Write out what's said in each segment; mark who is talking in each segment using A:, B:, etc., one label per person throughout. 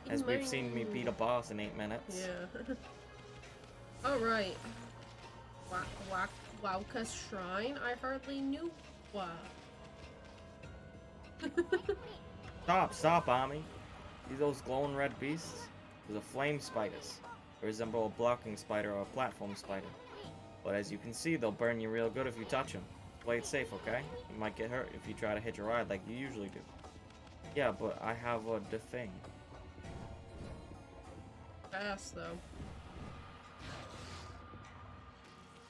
A: as we've seen me beat a boss in 8 minutes.
B: Yeah. Alright. Wawka's shrine? I hardly knew. Wow.
A: Stop, Ami. See those glowing red beasts? Those are flame spiders. They resemble a blocking spider or a platform spider. But as you can see, they'll burn you real good if you touch them. Play it safe, okay? You might get hurt if you try to hit your ride like you usually do. Yeah, but I have the thing.
B: Fast, though.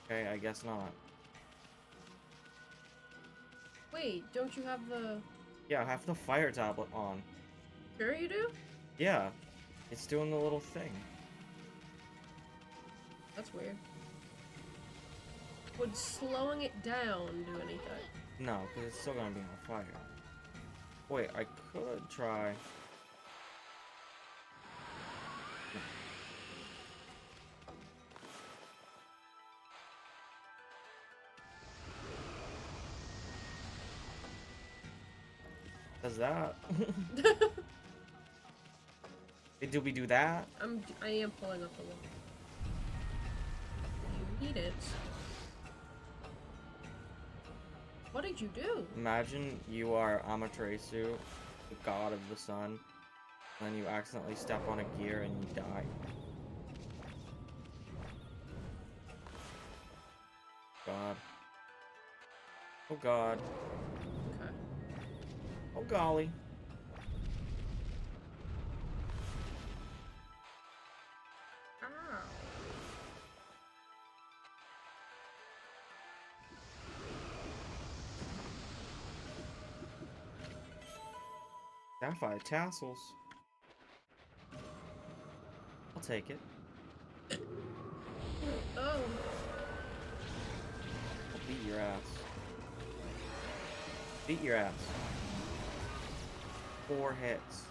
A: Okay, I guess not.
B: Wait, don't you have the...
A: Yeah, I have the fire tablet on.
B: Sure you do?
A: Yeah, it's doing the little thing.
B: That's weird. Would slowing it down do anything?
A: No, because it's still gonna be on fire. Wait, I could try... Does that? Did we do that?
B: I am pulling up the wall. You need it. What did you do?
A: Imagine you are Amaterasu, the god of the sun, and then you accidentally step on a gear and you die. God. Oh god.
B: Okay.
A: Oh golly.
B: Ow.
A: Sapphire tassels. I'll take it.
B: Oh.
A: I'll beat your ass. Beat your ass. 4 hits.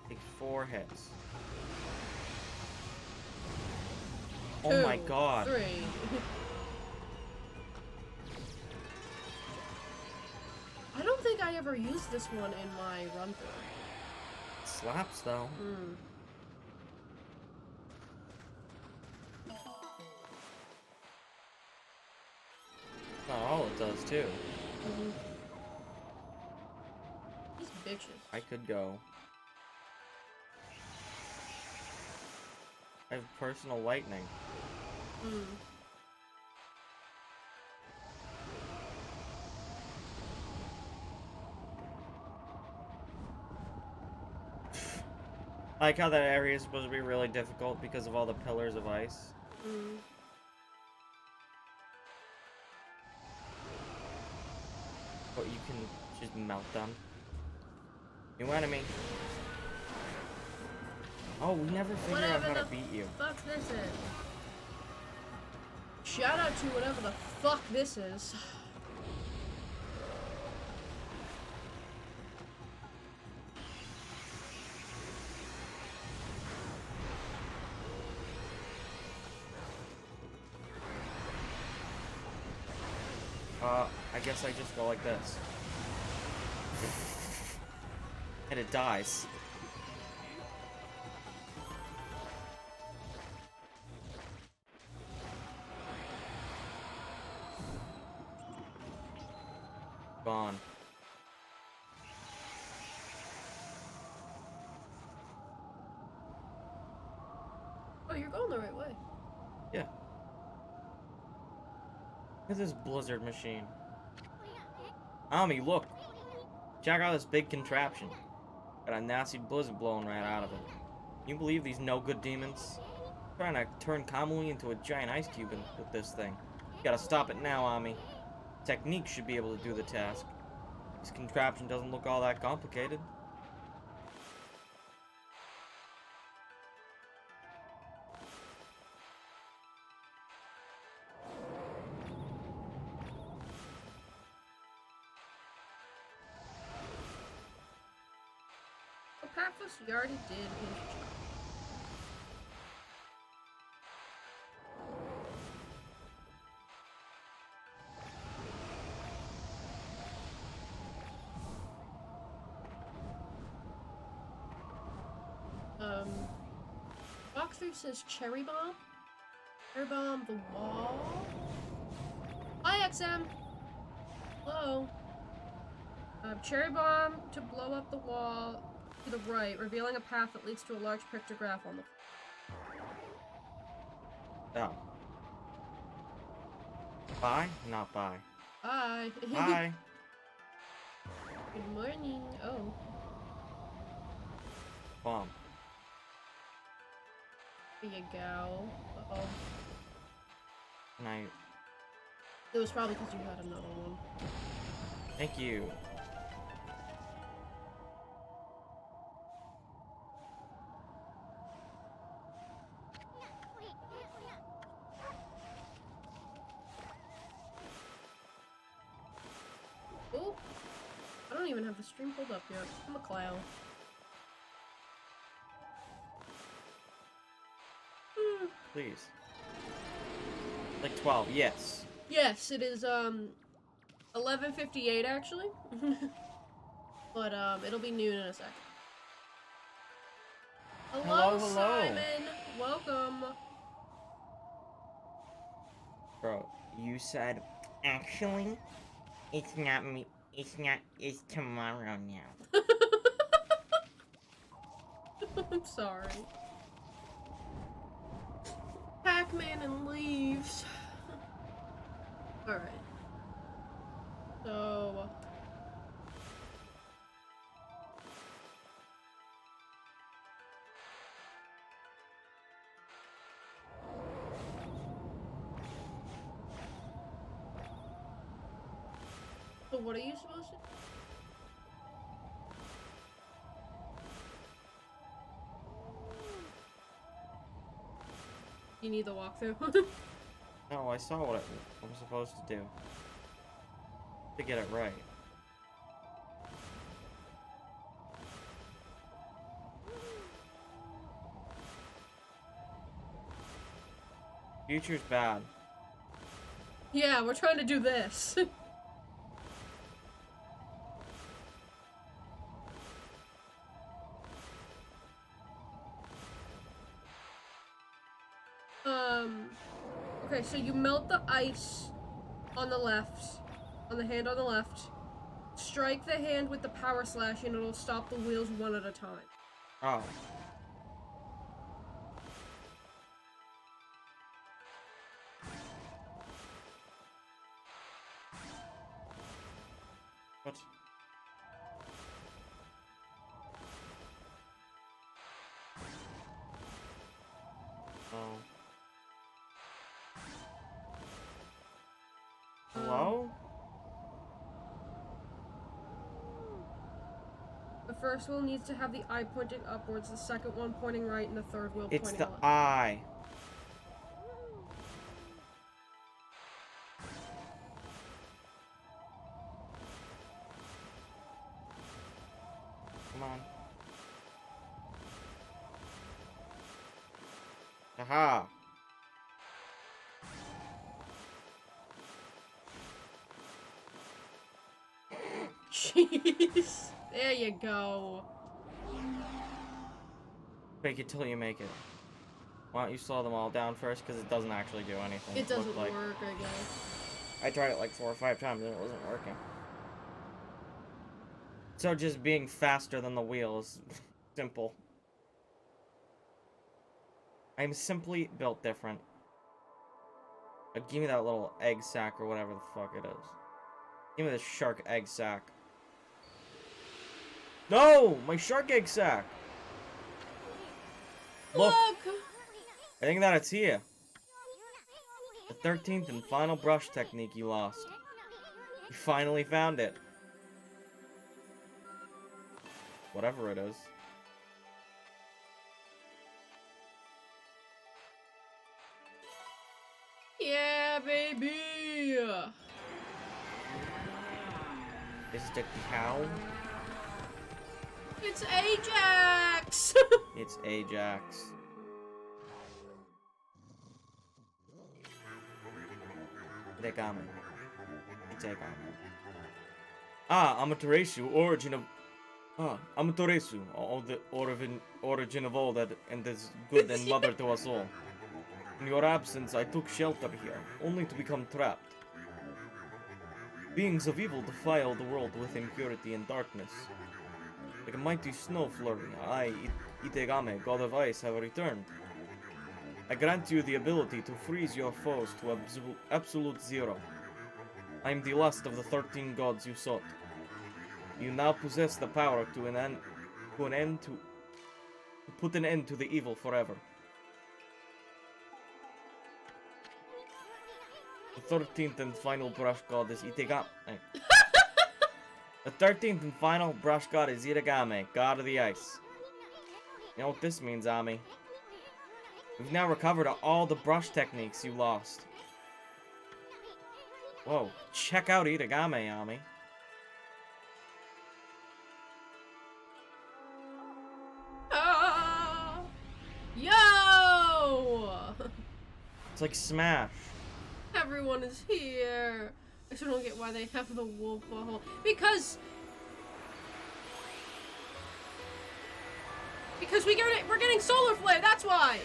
A: Takes 4 hits. Oh my god.
B: 3. I don't think I ever used this one in my run through.
A: Slaps though.
B: Hmm.
A: Not all it does too.
B: These bitches.
A: I could go. I have personal lightning.
B: Hmm.
A: I like how that area is supposed to be really difficult because of all the pillars of ice.
B: Hmm.
A: But you can just melt them. New enemy. Oh, we never figured out how to beat you.
B: Fuck this is. Shout out to whatever the fuck this is.
A: I guess I just go like this. And it dies. Gone.
B: Oh, you're going the right way.
A: Yeah. Look at this blizzard machine. Ami, look. Check out this big contraption. Got a nasty blizzard blowing right out of it. Can you believe these no-good demons? Trying to turn Kamui into a giant ice cube with this thing. You gotta stop it now, Ami. Technique should be able to do the task. This contraption doesn't look all that complicated.
B: Epaphras, you already did his job. walkthrough says cherry bomb. Cherry bomb the wall. Hi, XM. Hello. Cherry bomb to blow up the wall to the right, revealing a path that leads to a large pictograph on the.
A: Oh. Bye? Not bye.
B: Bye.
A: Bye.
B: Good morning. Oh.
A: Bomb.
B: There you go. Uh-oh.
A: Night.
B: It was probably because you had another one.
A: Thank you.
B: Oh. I don't even have the stream pulled up yet. I'm a clown.
A: Please. Like 12, yes.
B: Yes, it is 11:58 actually. But it'll be noon in a sec. Hello,
A: Hello.
B: Simon. Welcome.
A: Bro, you said, actually, it's not me. It's tomorrow now.
B: I'm sorry. Pac-Man and leaves. Alright. So... So what are you supposed to do? You need the walkthrough.
A: No, I saw what I'm supposed to do. To get it right. Future's bad.
B: Yeah, we're trying to do this. Okay, so you melt the ice on the left, on the hand on the left. Strike the hand with the power slash and it'll stop the wheels one at a time.
A: Oh. What? Oh. Hello?
B: The first wheel needs to have the eye pointing upwards, the second one pointing right, and the third wheel
A: It's
B: pointing
A: the
B: left.
A: eye. Come on. Aha!
B: Jeez. There you go.
A: Fake it till you make it. Why don't you slow them all down first? Because it doesn't actually do anything.
B: It doesn't
A: looked like.
B: work, I guess.
A: I tried it like 4 or 5 times and it wasn't working. So just being faster than the wheel is simple. I'm simply built different. Give me that little egg sack or whatever the fuck it is. Give me the shark egg sack. No! My shark egg sack! Look! I think that it's here. The 13th and final brush technique you lost. You finally found it. Whatever it is.
B: Yeah, baby!
A: Is it a cow?
B: It's Ajax!
A: It's Ajax. It's Okami. It's Okami. Ah, Amaterasu, origin of Ah, I'm Toresu, all the origin of all that and is good and mother to us all. In your absence, I took shelter here, only to become trapped. Beings of evil defile the world with impurity and darkness. Like a mighty snow flurry, I, Itegame, god of ice, have returned. I grant you the ability to freeze your foes to absolute zero. I am the last of the 13 gods you sought. You now possess the power to put an end to the evil forever. The 13th and final brush god is Itegame. The 13th and final brush god is Itegame, god of the ice. You know what this means, Ami? We've now recovered all the brush techniques you lost. Whoa, check out Itegame, Ami.
B: Yo!
A: It's like Smash.
B: Everyone is here. I still don't get why they have the wolf butthole. Because we're getting solar flare. That's why.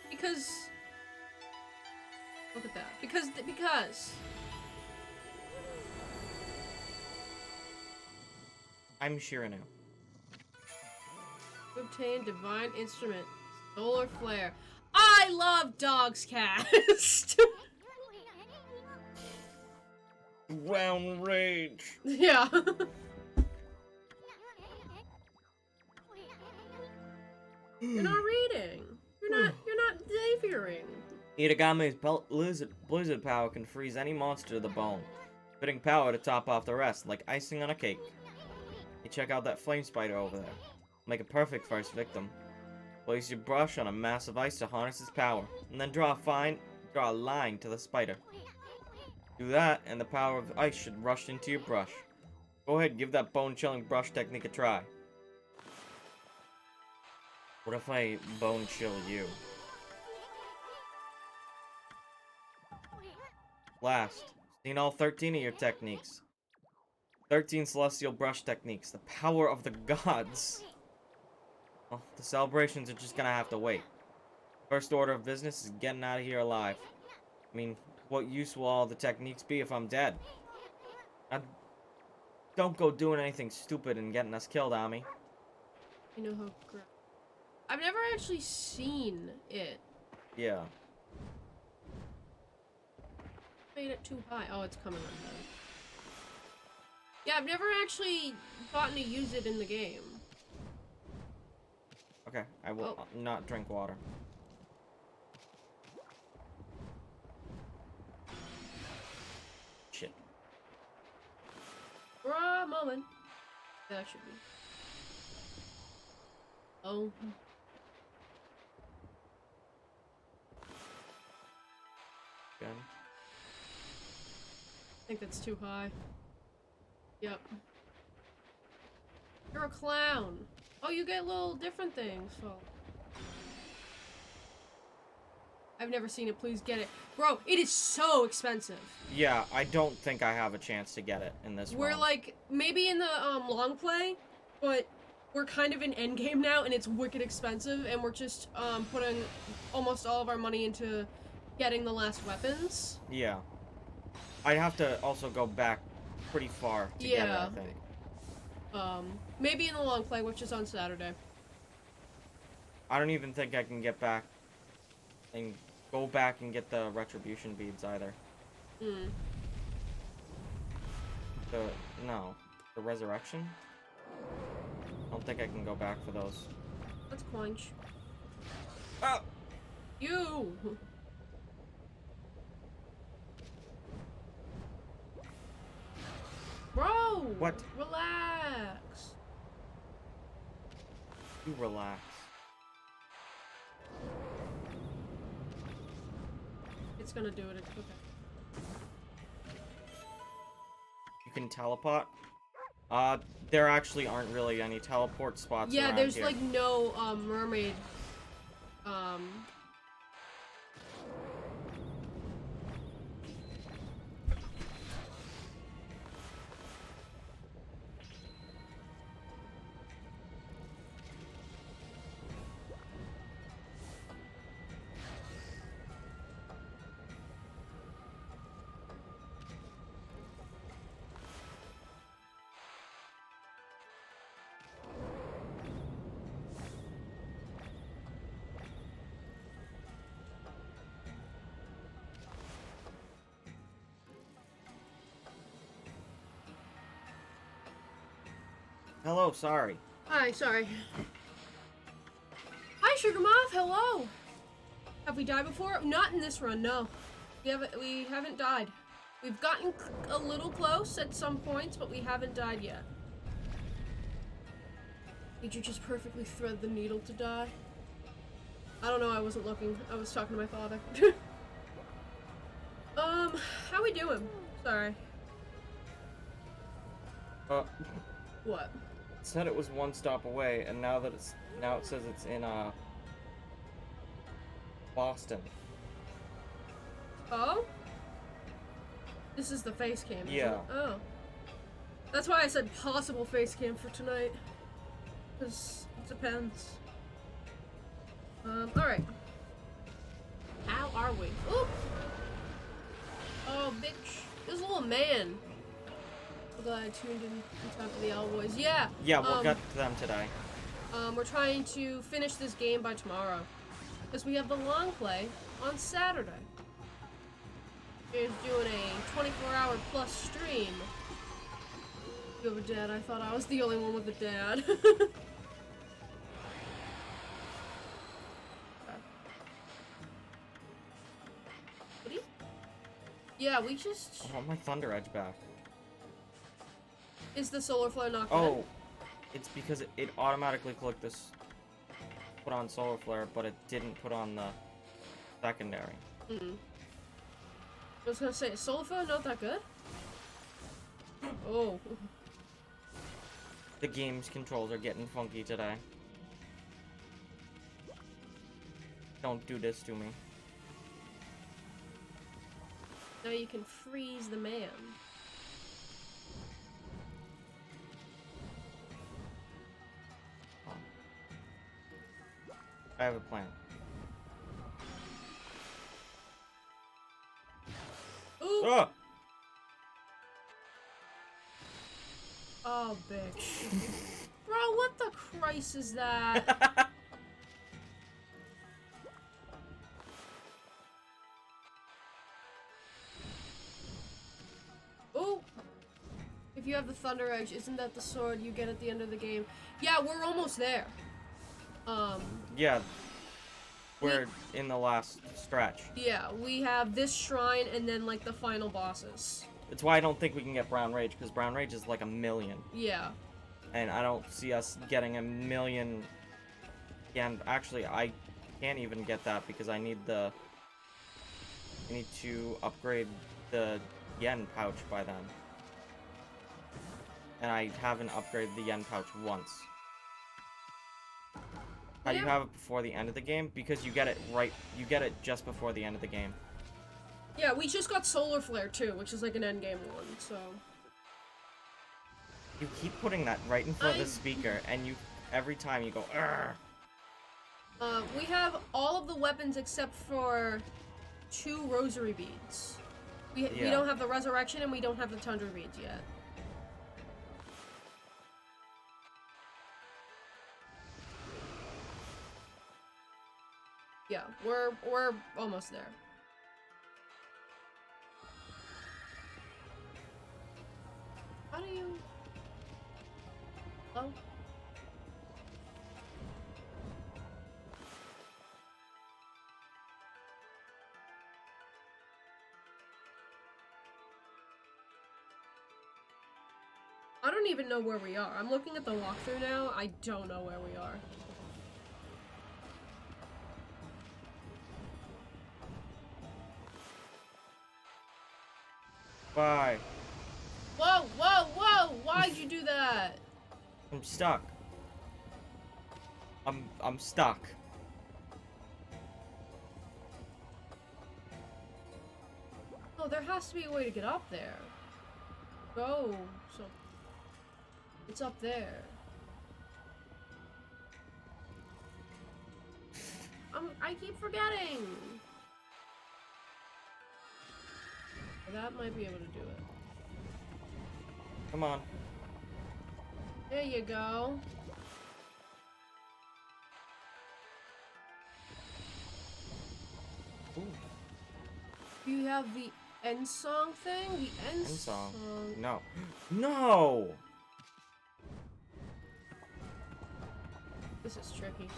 B: Because look at that. Because
A: I'm Shiranu.
B: obtain divine instrument, solar flare. I love Dog's Cast.
A: Round rage.
B: Yeah. You're not reading. You're not Xaviering.
A: Itagame's blizzard power can freeze any monster to the bone, spitting power to top off the rest, like icing on a cake. You check out that flame spider over there. Make a perfect first victim. Place your brush on a mass of ice to harness its power, and then draw a line to the spider. Do that, and the power of ice should rush into your brush. Go ahead, give that bone-chilling brush technique a try. What if I bone-chill you? Last, seen all 13 of your techniques. 13 celestial brush techniques, the power of the gods. Well, the celebrations are just gonna have to wait. First order of business is getting out of here alive. I mean, what use will all the techniques be if I'm dead? Don't go doing anything stupid and getting us killed, Ami.
B: You know how gross. I've never actually seen it.
A: Yeah.
B: Made it too high. Oh, it's coming on down. Yeah, I've never actually gotten to use it in the game.
A: Okay, I will not drink water. Shit.
B: For a moment. That should be. Oh.
A: Gun.
B: I think that's too high. Yep. You're a clown. Oh, you get little different things. So. I've never seen it. Please get it. Bro, it is so expensive.
A: Yeah, I don't think I have a chance to get it in this
B: We're
A: run.
B: like, maybe in the long play, but we're kind of in endgame now, and it's wicked expensive, and we're just putting almost all of our money into getting the last weapons.
A: Yeah. I'd have to also go back pretty far to get it, I think.
B: Maybe in the long play, which is on Saturday.
A: I don't even think I can get back and go back and get the retribution beads either.
B: Hmm.
A: The resurrection? I don't think I can go back for those.
B: That's quench.
A: Oh!
B: You! Bro!
A: What?
B: Relax.
A: You relax.
B: It's gonna do it. It's okay.
A: You can teleport? There actually aren't really any teleport spots
B: Yeah,
A: around
B: there's
A: here.
B: like no mermaid
A: Hello, sorry.
B: Hi, sorry. Hi, Sugar Moth. Hello. Have we died before? Not in this run, no. We haven't died. We've gotten a little close at some points, but we haven't died yet. Did you just perfectly thread the needle to die? I don't know, I wasn't looking. I was talking to my father. How we doing? Sorry. What?
A: It said it was one stop away, and now it says it's in Boston.
B: Oh? This is the face cam.
A: Yeah.
B: Oh. That's why I said possible face cam for tonight. Because it depends. Alright. How are we? Ooh! Oh, bitch. This little man. I'm glad I tuned in time for the Owl Boys. Yeah!
A: Yeah, we'll get to them today.
B: We're trying to finish this game by tomorrow. Because we have the long play on Saturday. Here's doing a 24-hour plus stream. You have a dad? I thought I was the only one with a dad. Yeah, we just...
A: I want my Thunder Edge back.
B: Is the solar flare not good?
A: Oh, it's because it automatically clicked this... Put on solar flare, but it didn't put on the secondary.
B: I was gonna say, solar flare not that good? Oh.
A: The game's controls are getting funky today. Don't do this to me.
B: Now you can freeze the man.
A: I have a plan.
B: Ooh!
A: Ah!
B: Oh, bitch. Bro, what the Christ is that? Ooh! If you have the Thunder Edge, isn't that the sword you get at the end of the game? Yeah, we're almost there.
A: Yeah. We're in the last stretch.
B: Yeah, we have this shrine and then, like, the final bosses.
A: That's why I don't think we can get Brown Rage, because Brown Rage is like 1,000,000.
B: Yeah.
A: And I don't see us getting 1,000,000. And actually, I can't even get that because I need to upgrade the yen pouch by then. And I haven't upgraded the yen pouch once. How do you have it before the end of the game? Because you get it just before the end of the game.
B: Yeah, we just got Solar Flare too, which is like an endgame one, so...
A: You keep putting that right in front of the speaker, and every time you go, "Argh!"
B: We have all of the weapons except for 2 rosary beads. We don't have the resurrection and we don't have the tundra beads yet. Yeah, we're almost there. How do you... Oh. I don't even know where we are. I'm looking at the walkthrough now. I don't know where we are.
A: Bye.
B: Whoa, whoa, whoa! Why'd you do that?
A: I'm stuck. I'm stuck.
B: Oh, there has to be a way to get up there. Go. So it's up there. I keep forgetting. That might be able to do it.
A: Come on.
B: There you go.
A: Ooh.
B: You have the end song thing? The end
A: End song.
B: song.
A: No. No!
B: This is tricky.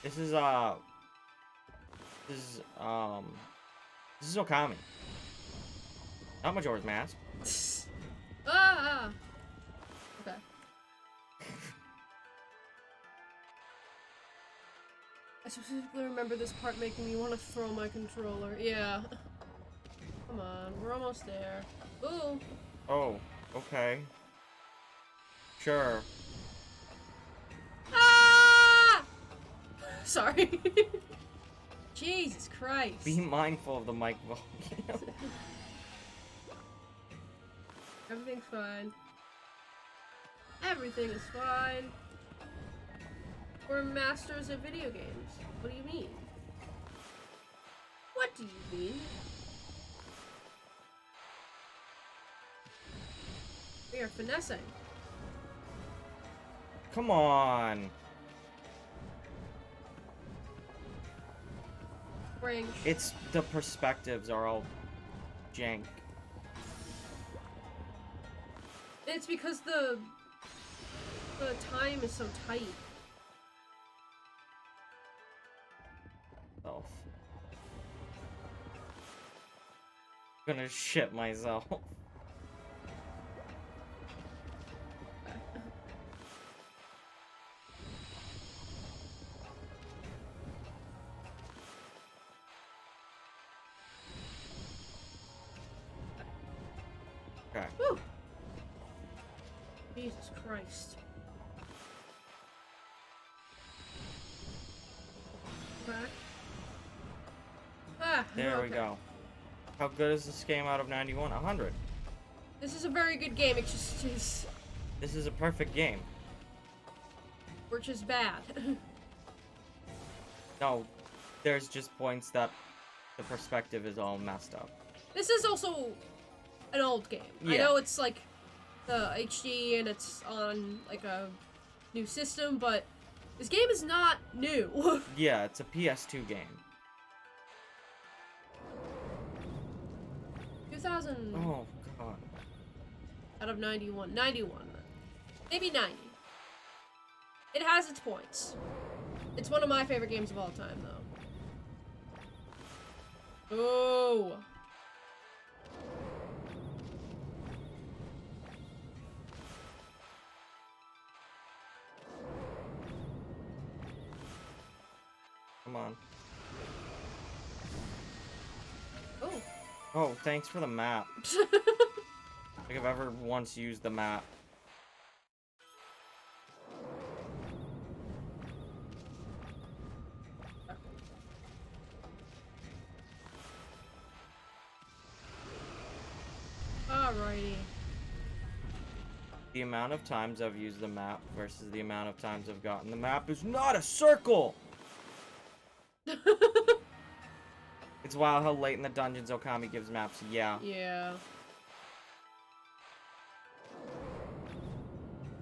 A: This is this is Okami. Not Majora's Mask.
B: Ah! Okay. I specifically remember this part making me want to throw my controller. Yeah. Come on, we're almost there. Ooh!
A: Oh, okay. Sure.
B: Ah! Sorry. Jesus Christ.
A: Be mindful of the mic volume.
B: Everything's fine. Everything is fine. We're masters at video games. What do you mean? What do you mean? We are finessing.
A: Come on.
B: Range.
A: It's the perspectives are all jank.
B: It's because the time is so tight.
A: Oh. I'm gonna shit myself. Okay.
B: Whew. Jesus Christ. Okay. Ah,
A: There we
B: okay.
A: go. How good is this game out of 91? 100.
B: This is a very good game. It's just
A: This is a perfect game.
B: we're just bad.
A: No, there's just points that the perspective is all messed up.
B: This is also an old game. I
A: Yeah.
B: know it's like the HD and it's on like a new system, but this game is not new.
A: Yeah, it's a PS2 game.
B: 2000
A: Oh, God.
B: out of 91. 91. Maybe 90. It has its points. It's one of my favorite games of all time, though. Oh.
A: Come on.
B: Oh.
A: Oh, thanks for the map. Like I've ever once used the map.
B: Alrighty.
A: The amount of times I've used the map versus the amount of times I've gotten the map is not a circle! It's wild how late in the dungeons Okami gives maps. Yeah.
B: Yeah.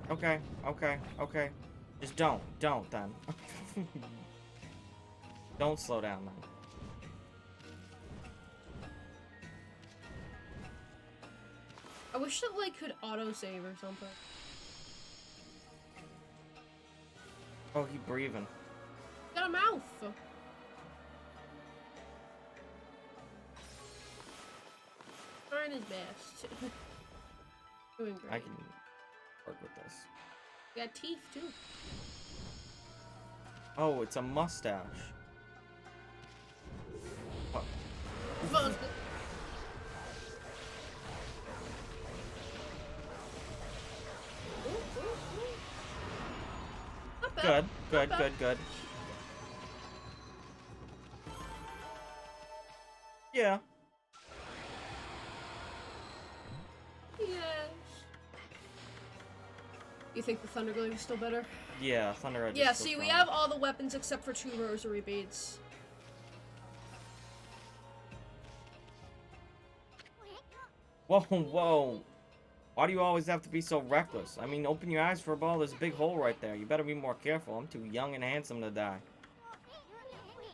A: Okay, okay, okay. Just don't then. Don't slow down then.
B: I wish that like could autosave or something.
A: Oh, he breathing.
B: Got a mouth. Trying his best. Doing great.
A: I can work with this.
B: Got teeth too.
A: Oh, it's a mustache. Oh,
B: Fun. Ooh, ooh, ooh. Not bad.
A: good,
B: Not bad.
A: good. Yeah.
B: Yes. You think the Thunderglade is still better?
A: Yeah, Thunder Edge.
B: Yeah,
A: is still
B: see, we
A: strong.
B: have all the weapons except for 2 rosary beads.
A: Whoa, whoa. Why do you always have to be so reckless? I mean, open your eyes for a ball. There's a big hole right there. You better be more careful. I'm too young and handsome to die.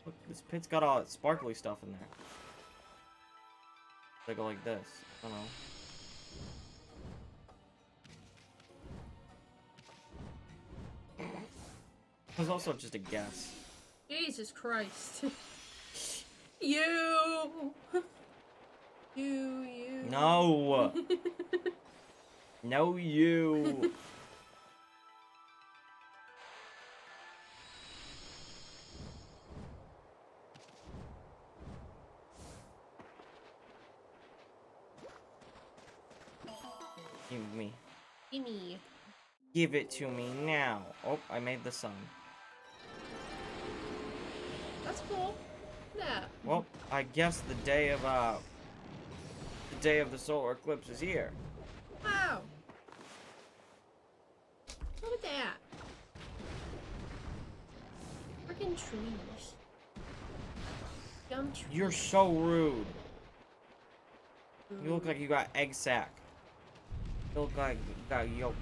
A: Look, this pit's got all that sparkly stuff in there. They go like this. I don't know. was also just a guess.
B: Jesus Christ. You. You.
A: No. No, you. Give me.
B: Gimme.
A: Give it to me now. Oh, I made the sun.
B: That's cool. Yeah.
A: Well, I guess the day of the solar eclipse is here.
B: Wow. Look at that. Freaking trees. Dumb trees.
A: You're so rude. You look like you got egg sack. You look like you got yolk.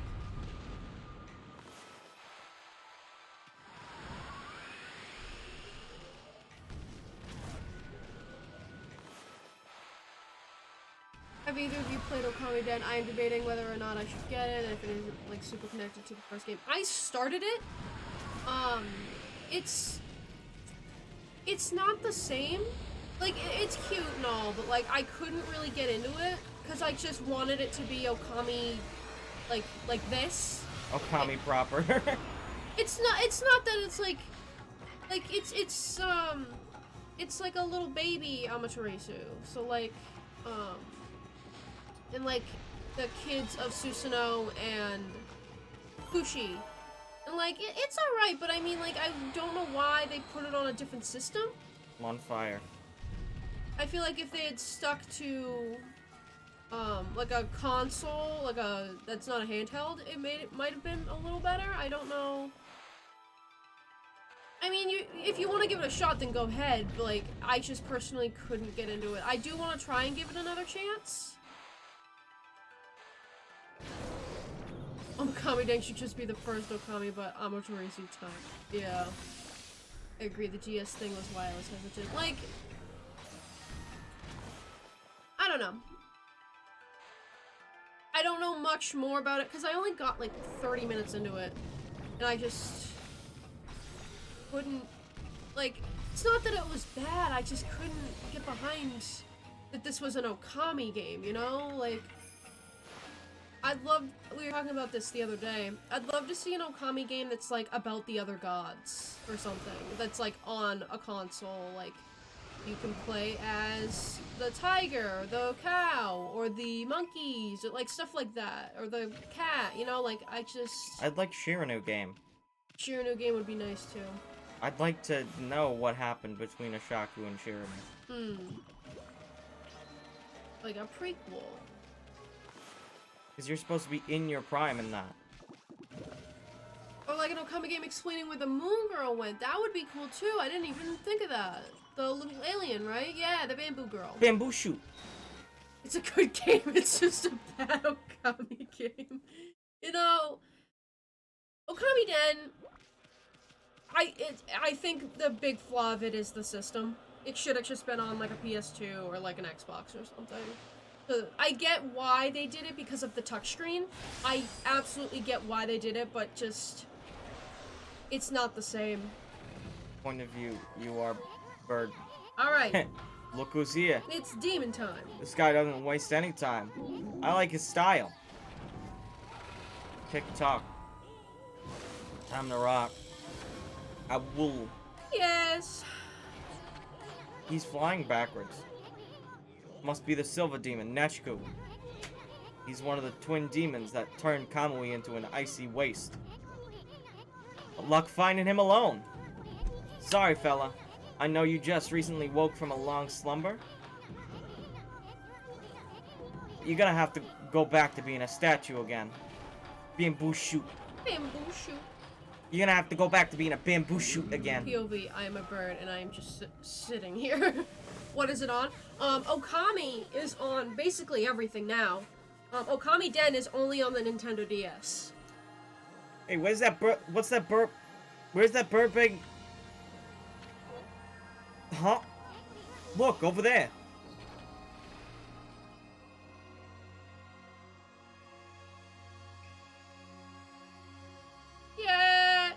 B: Have either of you played Okami Den? I am debating whether or not I should get it, and if it isn't like super connected to the first game. I started it. It's not the same. Like it's cute and all, but like I couldn't really get into it because I just wanted it to be Okami, like this.
A: Okami proper.
B: It's not that it's like it's like a little baby Amaterasu. So like and like the kids of Susanoo and Fushi. And like it's alright, but I mean like I don't know why they put it on a different system.
A: I'm on fire.
B: I feel like if they had stuck to like a console, like a that's not a handheld, it might have been a little better. I don't know. I mean, if you want to give it a shot, then go ahead. But like, I just personally couldn't get into it. I do want to try and give it another chance. Okami Den should just be the first Okami, but Amaterasu time. Yeah. I agree, the GS thing was why I was hesitant. Like, I don't know. I don't know much more about it, because I only got like 30 minutes into it. And I just couldn't, like, it's not that it was bad, I just couldn't get behind that this was an Okami game, you know? Like, we were talking about this the other day, I'd love to see an Okami game that's, like, about the other gods, or something, that's, like, on a console, like, you can play as the tiger, the cow, or the monkeys, or, like, stuff like that, or the cat, you know, like,
A: I'd like Shiranu game.
B: Shiranu game would be nice, too.
A: I'd like to know what happened between Ashaku and Shiranu.
B: Like a prequel.
A: Because you're supposed to be in your prime in that.
B: Or like an Okami game explaining where the moon girl went. That would be cool too. I didn't even think of that. The little alien, right? Yeah, the bamboo girl.
A: Bamboo shoot.
B: It's a good game. It's just a bad Okami game. You know, Okami Den. I think the big flaw of it is the system. It should have just been on like a PS2 or like an Xbox or something. I get why they did it because of the touchscreen. I absolutely get why they did it, but just it's not the same.
A: Point of view, you are bird.
B: Alright.
A: Look who's here.
B: It's demon time.
A: This guy doesn't waste any time. I like his style. Tick-tock. Time to rock. I will.
B: Yes.
A: He's flying backwards. Must be the silver demon, Nechiku. He's one of the twin demons that turned Kamui into an icy waste. But luck finding him alone. Sorry, fella. I know you just recently woke from a long slumber. You're gonna have to go back to being a statue again. Bamboo shoot.
B: Bamboo shoot.
A: You're gonna have to go back to being a bamboo shoot again.
B: POV, I am a bird and I am just sitting here. What is it on? Okami is on basically everything now. Okami Den is only on the Nintendo DS.
A: Hey, where's that bird? What's that bird? Where's that bird being? Huh? Look, over there.
B: Yeah.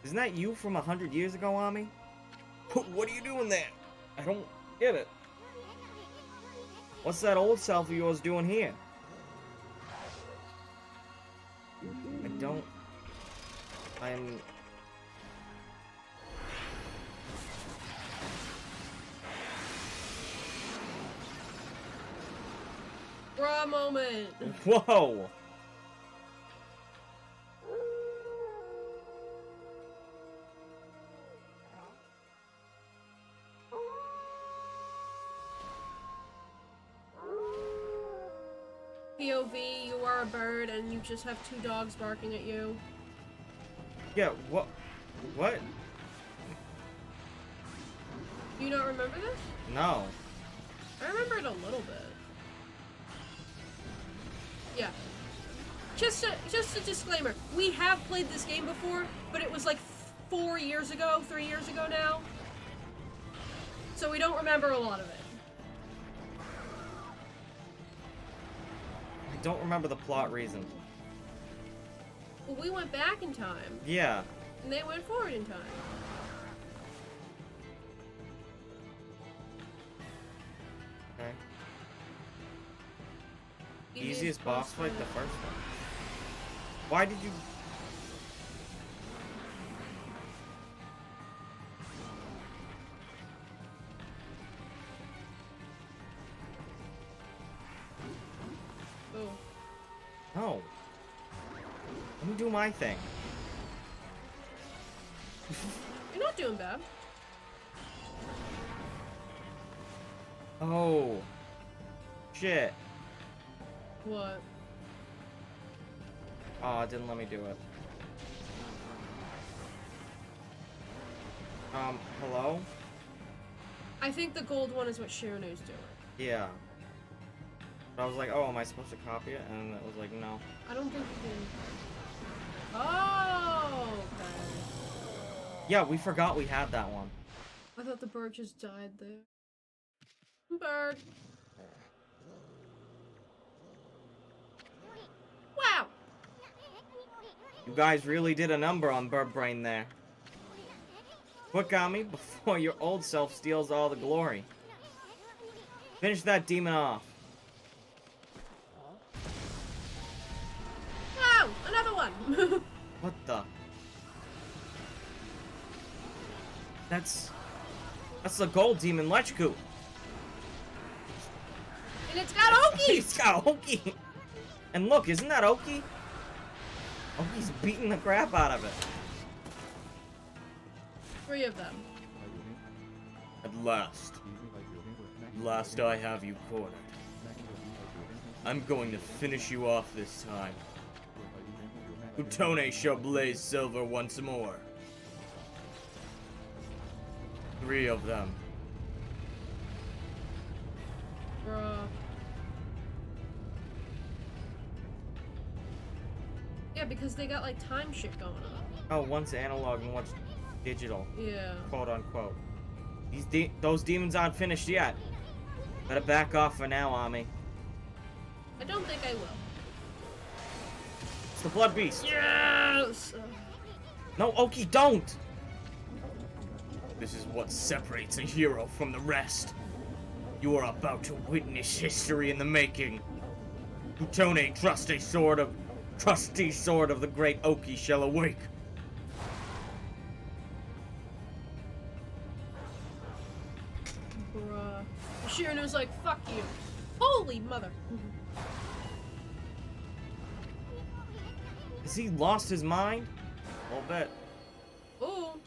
A: Isn't that you from 100 years ago, Ami? What are you doing there? I don't get it. What's that old self of yours doing here? I'm...
B: Bruh moment.
A: Whoa!
B: POV, you are a bird and you just have 2 dogs barking at you.
A: Yeah, what? What?
B: Do you not remember this?
A: No.
B: I remember it a little bit. Yeah. Just a disclaimer. We have played this game before, but it was like 4 years ago, 3 years ago now. So we don't remember a lot of it.
A: I don't remember the plot reason.
B: Well, we went back in time.
A: Yeah.
B: And they went forward in time.
A: Okay. Easiest boss fight, the first one. Why did you...
B: Oh.
A: No. Let me do my thing.
B: You're not doing bad.
A: Oh. Shit.
B: What?
A: Oh, it didn't let me do it. Hello?
B: I think the gold one is what Shiranu's doing.
A: Yeah. But I was like, oh, am I supposed to copy it? And it was like, no.
B: I don't think you can. Oh, okay.
A: Yeah, we forgot we had that one.
B: I thought the bird just died there. Bird. Wow.
A: You guys really did a number on Bird Brain there. Quick on me before your old self steals all the glory. Finish that demon off.
B: Wow, another one.
A: What the? That's the gold demon Lechku.
B: And it's got Oki.
A: He's got Oki. And look, isn't that Oki? Oki's beating the crap out of it.
B: 3 of them.
A: At last. Last I have you cornered. I'm going to finish you off this time. Utone shall blaze silver once more. 3 of them.
B: Bruh. Yeah, because they got like time shit going on.
A: Oh, one's analog and one's digital.
B: Yeah.
A: Quote unquote. Those demons aren't finished yet. Better back off for now, Ami.
B: I don't think I will.
A: It's the Blood Beast.
B: Yes!
A: No, Oki, don't! This is what separates a hero from the rest. You are about to witness history in the making. Utone, trusty sword of the great Oki shall awake.
B: Bruh. Shiranu's like, fuck you. Holy mother.
A: Has he lost his mind? A little bit.
B: Ooh.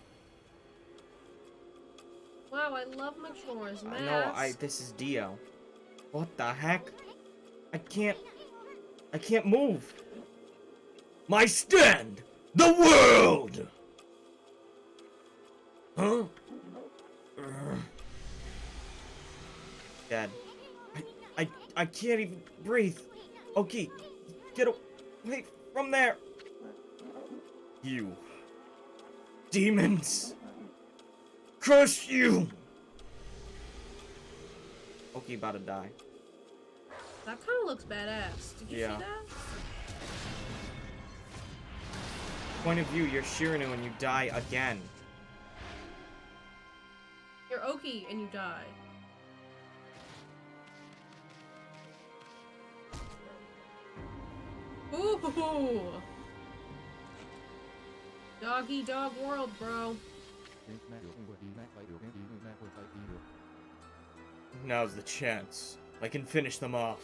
B: Wow, I love Majora's Mask.
A: No, this is Dio. What the heck? I can't move. My stand! The world! Huh? Dead. I can't even breathe. Okay, get away from there. You. Demons. Curse you! Okay, about to die.
B: That kind of looks badass. Did you see that?
A: Point of view, you're Shirinu and you die again.
B: You're Oki and you die. Ooh! Doggy dog world, bro.
A: Now's the chance. I can finish them off.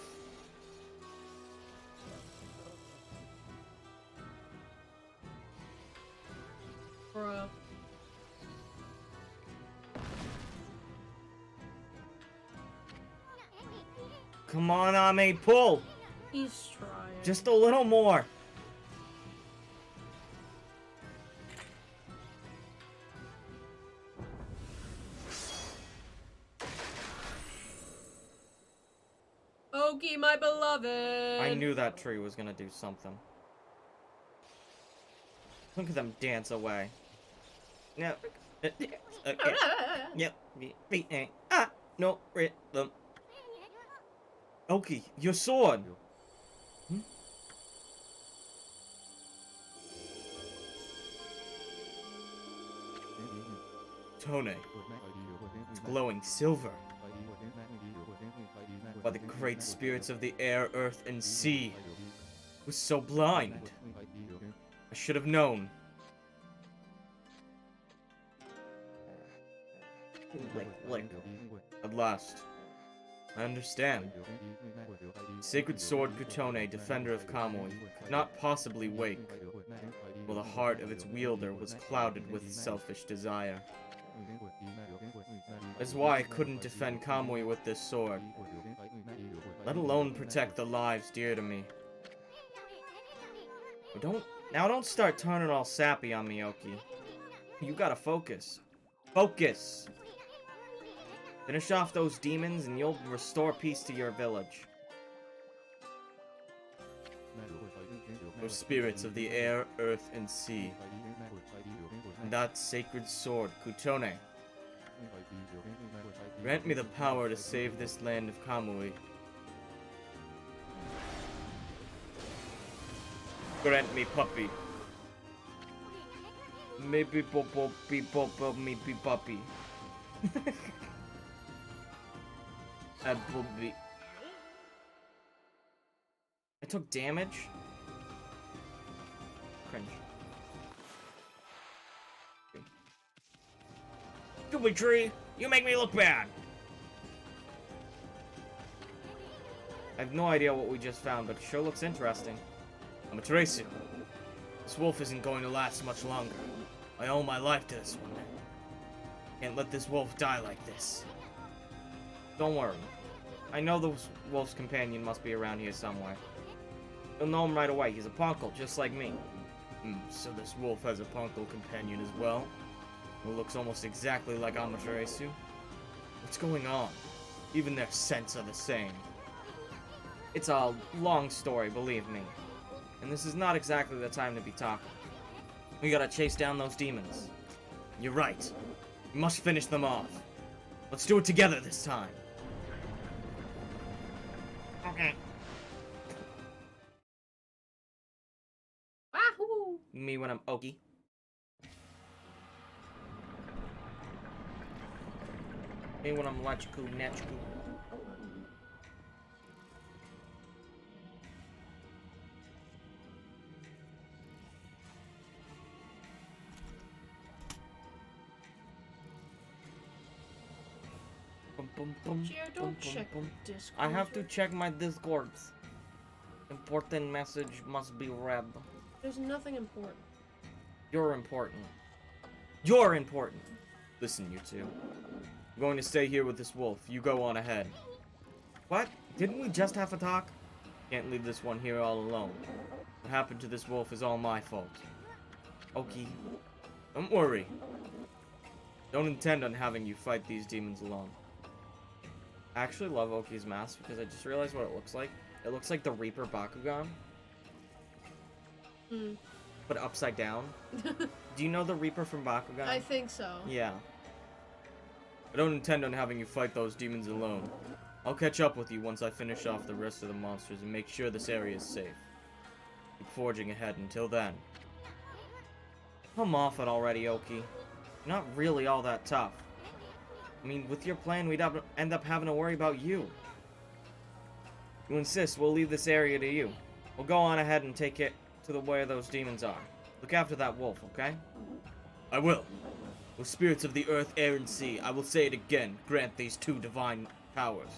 B: Bruh.
A: Come on, Ame, pull!
B: He's trying.
A: Just a little more.
B: Oki, my beloved!
A: I knew that tree was gonna do something. Look at them dance away. No. Okay. Yep. No rhythm. Oki, your sword. Hmm? Tone. It's glowing silver. By the great spirits of the air, earth, and sea. I was so blind. I should have known. Link. At last. I understand. Sacred Sword Kutone, defender of Kamui, could not possibly wake, while the heart of its wielder was clouded with selfish desire. That's why I couldn't defend Kamui with this sword, let alone protect the lives dear to me. But don't start turning all sappy on me, Oki. You gotta focus. Focus! Finish off those demons and you'll restore peace to your village. Those spirits of the air, earth, and sea. And that sacred sword, Kutone. Grant me the power to save this land of Kamui. Grant me puppy. Maybe popo be popo me be puppy. Booby. I took damage? Cringe. Gooby tree, you make me look bad! I have no idea what we just found, but it sure looks interesting. Amaterasu. This wolf isn't going to last much longer. I owe my life to this one. Can't let this wolf die like this. Don't worry. I know the wolf's companion must be around here somewhere. You'll know him right away. He's a punkle, just like me. So this wolf has a punkle companion as well? Who looks almost exactly like Amaterasu? What's going on? Even their scents are the same. It's a long story, believe me. And this is not exactly the time to be talking. We gotta chase down those demons. You're right. We must finish them off. Let's do it together this time. Okay.
B: Wahoo!
A: Me when I'm Oki. Me when I'm Lachiku Nachiku.
B: Jared, don't check Discord.
A: I have to check my Discords. Important message must be read.
B: There's nothing important.
A: You're important. You're important! Listen, you two. I'm going to stay here with this wolf. You go on ahead. What? Didn't we just have a talk? Can't leave this one here all alone. What happened to this wolf is all my fault. Oki, don't worry. Don't intend on having you fight these demons alone. I actually love Oki's mask because I just realized what it looks like. It looks like the Reaper Bakugan. But upside down. Do you know the Reaper from Bakugan?
B: I think so.
A: Yeah. I don't intend on having you fight those demons alone. I'll catch up with you once I finish off the rest of the monsters and make sure this area is safe. Keep forging ahead until then. Come off it already, Oki. You're not really all that tough. I mean, with your plan, we'd end up having to worry about you. You insist, we'll leave this area to you. We'll go on ahead and take it to where those demons are. Look after that wolf, okay? I will. With spirits of the earth, air, and sea, I will say it again, grant these two divine powers.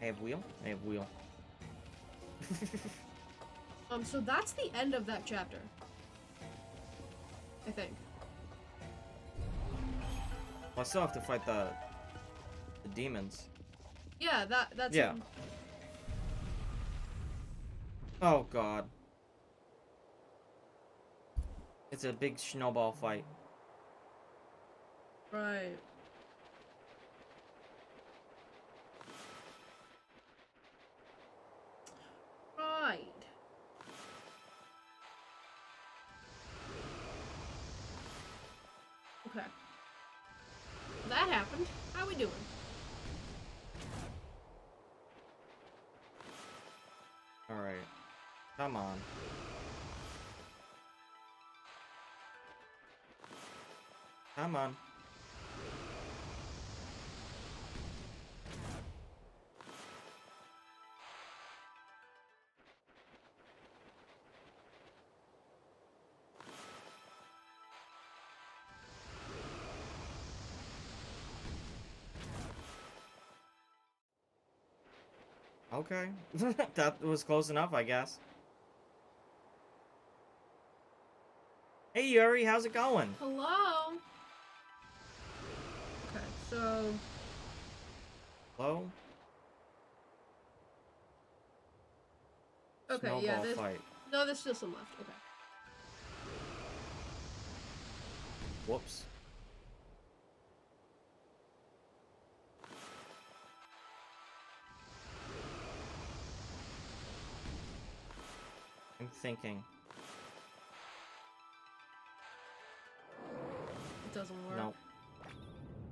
A: I have wheel? I have wheel.
B: So that's the end of that chapter. I think.
A: Well, I still have to fight the demons.
B: Yeah, that's
A: Yeah. Oh god. It's a big snowball fight.
B: Right. Right. Okay. That happened. How we doing?
A: Alright. Come on. Come on. Okay. That was close enough, I guess. Hey Yuri, how's it going?
B: Hello? Okay, so...
A: Hello?
B: Okay,
A: Snowball
B: yeah,
A: fight.
B: No, there's still some left. Okay.
A: Whoops. I'm thinking.
B: It doesn't work.
A: Nope.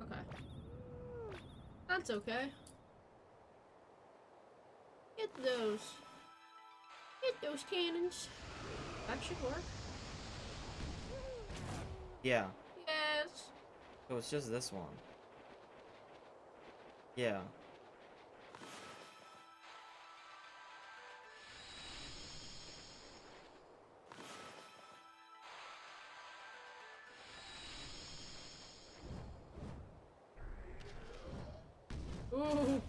B: Okay. That's okay. Get those. Get those cannons. That should work.
A: Yeah.
B: Yes.
A: So it's just this one. Yeah.
B: Ooh.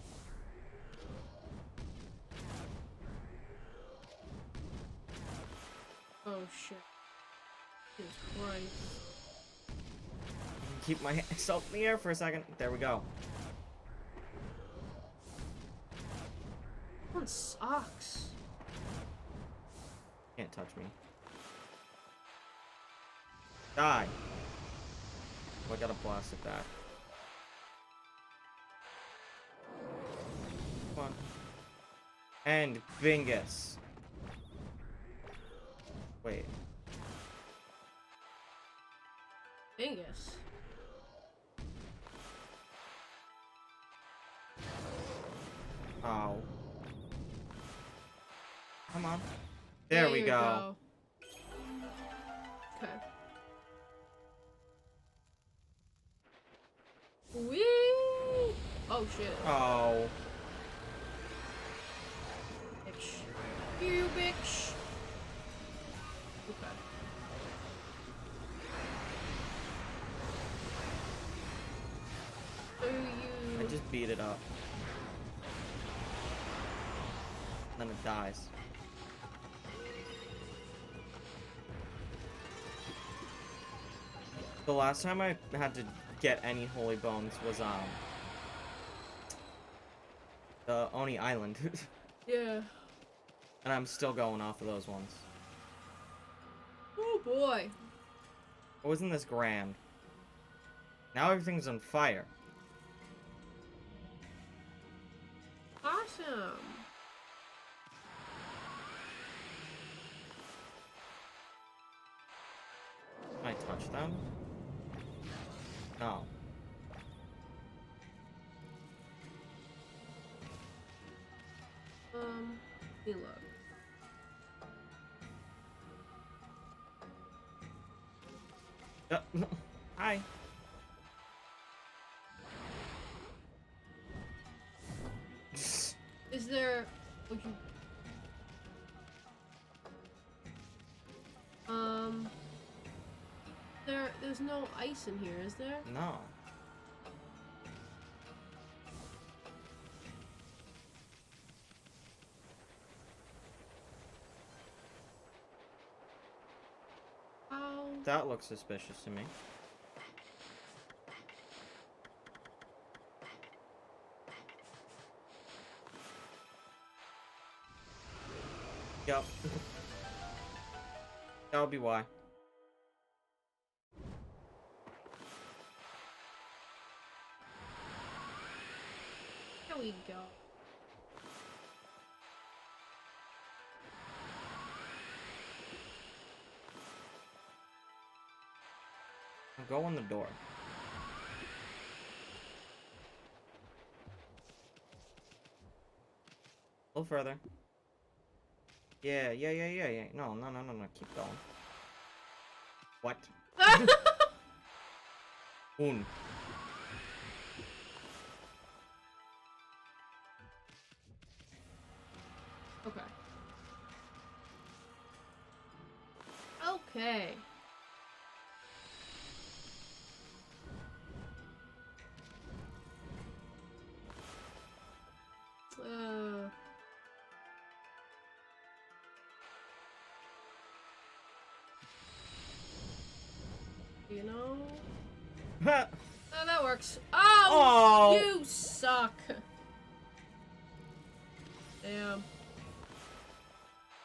B: Oh shit. Jesus Christ.
A: Keep my myself in the air for a second. There we go.
B: That one sucks.
A: Can't touch me. Die. Oh, I gotta blast it back. Come on. And Bingus. Wait.
B: Angus.
A: Oh. Come on. There we go.
B: Okay. Whee! Oh shit.
A: Oh.
B: Bitch. You bitch. Okay. So
A: I
B: you...
A: just beat it up. Then it dies. The last time I had to get any holy bones was the Oni Island.
B: Yeah.
A: And I'm still going off of those ones.
B: Oh boy.
A: It wasn't this grand. Now everything's on fire.
B: Awesome.
A: Can I touch them? No.
B: Let me look.
A: Hi.
B: Is there... Would you... There's no ice in here, is there?
A: No.
B: Oh.
A: That looks suspicious to me. Yep. That would be why.
B: There we go.
A: Go on the door. A little further. Yeah. No. Keep going. What? Un.
B: Okay. Okay. You know? Oh, that works. Oh!
A: Oh!
B: You suck. Damn.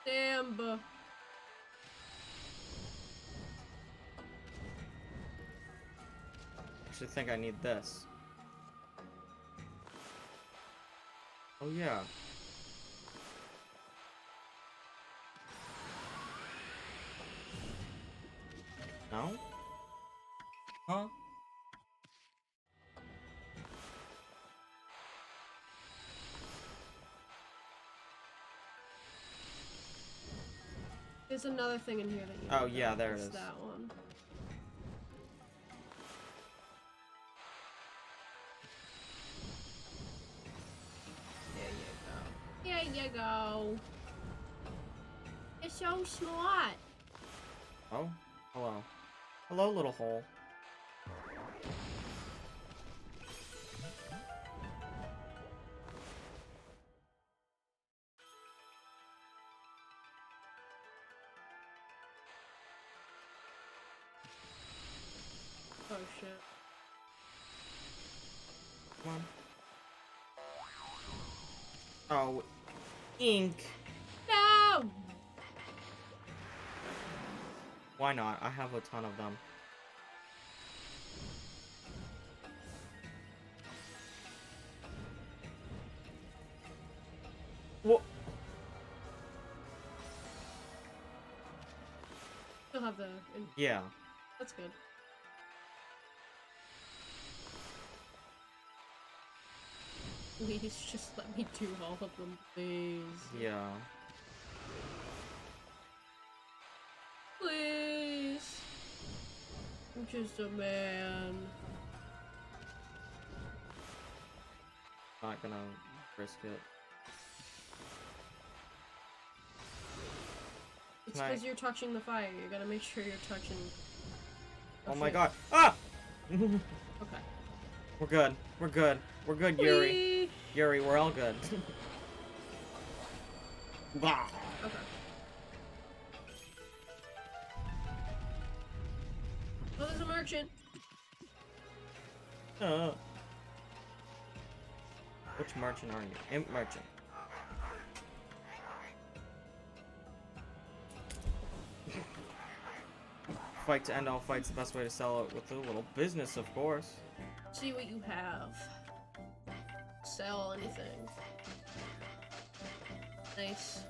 B: Damn.
A: Actually think I need this. Oh yeah. No? Huh?
B: There's another thing in here that you
A: Oh, yeah, there it
B: It's
A: is.
B: that one. There you go. It's so smart.
A: Oh? Hello. Hello, little hole.
B: Oh shit.
A: Come on. Oh, ink.
B: No!
A: Why not? I have a ton of them. What?
B: Still have the...
A: Yeah.
B: That's good. Please, just let me do all of them, please.
A: Yeah.
B: Please. I'm just a man.
A: Not gonna risk it.
B: It's
A: Can I-
B: because you're touching the fire. You gotta make sure you're touching...
A: Oh my
B: shit.
A: god. Ah!
B: Okay.
A: We're good. We're good. We're good, Yuri.
B: Whee!
A: Yuri, we're all good. Bah.
B: Okay. Oh, there's a merchant.
A: Which merchant are you? Imp merchant. Fight to end all fights. The best way to sell it with a little business, of course.
B: See what you have. Sell anything. Nice.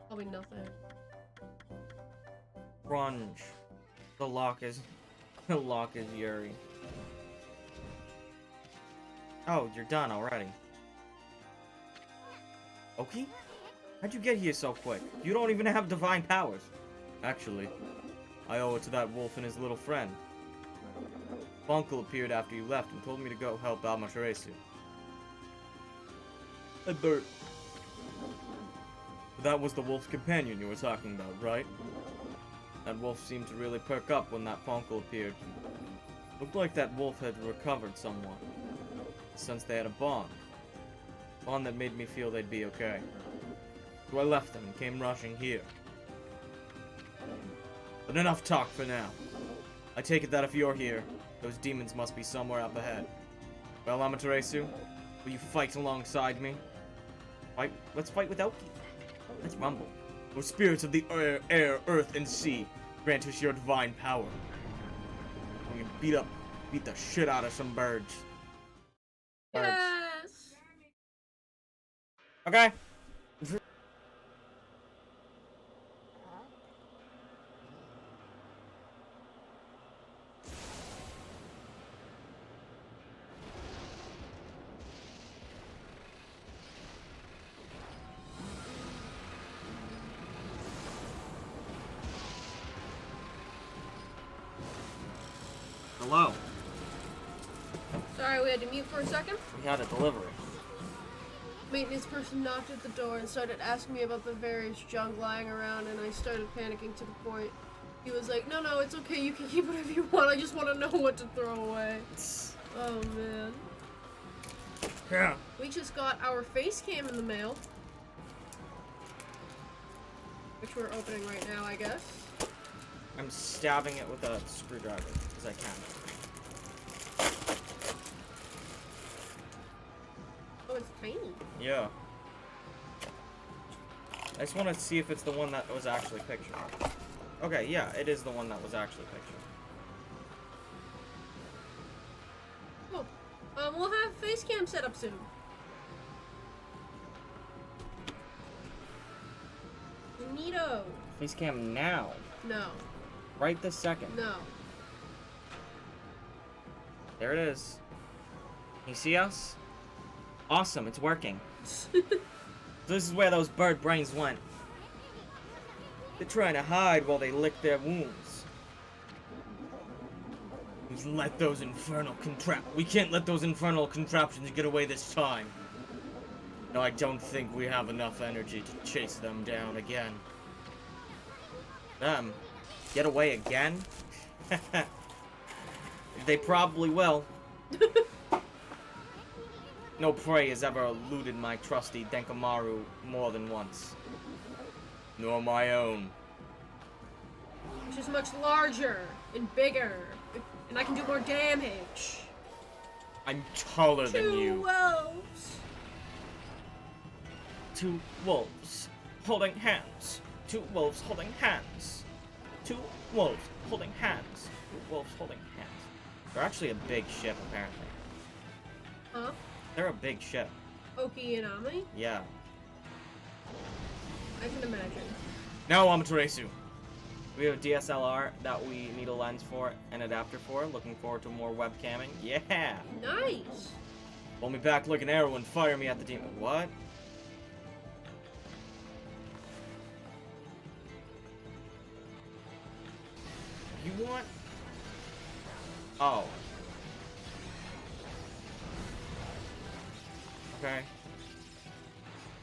B: Probably nothing.
A: Grunge. The lock is Yuri. Oh, you're done already. Okay? How'd you get here so quick? You don't even have divine powers. Actually, I owe it to that wolf and his little friend. Uncle appeared after you left and told me to go help Amaterasu. I burped. That was the wolf's companion you were talking about, right? That wolf seemed to really perk up when that uncle appeared. Looked like that wolf had recovered somewhat, since they had a bond. Bond that made me feel they'd be okay. So I left them and came rushing here. But enough talk for now. I take it that if you're here, those demons must be somewhere up ahead. Well, Amaterasu, will you fight alongside me? Fight? Let's fight without you. Let's rumble. O spirits of the air, earth, and sea, grant us your divine power. We can beat the shit out of some birds.
B: Yes!
A: Okay. Hello.
B: Sorry, we had to mute for a second.
A: We had a delivery.
B: Maintenance person knocked at the door and started asking me about the various junk lying around, and I started panicking to the point. He was like, no, it's okay, you can keep whatever you want, I just want to know what to throw away. Oh, man.
A: Yeah.
B: We just got our face cam in the mail. Which we're opening right now, I guess.
A: I'm stabbing it with a screwdriver, because I can.
B: Oh, it's tiny.
A: Yeah. I just want to see if it's the one that was actually pictured. Okay, yeah, it is the one that was actually pictured.
B: Cool. We'll have face cam set up soon. Neato.
A: Face cam now.
B: No.
A: Right this second.
B: No.
A: There it is. Can you see us? Awesome, it's working. This is where those bird brains went. They're trying to hide while they lick their wounds. We can't let those infernal contraptions get away this time. No, I don't think we have enough energy to chase them down again. Them? Get away again? They probably will. No prey has ever eluded my trusty Denkamaru more than once. Nor my own.
B: Which is much larger and bigger, and I can do more damage.
A: I'm taller than you.
B: Two wolves.
A: Two wolves holding hands. Two wolves holding hands. Two wolves holding hands. Two wolves holding hands. They're actually a big ship, apparently.
B: Huh?
A: They're a big ship.
B: Oki and Ami?
A: Yeah.
B: I can imagine.
A: Now, Amaterasu. We have a DSLR that we need a lens for, an adapter for. Looking forward to more webcamming. Yeah!
B: Nice!
A: Pull me back like an arrow and fire me at the demon. What? You want? Oh. Okay.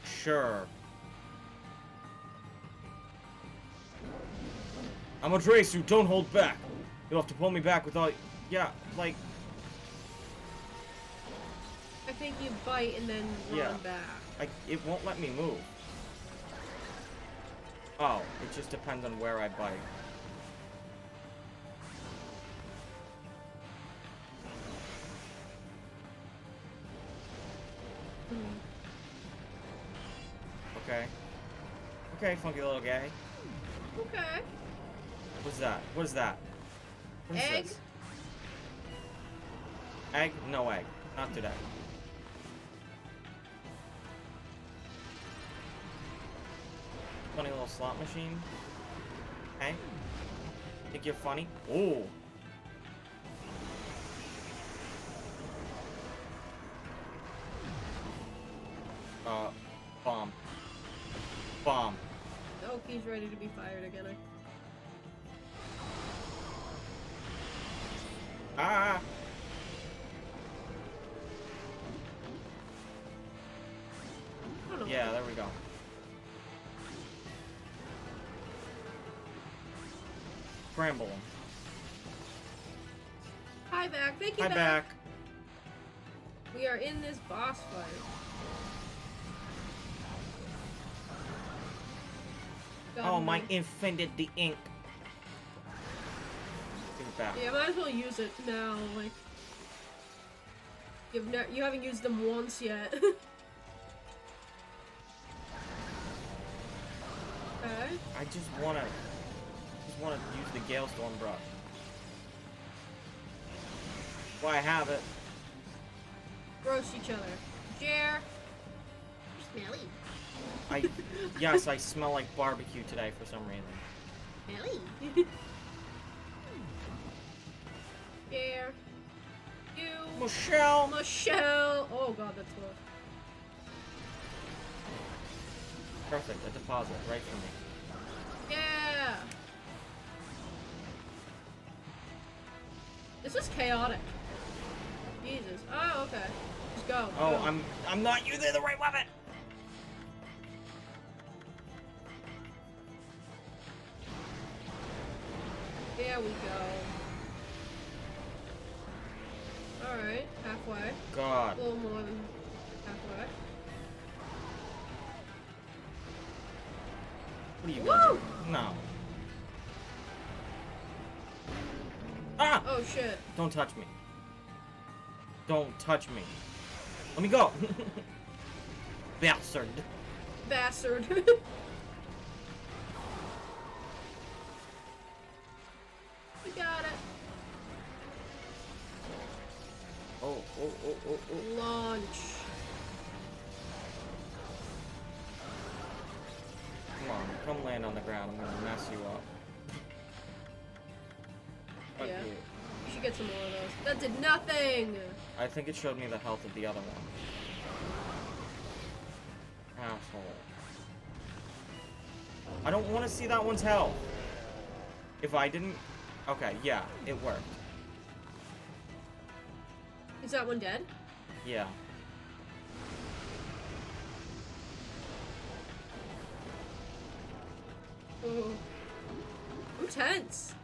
A: Sure. Amaterasu, don't hold back. You'll have to pull me back with all... Yeah, like...
B: I think you bite and then run back.
A: It won't let me move. Oh, it just depends on where I bite. Okay. Okay, funky little guy.
B: Okay.
A: What's that? What is that? What is
B: Egg?
A: this? Egg? No egg. Not today. Funny little slot machine. Okay. Think you're funny? Ooh. Bomb. Bomb.
B: Oki's ready to be fired again.
A: Ah!
B: I don't know.
A: Yeah, there we go. Scramble him.
B: Hi back. Thank you,
A: Hi back.
B: We are in this boss fight.
A: Oh, my infinity ink. Give it back.
B: Yeah, might as well use it now. Like, you haven't used them once yet. Okay.
A: I just wanna use the Gale Storm brush. Why I have it.
B: Roast each other. Jer. Smelly.
A: Yes, I smell like barbecue today for some reason.
B: Smelly. Jer. You.
A: Michelle!
B: Michelle. Oh god, that's close.
A: Perfect, a deposit right for me.
B: Yeah. This is chaotic. Jesus. Oh, okay. Just go.
A: Oh,
B: go.
A: I'm not using the right weapon!
B: There we go. Alright, halfway.
A: God.
B: A little more than halfway.
A: What are you gonna
B: Woo!
A: do? No. Ah!
B: Oh shit.
A: Don't touch me. Don't touch me. Let me go! Bastard.
B: Bastard. We got it.
A: Oh, oh, oh, oh, oh.
B: Launch.
A: Come on, come land on the ground. I'm gonna mess you up. Fuck
B: Yeah.
A: you.
B: You should get some more of those. That did nothing!
A: I think it showed me the health of the other one. Asshole. I don't want to see that one's health. If I didn't... Okay, yeah, it worked.
B: Is that one dead?
A: Yeah.
B: Oh. I'm tense.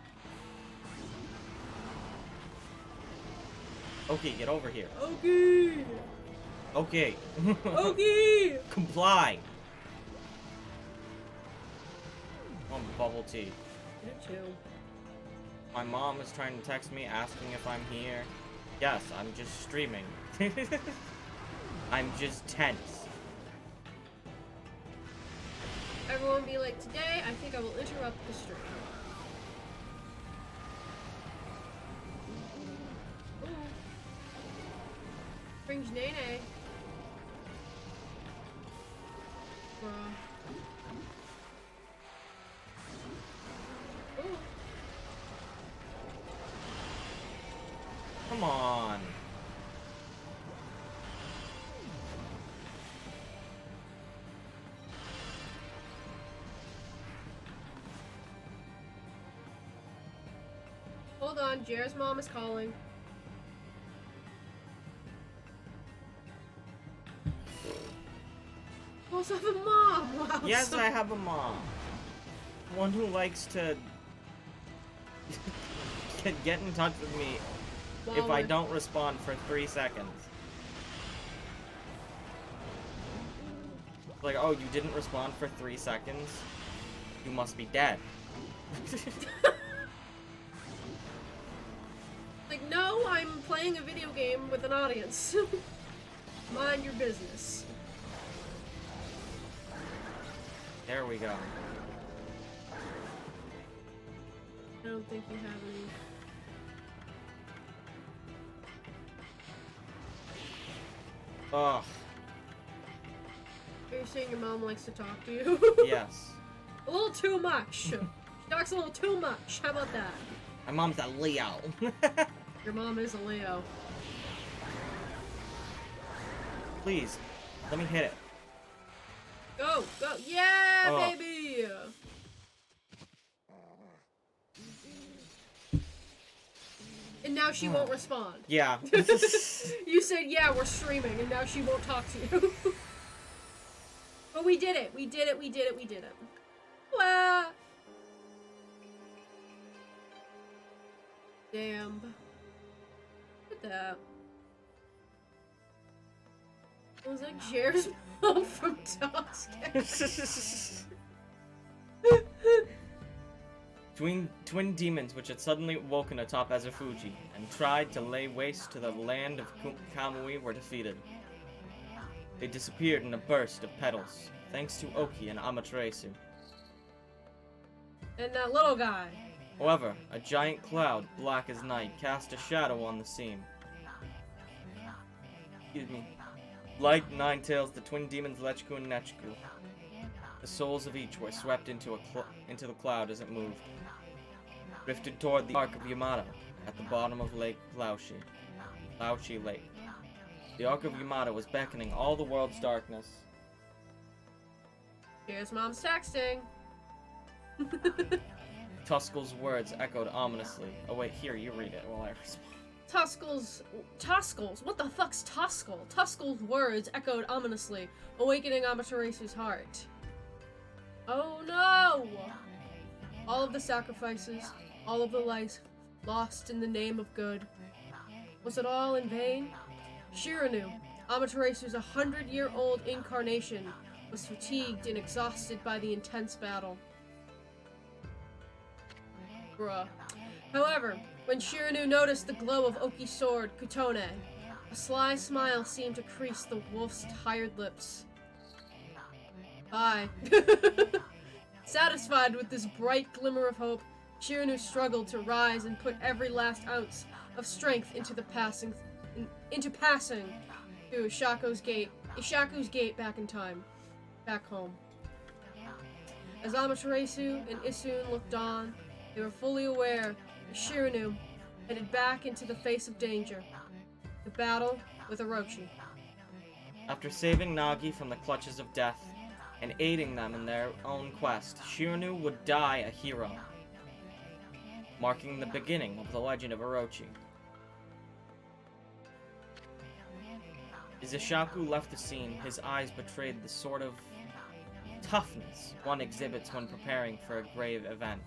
A: Okay, get over here.
B: Okay.
A: Okay.
B: Okay.
A: Comply. Bubble tea.
B: Me too.
A: My mom is trying to text me asking if I'm here. Yes, I'm just streaming. I'm just tense.
B: Everyone be like, today I think I will interrupt the stream. Ooh. Brings Nene. Bruh. Ooh.
A: Come on.
B: Hold on, Jared's mom is calling. You also have a mom! Wow.
A: Yes,
B: so-
A: I have a mom. One who likes to get in touch with me if I
B: Wallet.
A: don't respond for 3 seconds. Like, oh, you didn't respond for 3 seconds? You must be dead.
B: Like, no, I'm playing a video game with an audience. Mind your business.
A: There we go.
B: I don't think you have any.
A: Ugh.
B: Are you saying your mom likes to talk to you?
A: Yes.
B: A little too much. She talks a little too much. How about that?
A: My mom's a Leo.
B: Your mom is a Leo.
A: Please, let me hit it.
B: Go, go. Yeah,
A: Oh.
B: baby! And now now she won't respond.
A: Yeah.
B: You said, yeah, we're streaming, and now she won't talk to you. But we did it. We did it. We did it. We did it. Well. Damn. Look at that. It was like Jer's mom from Dusk.
A: Twin demons which had suddenly woken atop Azafuji and tried to lay waste to the land of Kamui were defeated. They disappeared in a burst of petals, thanks to Oki and Amaterasu.
B: And that little guy.
A: However, a giant cloud, black as night, cast a shadow on the scene. Excuse me. Like Ninetales, the twin demons Lechku and Nechku. The souls of each were swept into the cloud as it moved, drifted toward the Ark of Yamato at the bottom of Lake Laoshi Lake. The Ark of Yamato was beckoning all the world's darkness.
B: Here's mom's texting.
A: Tuskel's words echoed ominously. Oh wait, here, you read it while I respond.
B: Tuskel's, what the fuck's Tuskel? Tuskel's words echoed ominously, awakening Amaterasu's heart. Oh no! All of the sacrifices, all of the lives lost in the name of good. Was it all in vain? Shiranu, Amaterasu's 100-year-old incarnation, was fatigued and exhausted by the intense battle. Bruh. However, when Shiranu noticed the glow of Oki's sword, Kutone, a sly smile seemed to crease the wolf's tired lips. Bye. Satisfied with this bright glimmer of hope, Shiranu struggled to rise and put every last ounce of strength into passing through Ishaku's gate back in time, back home. As Amaterasu and Isun looked on, they were fully aware that Shiranu headed back into the face of danger, the battle with Orochi.
A: After saving Nagi from the clutches of death and aiding them in their own quest, Shiranu would die a hero, marking the beginning of the legend of Orochi. As Ishaku left the scene, his eyes betrayed the sort of toughness one exhibits when preparing for a grave event.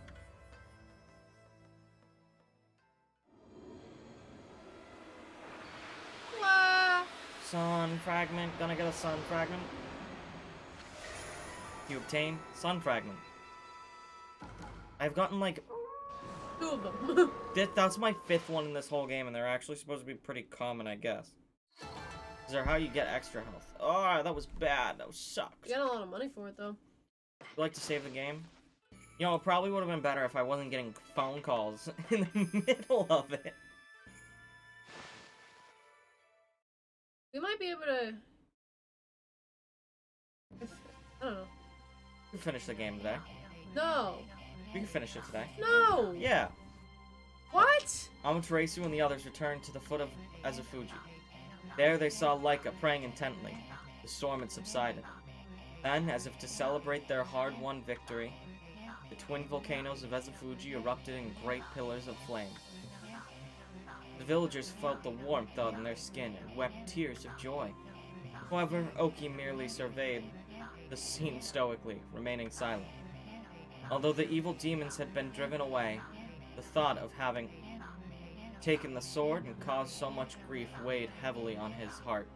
A: Sun fragment. Gonna get a sun fragment. You obtain sun fragment. I've gotten like
B: 2 of them.
A: that's my 5th one in this whole game, and they're actually supposed to be pretty common, I guess. These are how you get extra health. Oh, that was bad. That sucks.
B: You got a lot of money for it, though.
A: Would you like to save the game? You know, it probably would have been better if I wasn't getting phone calls in the middle of it.
B: We might be able to... I don't know.
A: You can finish the game today.
B: No.
A: We can finish it today.
B: No!
A: Yeah.
B: What?
A: Amaterasu and the others returned to the foot of Azafuji. There they saw Laika praying intently. The storm had subsided. Then, as if to celebrate their hard-won victory, the twin volcanoes of Azafuji erupted in great pillars of flame. The villagers felt the warmth on their skin and wept tears of joy. However, Oki merely surveyed the scene stoically, remaining silent. Although the evil demons had been driven away, the thought of having taken the sword and caused so much grief weighed heavily on his heart.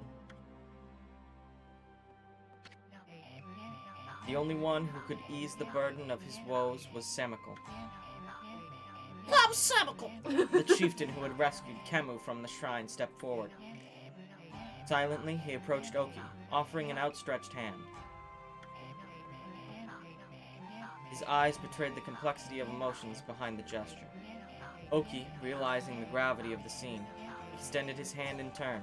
A: The only one who could ease the burden of his woes was Samiko. The chieftain who had rescued Kemu from the shrine stepped forward. Silently, he approached Oki, offering an outstretched hand. His eyes betrayed the complexity of emotions behind the gesture. Oki, realizing the gravity of the scene, extended his hand in turn.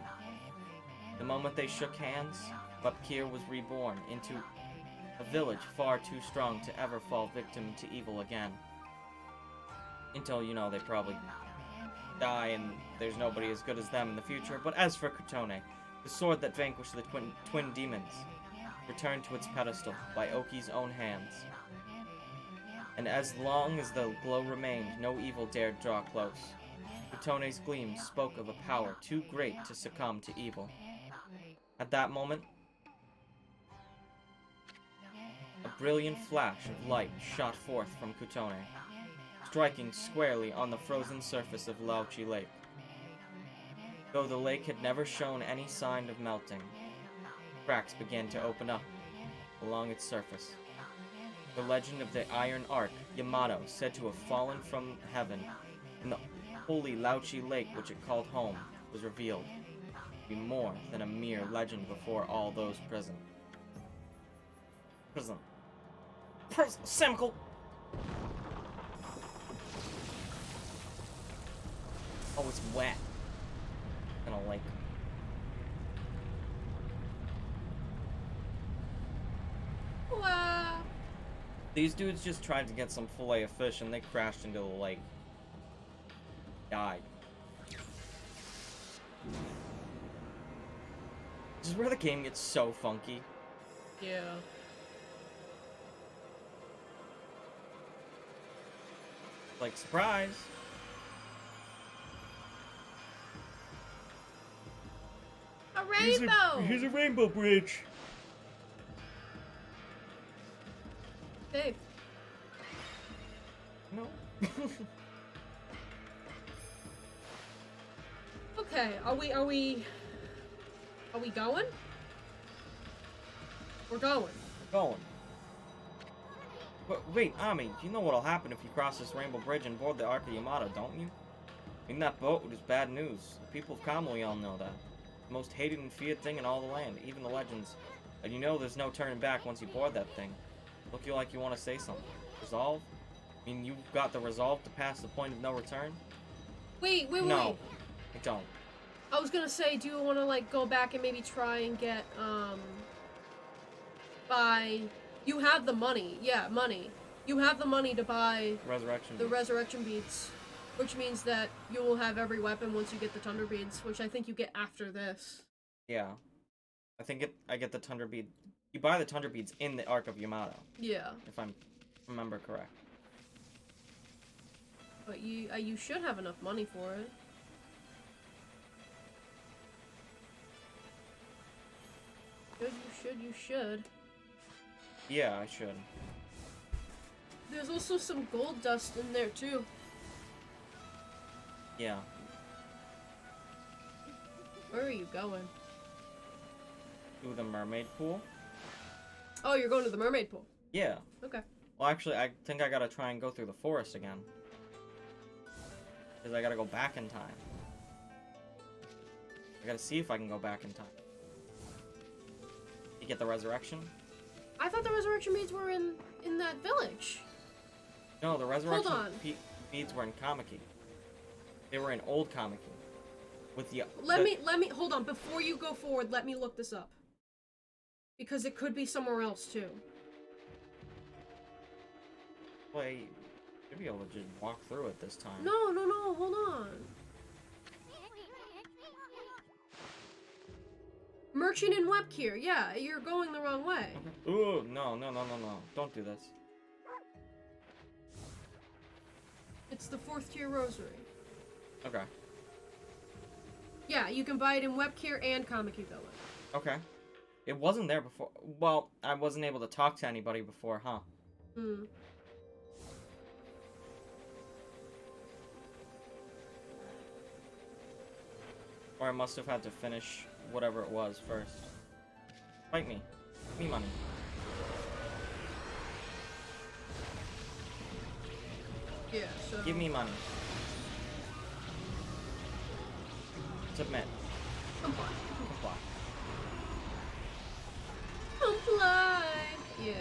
A: The moment they shook hands, Wapkir was reborn into a village far too strong to ever fall victim to evil again. Until, you know, they probably die and there's nobody as good as them in the future. But as for Kutone, the sword that vanquished the twin demons, returned to its pedestal by Oki's own hands. And as long as the glow remained, no evil dared draw close. Kutone's gleam spoke of a power too great to succumb to evil. At that moment, a brilliant flash of light shot forth from Kutone, striking squarely on the frozen surface of Lauchi Lake. Though the lake had never shown any sign of melting, cracks began to open up along its surface. The legend of the Iron Ark, Yamato, said to have fallen from heaven in the holy Lauchi Lake which it called home, was revealed to be more than a mere legend before all those present. Semical! Oh, it's wet. In a lake.
B: Wow.
A: These dudes just tried to get some fillet of fish and they crashed into the lake. Died. This is where the game gets so funky.
B: Yeah.
A: Like, surprise!
B: A rainbow!
A: Here's a rainbow bridge!
B: Dave.
A: No.
B: Okay, are we going? We're going.
A: Going. But wait, Ami, you know what'll happen if you cross this rainbow bridge and board the Ark of Yamato, don't you? In that boat is bad news. The people of Kamui all know that. The most hated and feared thing in all the land, even the legends. And you know there's no turning back once you board that thing. Look you like you want to say something. Resolve? I mean, you've got the resolve to pass the point of no return?
B: Wait.
A: No, I don't.
B: I was gonna say, do you want to, like, go back and maybe try and get, buy... You have the money. Yeah, money. You have the money to buy...
A: Resurrection
B: the
A: beads.
B: resurrection beads. Which means that you will have every weapon once you get the Tundra beads, which I think you get after this.
A: Yeah. I get the Tundra bead. You buy the Tundra beads in the Ark of Yamato.
B: Yeah.
A: If I remember correct.
B: But you should have enough money for it. You should.
A: Yeah, I should.
B: There's also some gold dust in there, too.
A: Yeah.
B: Where are you going?
A: To the mermaid pool?
B: Oh, you're going to the mermaid pool.
A: Yeah.
B: Okay.
A: Well, actually, I think I gotta try and go through the forest again. Because I gotta go back in time. I gotta see if I can go back in time. You get the resurrection?
B: I thought the resurrection beads were in that village.
A: No, the resurrection
B: Hold on.
A: beads were in Kamiki. They were in Old Kamiki. With the...
B: Let me, hold on, before you go forward, let me look this up. Because it could be somewhere else, too.
A: Wait, you'll be able to just walk through it this time.
B: No, hold on. Merchant in Webkier, yeah, you're going the wrong way.
A: Okay. Ooh, no. Don't do this.
B: It's the 4th tier rosary.
A: Okay.
B: Yeah, you can buy it in Webkier and Kamiki Village.
A: Okay. It wasn't there before. Well, I wasn't able to talk to anybody before, huh?
B: Hmm.
A: Or I must have had to finish whatever it was first. Fight me. Give me money.
B: Yeah, so...
A: Give me money. Submit.
B: Comply.
A: Comply.
B: Comply! Yeah.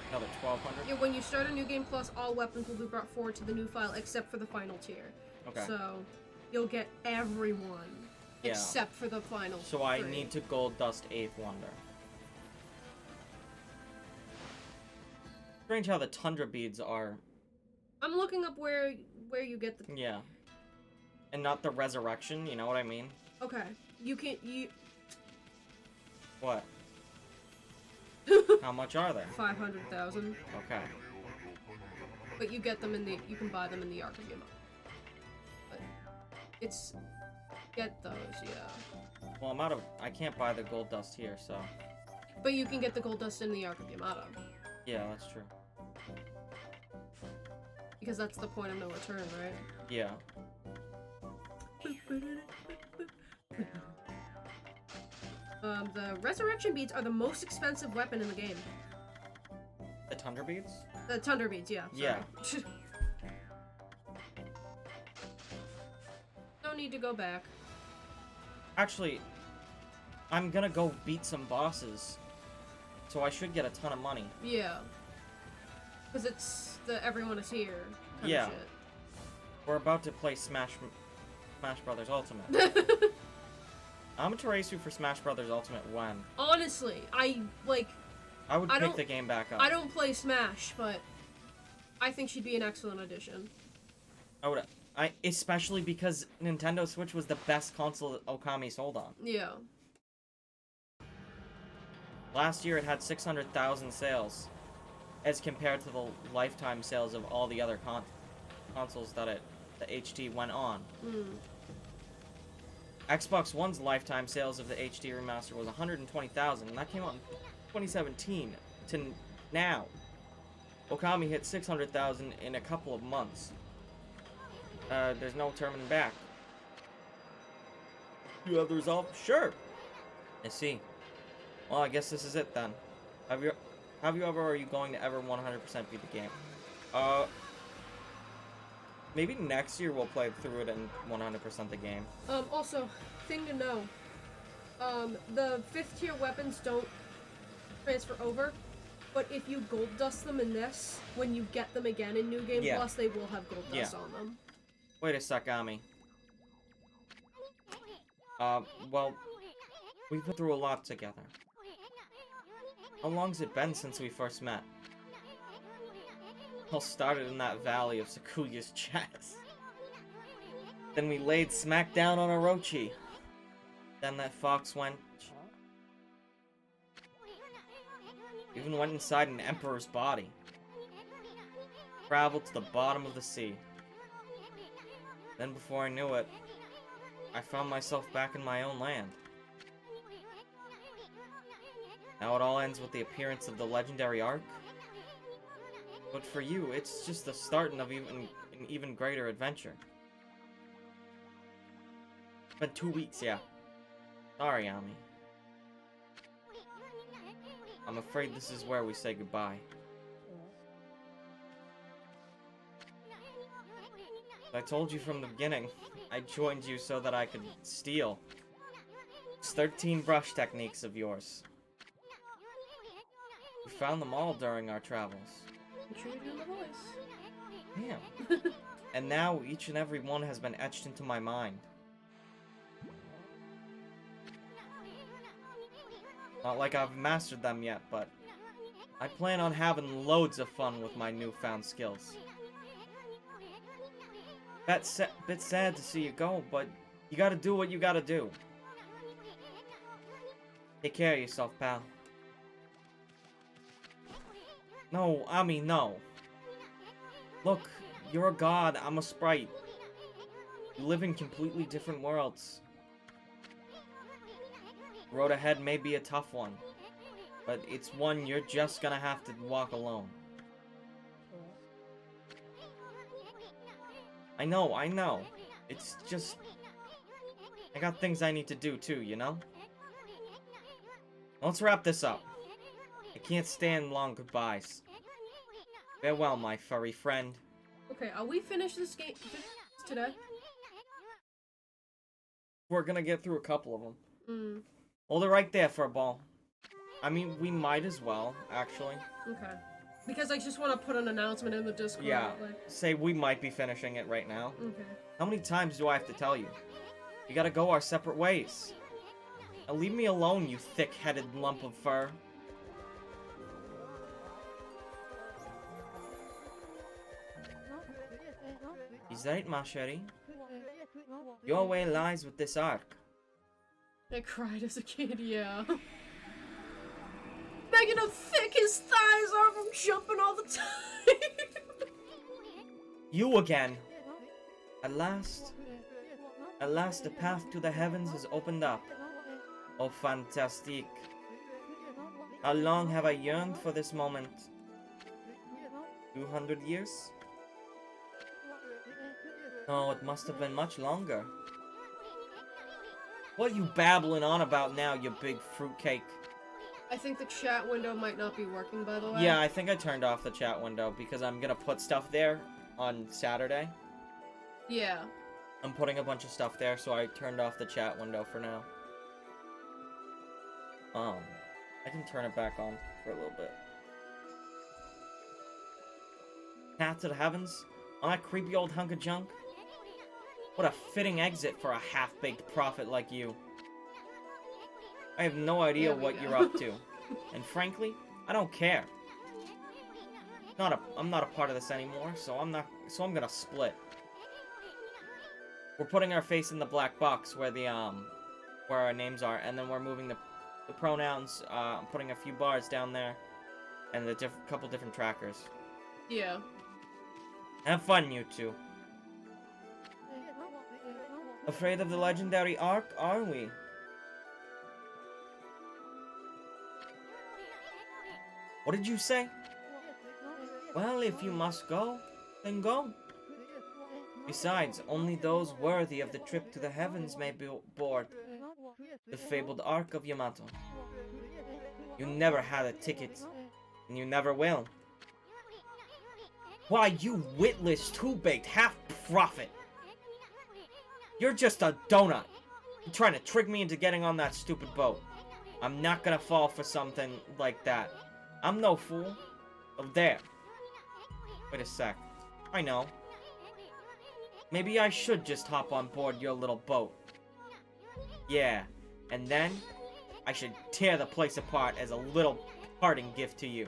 A: Another 1,200?
B: Yeah, when you start a new game plus, all weapons will be brought forward to the new file except for the final tier.
A: Okay.
B: So, you'll get everyone.
A: Yeah.
B: Except for the final
A: So I
B: 3.
A: need to gold dust 8th Wonder. Strange how the Tundra beads are...
B: I'm looking up where you get the...
A: Yeah. And not the resurrection, you know what I mean?
B: Okay. You
A: What? How much are there?
B: 500,000.
A: Okay.
B: But you get them in the, you can buy them in the Ark of Yama. But it's, get those, yeah.
A: Well, I'm out of, I can't buy the gold dust here, so.
B: But you can get the gold dust in the Ark of Yamato.
A: Yeah, that's true.
B: Because that's the point of no return, right?
A: Yeah.
B: The resurrection beads are the most expensive weapon in the game.
A: The Tundra Beads?
B: The Tundra beads, yeah. Sorry.
A: Yeah.
B: No need to go back.
A: Actually, I'm gonna go beat some bosses, so I should get a ton of money.
B: Yeah. Because it's the everyone is here kind
A: Yeah.
B: of shit.
A: We're about to play Smash Brothers Ultimate. I'm gonna race you for Smash Brothers Ultimate when?
B: Honestly, I
A: would pick the game back up.
B: I don't play Smash, but I think she'd be an excellent addition.
A: Especially because Nintendo Switch was the best console that Okami sold on.
B: Yeah.
A: Last year it had 600,000 sales, as compared to the lifetime sales of all the other consoles that the HD went on. Xbox One's lifetime sales of the HD remaster was 120,000, and that came out in 2017 to now. Okami hit 600,000 in a couple of months. There's no turning back. You have the result? Sure. I see. Well, I guess this is it then. Have you ever, or are you going to ever 100% beat the game? Maybe next year we'll play through it and 100% the game.
B: Also, thing to know. The 5th tier weapons don't transfer over, but if you gold dust them in this, when you get them again in New Game Plus, they will have gold dust on them.
A: Wait a sec, Ami. Well, we've been through a lot together. How long's it been since we first met? All started in that valley of Sakuya's chest. Then we laid smack down on Orochi. Then that fox went... Even went inside an emperor's body. Traveled to the bottom of the sea. Then before I knew it, I found myself back in my own land. Now it all ends with the appearance of the legendary Ark. But for you, it's just the start of an even greater adventure. It's been 2 weeks, yeah. Sorry, Ami. I'm afraid this is where we say goodbye. I told you from the beginning, I joined you so that I could steal those 13 brush techniques of yours. We found them all during our travels. Damn. And now each and every one has been etched into my mind. Not like I've mastered them yet, but I plan on having loads of fun with my newfound skills. Bit sad to see you go, but you gotta do what you gotta do. Take care of yourself, pal. No, Ami, no. Look, you're a god, I'm a sprite. You live in completely different worlds. The road ahead may be a tough one, but it's one you're just gonna have to walk alone. I know. It's just... I got things I need to do too, you know? Let's wrap this up. I can't stand long goodbyes. Farewell, my furry friend.
B: Okay, are we finished this game today?
A: We're gonna get through a couple of them.
B: Mm.
A: Hold it right there, Furball. I mean, we might as well, actually.
B: Okay. Because I just want to put an announcement in the Discord.
A: Yeah,
B: like...
A: say we might be finishing it right now.
B: Okay.
A: How many times do I have to tell you? We gotta go our separate ways. Now leave me alone, you thick-headed lump of fur. Is that it, Masheri? Your way lies with this Ark.
B: I cried as a kid, yeah. Imagine how thick his thighs are from jumping all the time.
A: You again! At last, the path to the heavens is opened up. Oh, fantastique. How long have I yearned for this moment? 200 years? No, it must have been much longer. What are you babbling on about now, you big fruitcake?
B: I think the chat window might not be working, by the way.
A: Yeah, I think I turned off the chat window because I'm gonna put stuff there on Saturday.
B: Yeah.
A: I'm putting a bunch of stuff there, so I turned off the chat window for now. I can turn it back on for a little bit. Path to the heavens? On that creepy old hunk of junk? What a fitting exit for a half-baked prophet like you. I have no idea what you're up to. And frankly, I don't care. I'm not a part of this anymore, so I'm gonna split. We're putting our face in the black box where where our names are, and then we're moving the pronouns, putting a few bars down there, and the couple different trackers.
B: Yeah.
A: Have fun, you two. Afraid of the legendary Ark, are we? What did you say? Well, if you must go, then go. Besides, only those worthy of the trip to the heavens may be board the fabled Ark of Yamato. You never had a ticket, and you never will. Why, you witless, two-baked half-prophet! You're just a donut! You're trying to trick me into getting on that stupid boat. I'm not gonna fall for something like that. I'm no fool. Oh, there. Wait a sec. I know. Maybe I should just hop on board your little boat. Yeah, and then I should tear the place apart as a little parting gift to you.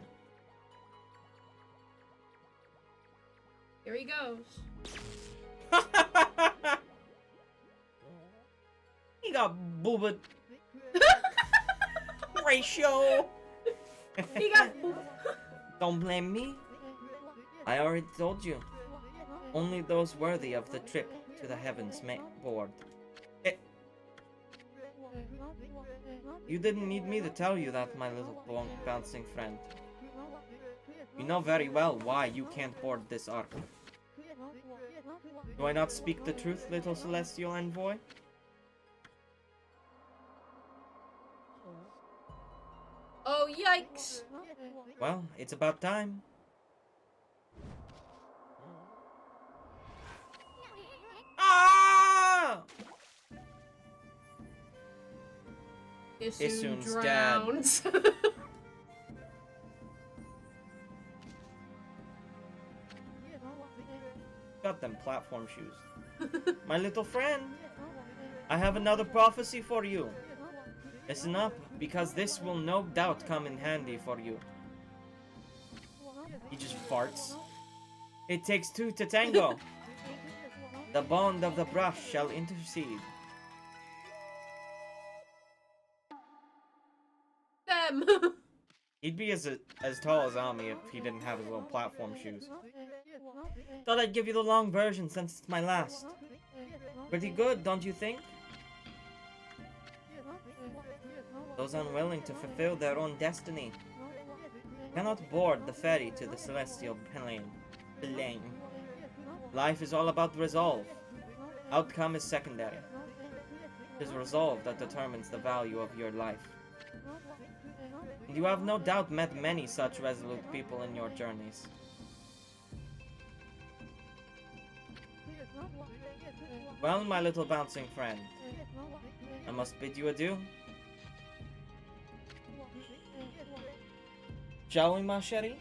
B: Here he goes.
A: He got booba ratio.
B: He got
A: Don't blame me. I already told you. Only those worthy of the trip to the heavens may board. You didn't need me to tell you that, my little bouncing friend. You know very well why you can't board this ark. Do I not speak the truth, little celestial envoy?
B: Oh, yikes!
A: Well, it's about time. Ah!
B: Issoon
A: Issoon's
B: drowns.
A: Got them platform shoes. My little friend, I have another prophecy for you. Listen up, because this will no doubt come in handy for you. He just farts. It takes two to tango. The bond of the brush shall intercede.
B: Them.
A: He'd be as tall as Ami if he didn't have his little platform shoes. Thought I'd give you the long version since it's my last. Pretty good, don't you think? Those unwilling to fulfill their own destiny cannot board the ferry to the celestial plane. Life is all about resolve. Outcome is secondary. It is resolve that determines the value of your life. And you have no doubt met many such resolute people in your journeys. Well, my little bouncing friend, I must bid you adieu. Shall we, ma chérie?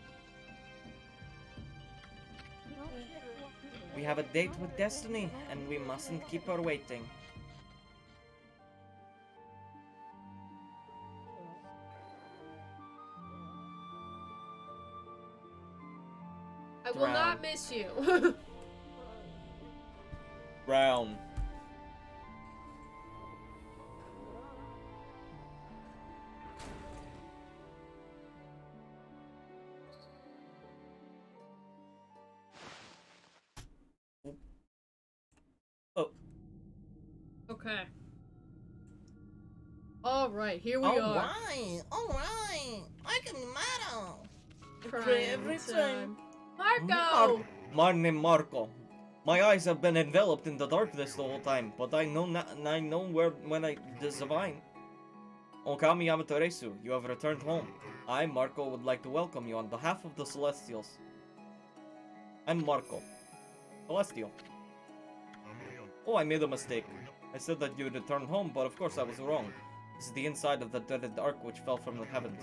A: We have a date with destiny, and we mustn't keep her waiting.
B: I will not miss you.
A: Brown.
B: Okay. Alright, here we are.
A: Alright. I can Mario.
B: Every time. Marco!
A: My name Marco. My eyes have been enveloped in the darkness the whole time, but I know when I divine. Okami Yamatoresu, you have returned home. I, Marco, would like to welcome you on behalf of the Celestials. I'm Marco. Celestial. Oh, I made a mistake. I said that you would return home, but of course I was wrong. This is the inside of the dreaded ark which fell from the heavens.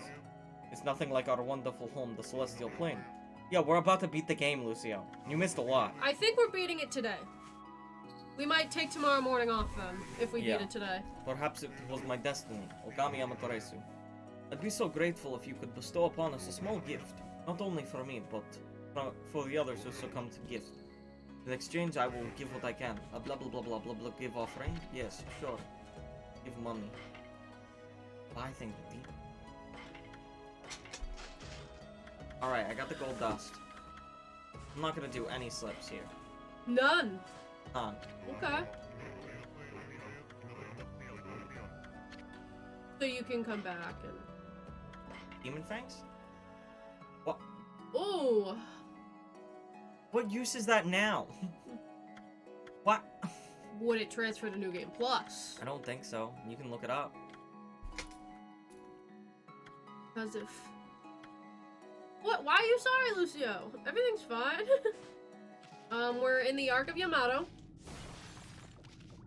A: It's nothing like our wonderful home, the Celestial Plane. Yeah, we're about to beat the game, Lucio. You missed a lot.
B: I think we're beating it today. We might take tomorrow morning off then, if we beat it today.
A: Perhaps it was my destiny, Okami Yamatoresu. I'd be so grateful if you could bestow upon us a small gift, not only for me, but for the others who succumb to gift. In exchange, I will give what I can. A blah blah blah blah blah blah give offering? Yes, sure. Give money. Buy things with deep. Alright, I got the gold dust. I'm not gonna do any slips here.
B: None.
A: Huh.
B: Okay. So you can come back and...
A: Demon fangs? What?
B: Ooh.
A: What use is that now? What?
B: Would it transfer to New Game Plus?
A: I don't think so. You can look it up.
B: As if... What? Why are you sorry, Lucio? Everything's fine. We're in the Ark of Yamato.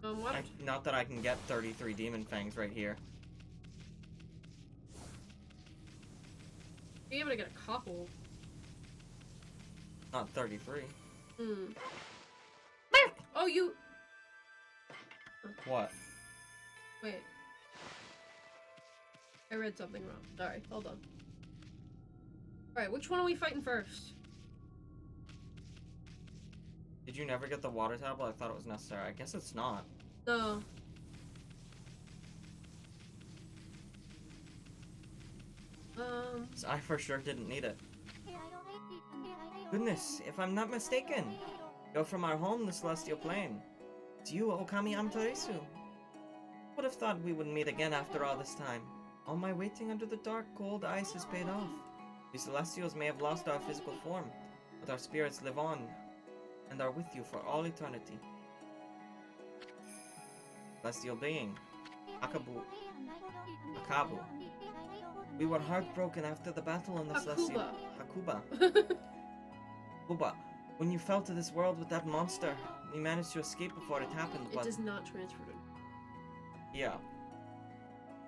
B: What?
A: Not that I can get 33 demon fangs right here.
B: Be able to get a couple.
A: Not 33.
B: Oh, you...
A: What?
B: Wait. I read something wrong. Sorry, hold on. Alright, which one are we fighting first?
A: Did you never get the water tablet? I thought it was necessary. I guess it's not.
B: No.
A: I for sure didn't need it. Goodness, if I'm not mistaken, you're from our home, the Celestial Plane. It's you, Okami Yamatoresu. Would have thought we would meet again after all this time. All my waiting under the dark, cold ice has paid off. We Celestials may have lost our physical form, but our spirits live on and are with you for all eternity. Celestial being, Akabu. We were heartbroken after the battle on the Celestial... Hakuba. Hakuba. When you fell to this world with that monster, we managed to escape before it happened, but...
B: It does not transfer to...
A: Yeah.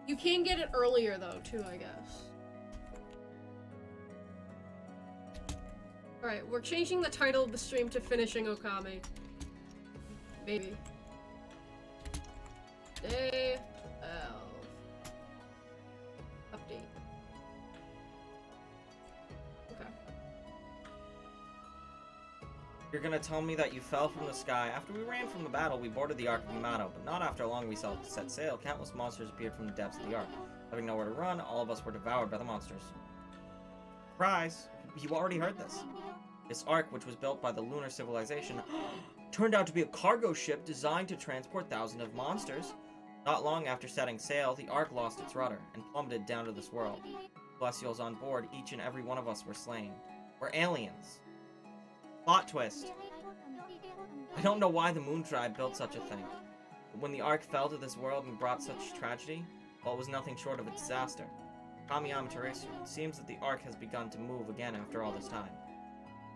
B: You can get it earlier, though, too, I guess. Alright, we're changing the title of the stream to Finishing Okami. Maybe. Day 12. Update. Okay.
A: You're gonna tell me that you fell from the sky. After we ran from the battle, we boarded the Ark of Yamato, but not after long we set sail. Countless monsters appeared from the depths of the Ark. Having nowhere to run, all of us were devoured by the monsters. Surprise! You already heard this. This Ark, which was built by the lunar civilization, turned out to be a cargo ship designed to transport thousands of monsters. Not long after setting sail, the Ark lost its rudder and plummeted down to this world. Celestials on board, each and every one of us were slain. We're aliens. Plot twist. I don't know why the Moon Tribe built such a thing. But when the Ark fell to this world and brought such tragedy, well, it was nothing short of a disaster. Okami Yamatoresu, it seems that the Ark has begun to move again after all this time.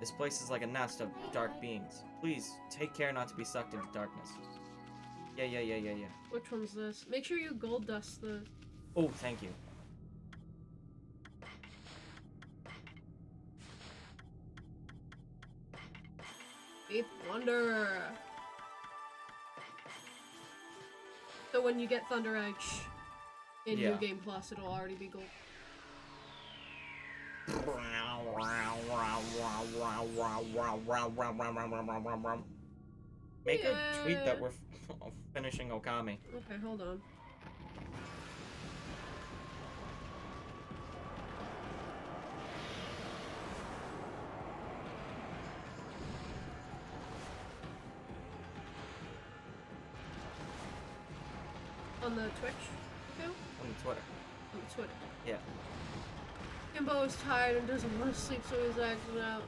A: This place is like a nest of dark beings. Please, take care not to be sucked into darkness. Yeah.
B: Which one's this? Make sure you gold dust the...
A: Oh, thank you.
B: Eighth Wonder! So when you get Thunder Edge in New Game Plus, it'll already be gold.
A: Make a tweet that we're finishing Okami.
B: Okay, hold on. On the Twitch account?
A: On the Twitter.
B: On the Twitter.
A: Yeah.
B: Kimbo is tired and doesn't want to sleep, so he's acting out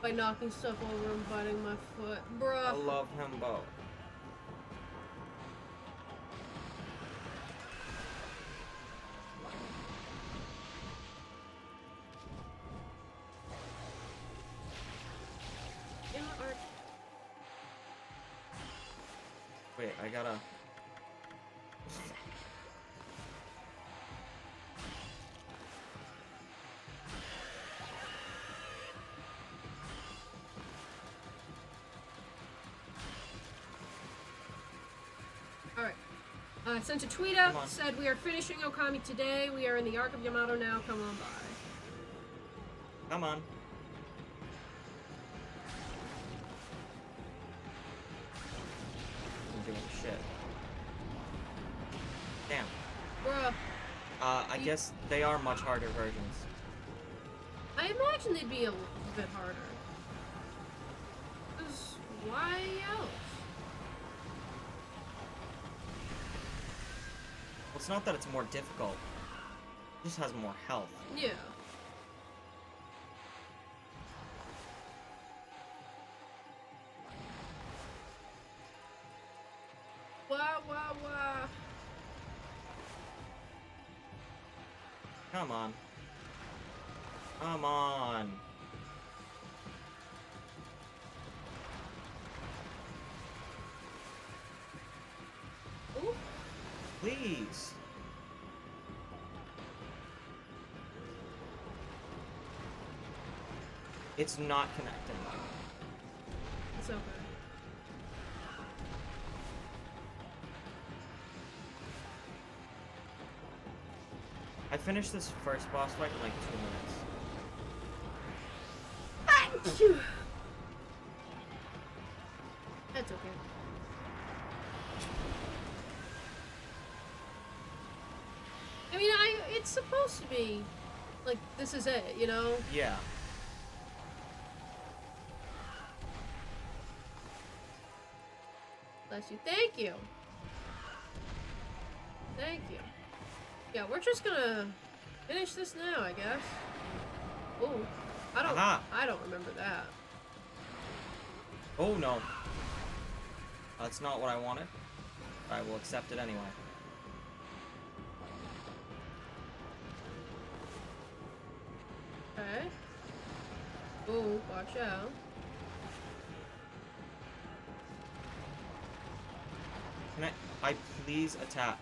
B: by knocking stuff over and biting my foot. Bruh.
A: I love Himbo. Wait, I gotta...
B: Alright. I sent a tweet out that said, we are finishing Okami today. We are in the Arc of Yamato now. Come on by.
A: Come on. I'm doing shit. Damn.
B: Bruh.
A: I guess they are much harder versions.
B: I imagine they'd be a bit harder. 'Cause why else?
A: Well, it's not that it's more difficult. It just has more health.
B: Yeah. Wah.
A: Come on. Come on.
B: Ooh.
A: Please. It's not connecting.
B: It's okay.
A: I finished this first boss fight in like 2 minutes.
B: That's okay. I mean, it's supposed to be like this is it, you know?
A: Yeah.
B: Bless you. Thank you. Thank you. Yeah, we're just gonna finish this now, I guess. Oh, I don't remember that.
A: Oh no. That's not what I wanted. I will accept it anyway.
B: Okay. Oh, watch out.
A: Can I please attach?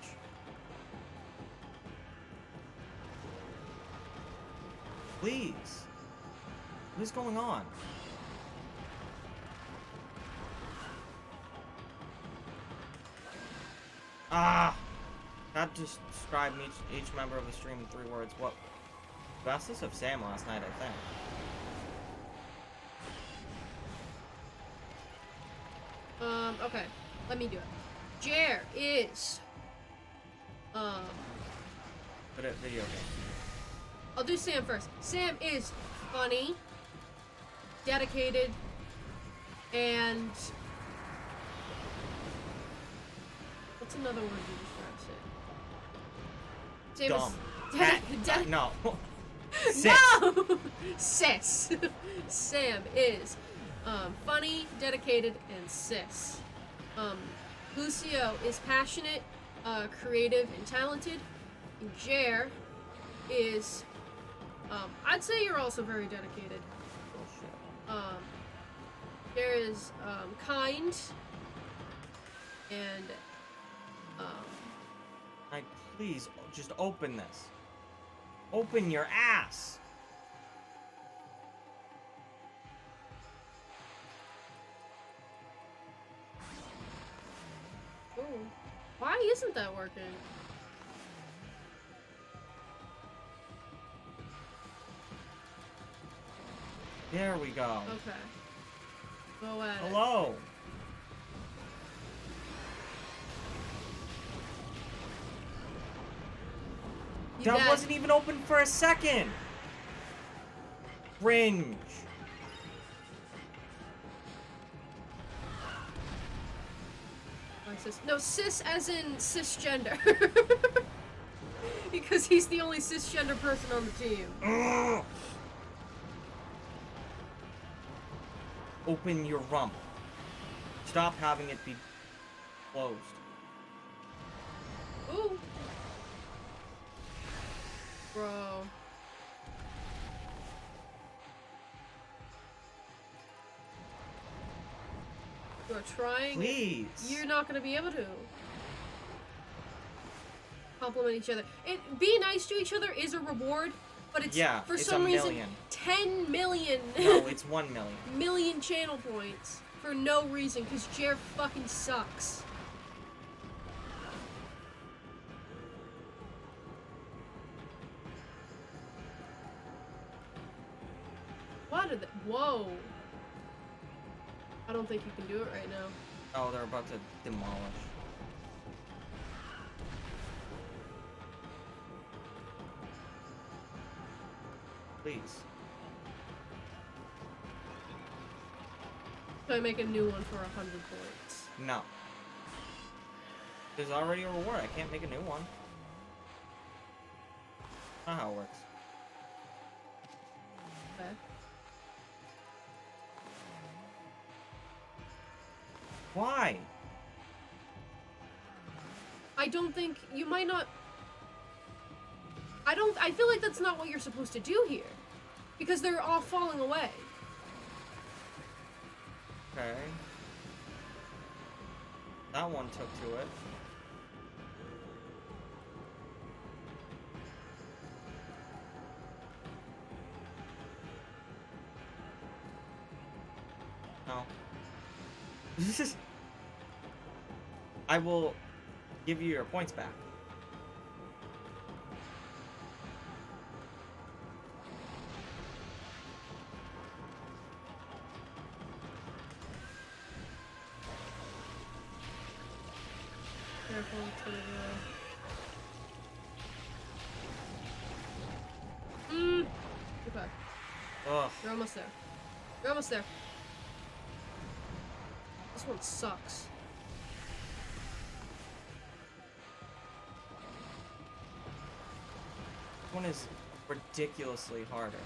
A: Please. What is going on? Ah! That just described each member of the stream in 3 words. What? You asked this of Sam last night, I think.
B: Okay. Let me do it. Jer is,
A: Video game.
B: I'll do Sam first. Sam is funny, dedicated, and what's another word you describe Sam?
A: Dumb. No. Sis.
B: No! Sis. Sam is funny, dedicated, and cis. Lucio is passionate, creative, and talented. And Jer is, I'd say you're also very dedicated.
A: Bullshit.
B: Jer is, kind, and,
A: Please, just open this. Open your ass!
B: ooh. Why isn't that working?
A: There we go.
B: Okay. Go at it.
A: Hello! That wasn't even open for a second! Cringe.
B: Watch cis. No, cis as in cisgender. Because he's the only cisgender person on the team.
A: Open your rump. Stop having it be closed.
B: Ooh. Bro. You're trying.
A: Please.
B: You're not gonna be able to. Compliment each other. Being nice to each other is a reward, but it's for
A: it's
B: some
A: a
B: reason
A: million.
B: 10 million.
A: No, it's 1 million.
B: Million channel points for no reason, because Jer fucking sucks. What are they? Whoa. I don't think you can do it right now.
A: Oh, they're about to demolish. Please.
B: So I make a new one for 100 points.
A: No. There's already a reward. I can't make a new one. Not how it works.
B: Okay.
A: Why?
B: I don't think you might not. I feel like that's not what you're supposed to do here, because they're all falling away.
A: Okay. That one took to it. No. I will give you your points back.
B: Careful to okay.
A: Ugh.
B: You're almost there. You're almost there. This one sucks.
A: This one is ridiculously harder.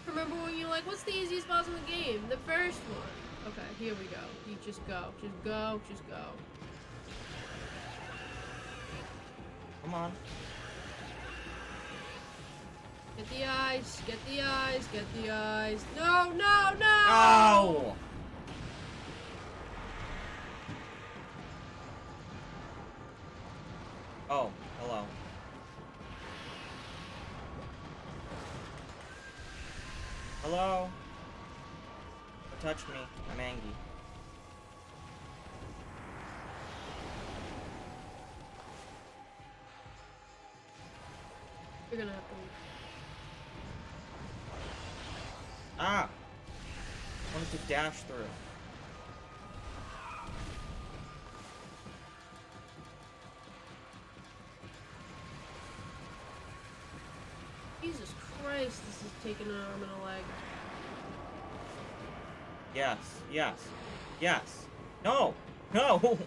B: Remember when you're like, what's the easiest boss in the game? The first one. Okay, here we go. You just go. Just go. Just go.
A: Come on.
B: Get the eyes. Get the eyes. Get the eyes. No, no, no!
A: Ow! Oh, hello. Hello? Don't touch me. I'm angry.
B: You're gonna have to leave.
A: Ah! I wanted to dash through.
B: Jesus Christ, this is taking an arm and a leg.
A: Yes, yes, yes. No! No!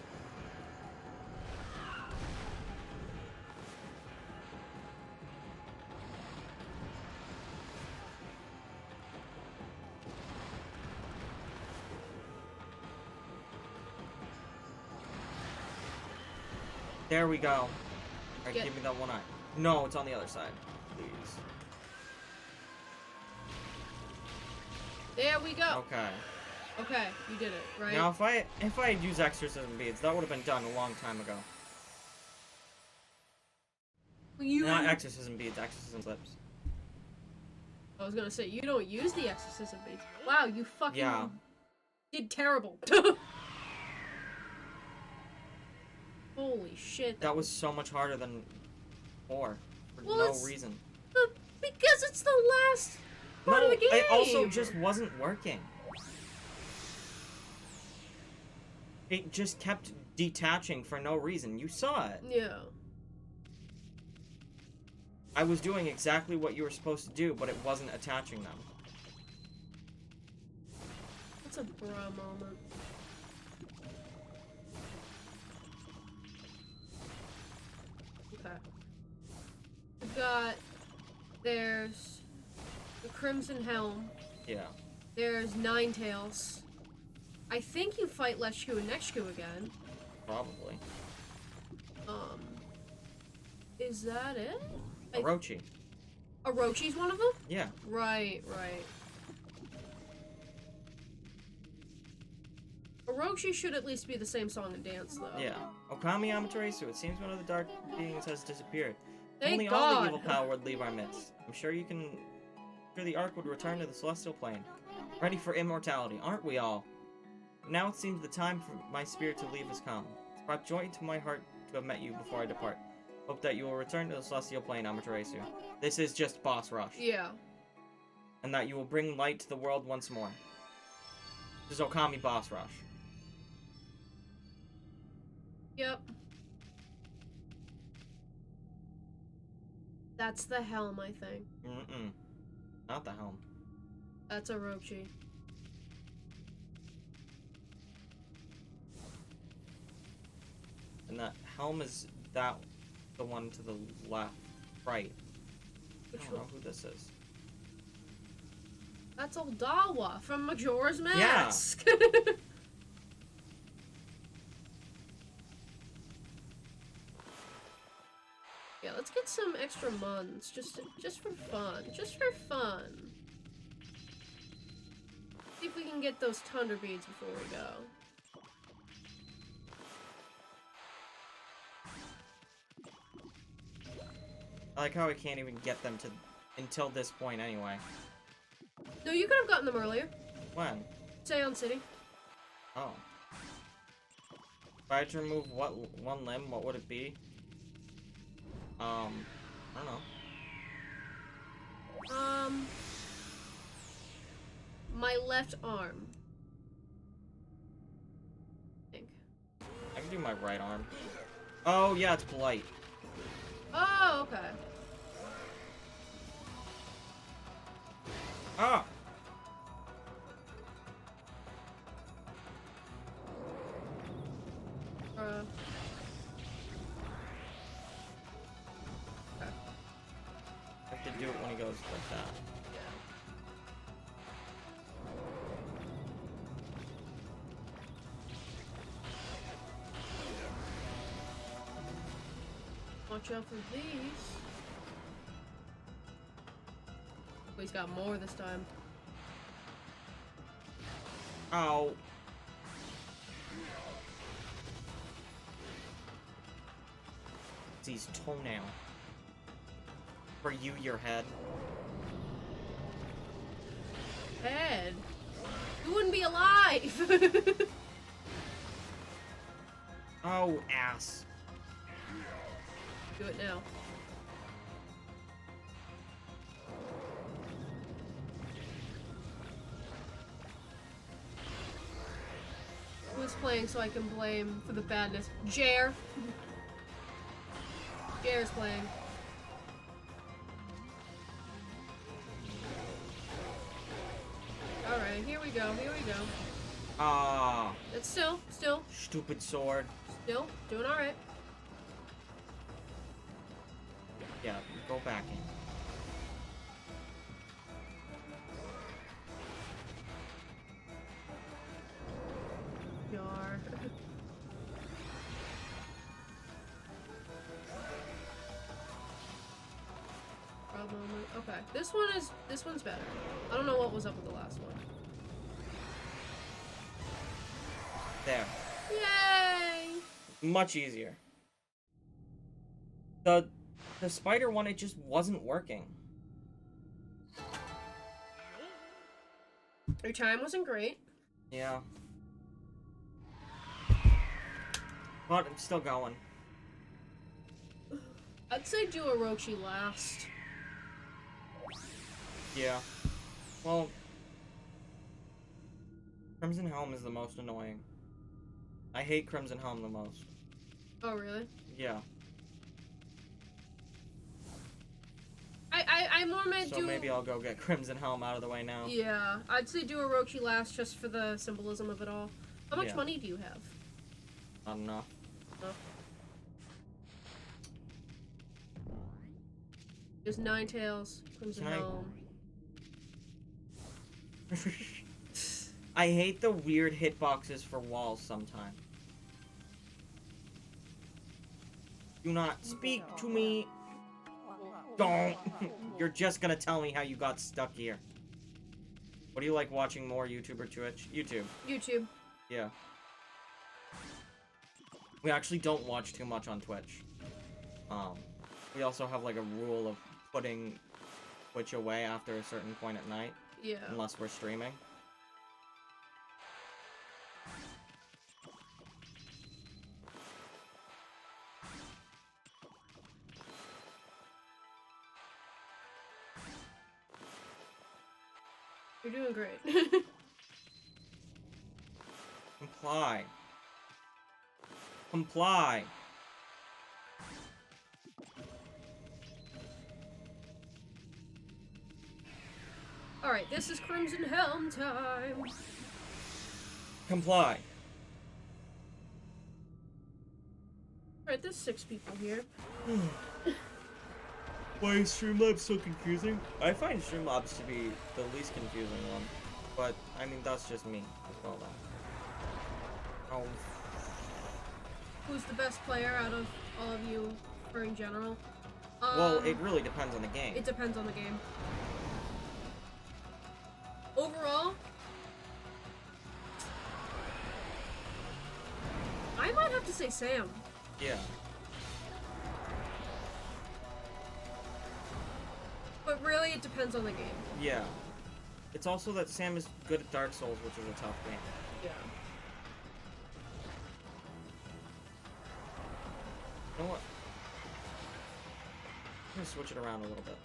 A: There we go. Alright,
B: Get-
A: give me that one eye. No, it's on the other side. Please.
B: There we go.
A: Okay.
B: Okay, you did it, right?
A: Now, if I had used exorcism beads, that would have been done a long time ago.
B: You.
A: Not exorcism beads, exorcism slips.
B: I was gonna say, you don't use the exorcism beads. Wow, you fucking
A: Yeah.
B: did terrible. Holy shit.
A: That was so much harder than 4. For
B: Well,
A: no
B: it's-
A: reason.
B: Because it's the last part
A: No,
B: of the game.
A: it also just wasn't working. It just kept detaching for no reason. You saw it.
B: Yeah.
A: I was doing exactly what you were supposed to do, but it wasn't attaching them.
B: That's a bra moment. Okay. We've got... There's... the Crimson Helm.
A: Yeah.
B: There's Ninetales. I think you fight Leshku and Nextku again.
A: Probably.
B: Is that it?
A: Orochi.
B: Orochi's one of them?
A: Yeah.
B: Right, right. Orochi should at least be the same song and dance, though.
A: Yeah. Okami Amaterasu, it seems one of the dark beings has disappeared.
B: Thank
A: Only
B: God.
A: all the evil power would leave our midst. I'm sure the Ark would return to the celestial plane. Ready for immortality, aren't we all? Now it seems the time for my spirit to leave has come. It's brought joy to my heart to have met you before I depart. Hope that you will return to the celestial plane, Amaterasu. This is just boss rush.
B: Yeah.
A: And that you will bring light to the world once more. This is Okami boss rush.
B: Yep. That's the helm, I think.
A: Mm-mm. Not the helm.
B: That's Orochi.
A: And that helm is the one to the left. Right.
B: Which
A: I don't know
B: one?
A: who this is.
B: That's Oldawa from Majora's
A: Yeah.
B: Mask. Yeah, let's get some extra muns, just for fun. Just for fun. See if we can get those Thunder Beads before we go.
A: I like how I can't even get them until this point anyway.
B: No, you could have gotten them earlier.
A: When?
B: Seon City.
A: Oh. If I had to remove one limb, what would it be? I don't know.
B: My left arm. I think.
A: I can do my right arm. Oh, yeah, it's Blight.
B: Oh, okay.
A: Ah!
B: Okay.
A: I have to do it when he goes like that.
B: Watch out for these. Oh, he's got more this time.
A: Ow. It's his toenail. For you, your head.
B: Head? You wouldn't be alive!
A: Oh, ass.
B: Do it now. Who's playing so I can blame for the badness? Jer. Jer's playing. Alright, here we go, here we go.
A: Ah.
B: It's still
A: Stupid sword.
B: doing alright.
A: Yeah, go back in.
B: Jar. Problem. Okay, this one's better. I don't know what was up with the last one.
A: There.
B: Yay!
A: Much easier. The spider one, it just wasn't working.
B: Your time wasn't great.
A: Yeah. But I'm still going.
B: I'd say do Orochi last.
A: Yeah. Well, Crimson Helm is the most annoying. I hate Crimson Helm the most.
B: Oh, really?
A: Yeah.
B: I more meant
A: So maybe I'll go get Crimson Helm out of the way now.
B: Yeah, I'd say do Orochi last just for the symbolism of it all. How much
A: Yeah.
B: money do you have?
A: Not enough.
B: Oh. There's Ninetales, Crimson
A: Can I-
B: Helm.
A: I hate the weird hitboxes for walls sometimes. Do not speak to me. Don't. You're just gonna tell me how you got stuck here. What do you like watching more, YouTube or Twitch? YouTube.
B: YouTube.
A: Yeah. We actually don't watch too much on Twitch. We also have like a rule of putting Twitch away after a certain point at night.
B: Yeah.
A: Unless we're streaming.
B: You're doing great.
A: Comply. Comply.
B: Alright, this is Crimson Helm time.
A: Comply.
B: Alright, there's 6 people here.
A: Why is Streamlabs so confusing? I find Streamlabs to be the least confusing one. But, I mean, that's just me as well, though. Oh.
B: Who's the best player out of all of you, or in general?
A: Well, it really depends on the game.
B: It depends on the game. Overall, I might have to say Sam.
A: Yeah.
B: But really, it depends on the game.
A: Yeah. It's also that Sam is good at Dark Souls, which is a tough game.
B: Yeah.
A: You know what? I'm gonna switch it around a little bit.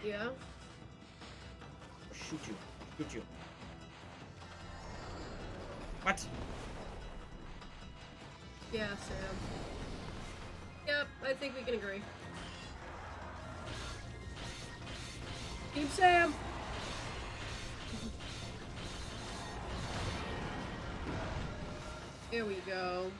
B: Yeah?
A: Or shoot you. Shoot you. What?
B: Yeah, Sam. Yep, I think we can agree. Team Sam! Here we go.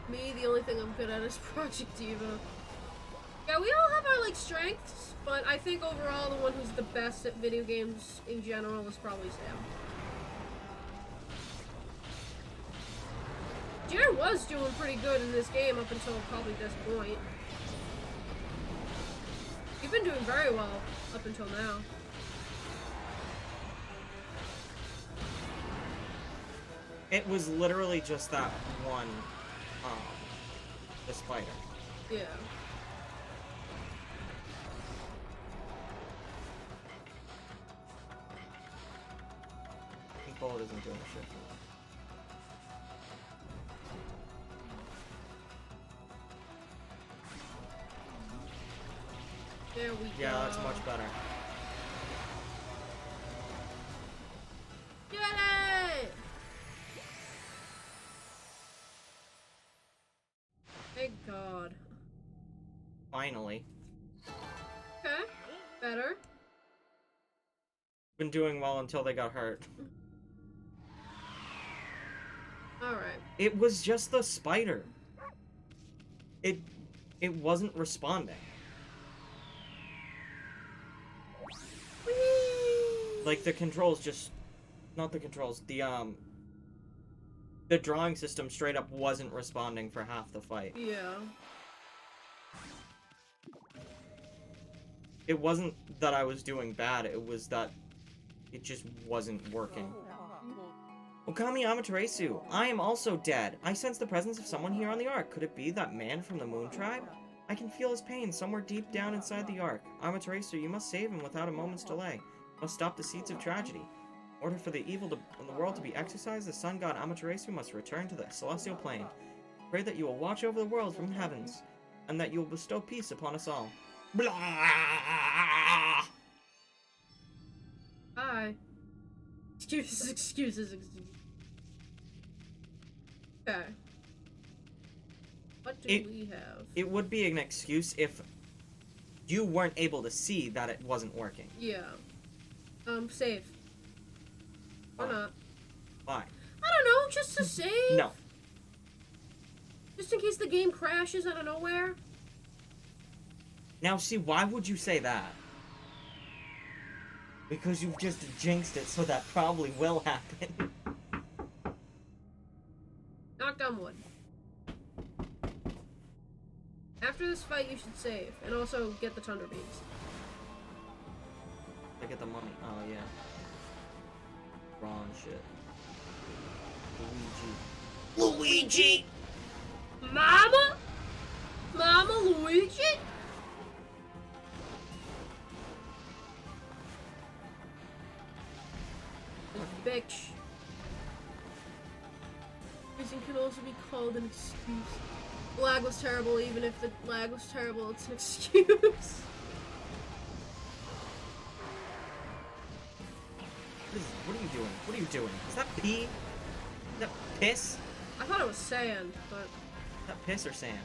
B: Me, the only thing I'm good at is Project Diva. Yeah, we all have our, like, strengths, but I think overall the one who's the best at video games in general is probably Sam. Jared was doing pretty good in this game up until probably this point. You've been doing very well up until now.
A: It was literally just that one, the spider.
B: Yeah.
A: I think Bullet isn't doing shit.
B: There we go.
A: Yeah, that's much better.
B: Get it! Thank God.
A: Finally.
B: Okay. Better.
A: Been doing well until they got hurt.
B: Alright.
A: It was just the spider. It wasn't responding. Like, the controls just... Not the controls, the drawing system straight up wasn't responding for half the fight.
B: Yeah.
A: It wasn't that I was doing bad, it was that it just wasn't working. Okami Amaterasu, I am also dead. I sense the presence of someone here on the Ark. Could it be that man from the Moon Tribe? I can feel his pain somewhere deep down inside the Ark. Amaterasu, you must save him without a moment's delay. You must stop the seeds of tragedy. In order for the evil in the world to be exorcised, the sun god Amaterasu must return to the celestial plane. Pray that you will watch over the world from the heavens, and that you will bestow peace upon us all. Blah!
B: Hi. Excuses. Okay. What do we have?
A: It would be an excuse if you weren't able to see that it wasn't working.
B: Yeah. Save. Or not.
A: Why?
B: I don't know, just to save?
A: No.
B: Just in case the game crashes out of nowhere?
A: Now, see, why would you say that? Because you've just jinxed it, so that probably will happen.
B: Knock down wood. After this fight, you should save. And also get the Thunder Beams.
A: To get the money. Oh, yeah. Wrong shit. Luigi!
B: Mama? Mama Luigi? Bitch. Freezing can also be called an excuse. The lag was terrible, even if the lag was terrible, it's an excuse.
A: What are you doing? What are you doing? Is that pee? Is that piss?
B: I thought it was sand, but...
A: Is that piss or sand?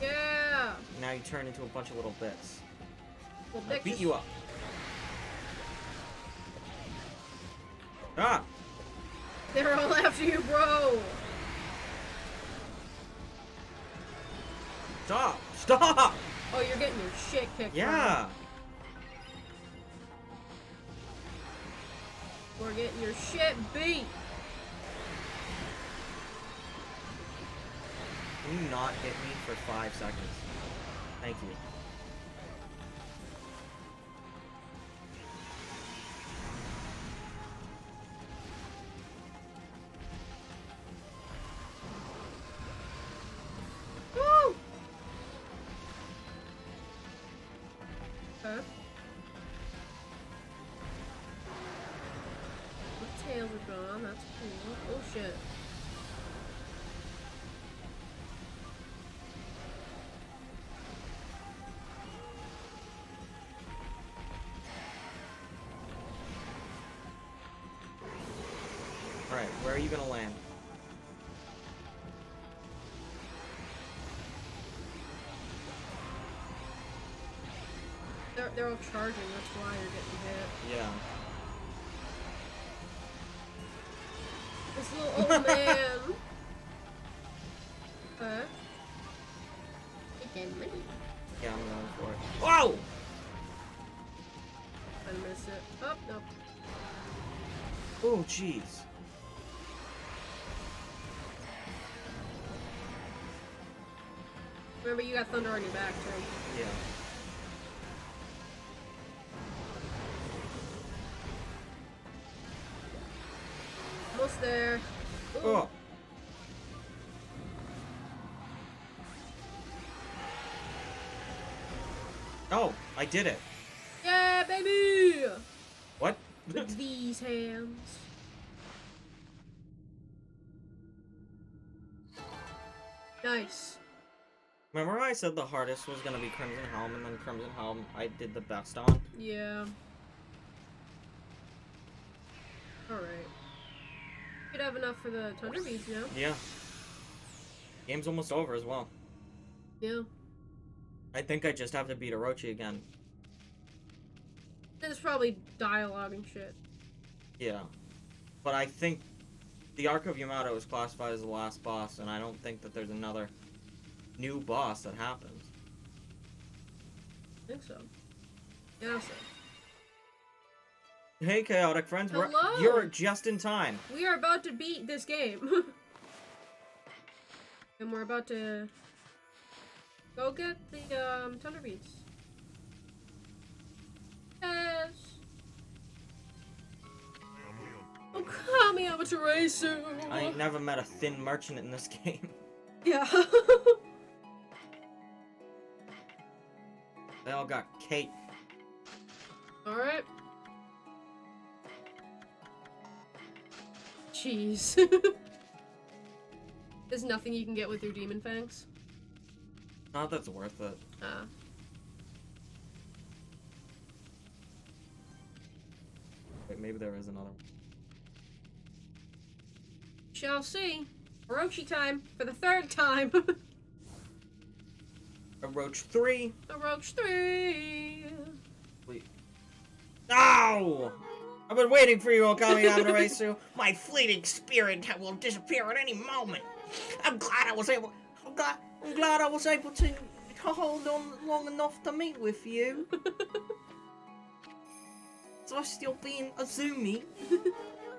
B: Yeah!
A: Now you turn into a bunch of little bits.
B: Well,
A: I'll beat you up. Ah!
B: They're all after you, bro!
A: Stop! Stop!
B: Oh, you're getting your shit kicked.
A: Yeah!
B: Bro. We're getting your shit beat!
A: Can you not hit me for 5 seconds? Thank you.
B: Woo! Okay. The tails are gone, that's cool. Oh shit.
A: Alright, where are you gonna land?
B: They're all charging, that's why you're getting hit.
A: Yeah.
B: This little old man. Okay. Get money.
A: Yeah, I'm going for it. Whoa!
B: I missed it. Oh, nope.
A: Oh, jeez.
B: Remember, you got thunder on your back, too.
A: Yeah.
B: Almost there. Ooh.
A: Oh. Oh, I did it.
B: Yeah, baby!
A: What?
B: With these hands. Nice.
A: Remember I said the hardest was gonna be Crimson Helm, and then Crimson Helm I did the best on?
B: Yeah. Alright. Could have enough for the Thunder Beams now.
A: Yeah. Game's almost over as well.
B: Yeah.
A: I think I just have to beat Orochi again.
B: There's probably dialogue and shit.
A: Yeah. But I think the Arc of Yamato is classified as the last boss, and I don't think that there's another new boss that happens.
B: I think so. Yeah, so.
A: Hey, Chaotic Friends,
B: Hello.
A: you're just in time.
B: We are about to beat this game. And we're about to go get the Thunder Beats. Yes. Okami Amaterasu.
A: I ain't never met a thin merchant in this game.
B: Yeah.
A: They all got cake.
B: Alright. Jeez. There's nothing you can get with your demon fangs?
A: Not that's worth it. wait, maybe there is another one.
B: Shall see. Orochi time for the 3rd time.
A: Orochi 3.
B: Orochi 3.
A: Wait. No! I've been waiting for you, Okami Amaterasu. My fleeting spirit will disappear at any moment. I'm glad I was able to hold on long enough to meet with you. Celestial being Azumi.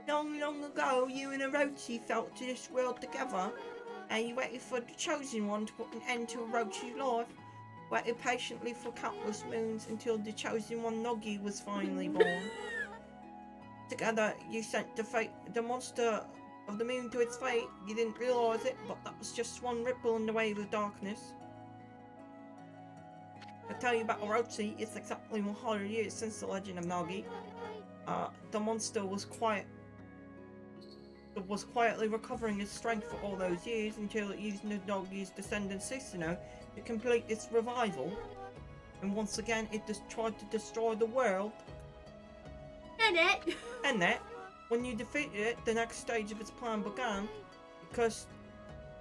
A: Long ago, you and Orochi fell to this world together, and you waited for the Chosen One to put an end to Orochi's life. Waited patiently for countless moons until the Chosen One Nogi was finally born. Together, you sent the monster of the moon to its fate. You didn't realise it, but that was just one ripple in the wave of darkness. I tell you about Orochi, it's exactly 100 years since the legend of Nagi. The monster was quietly recovering its strength for all those years until it used Nagi's descendant Susanoo to complete its revival. And once again, it just tried to destroy the world. And that, when you defeated it, the next stage of its plan began. Because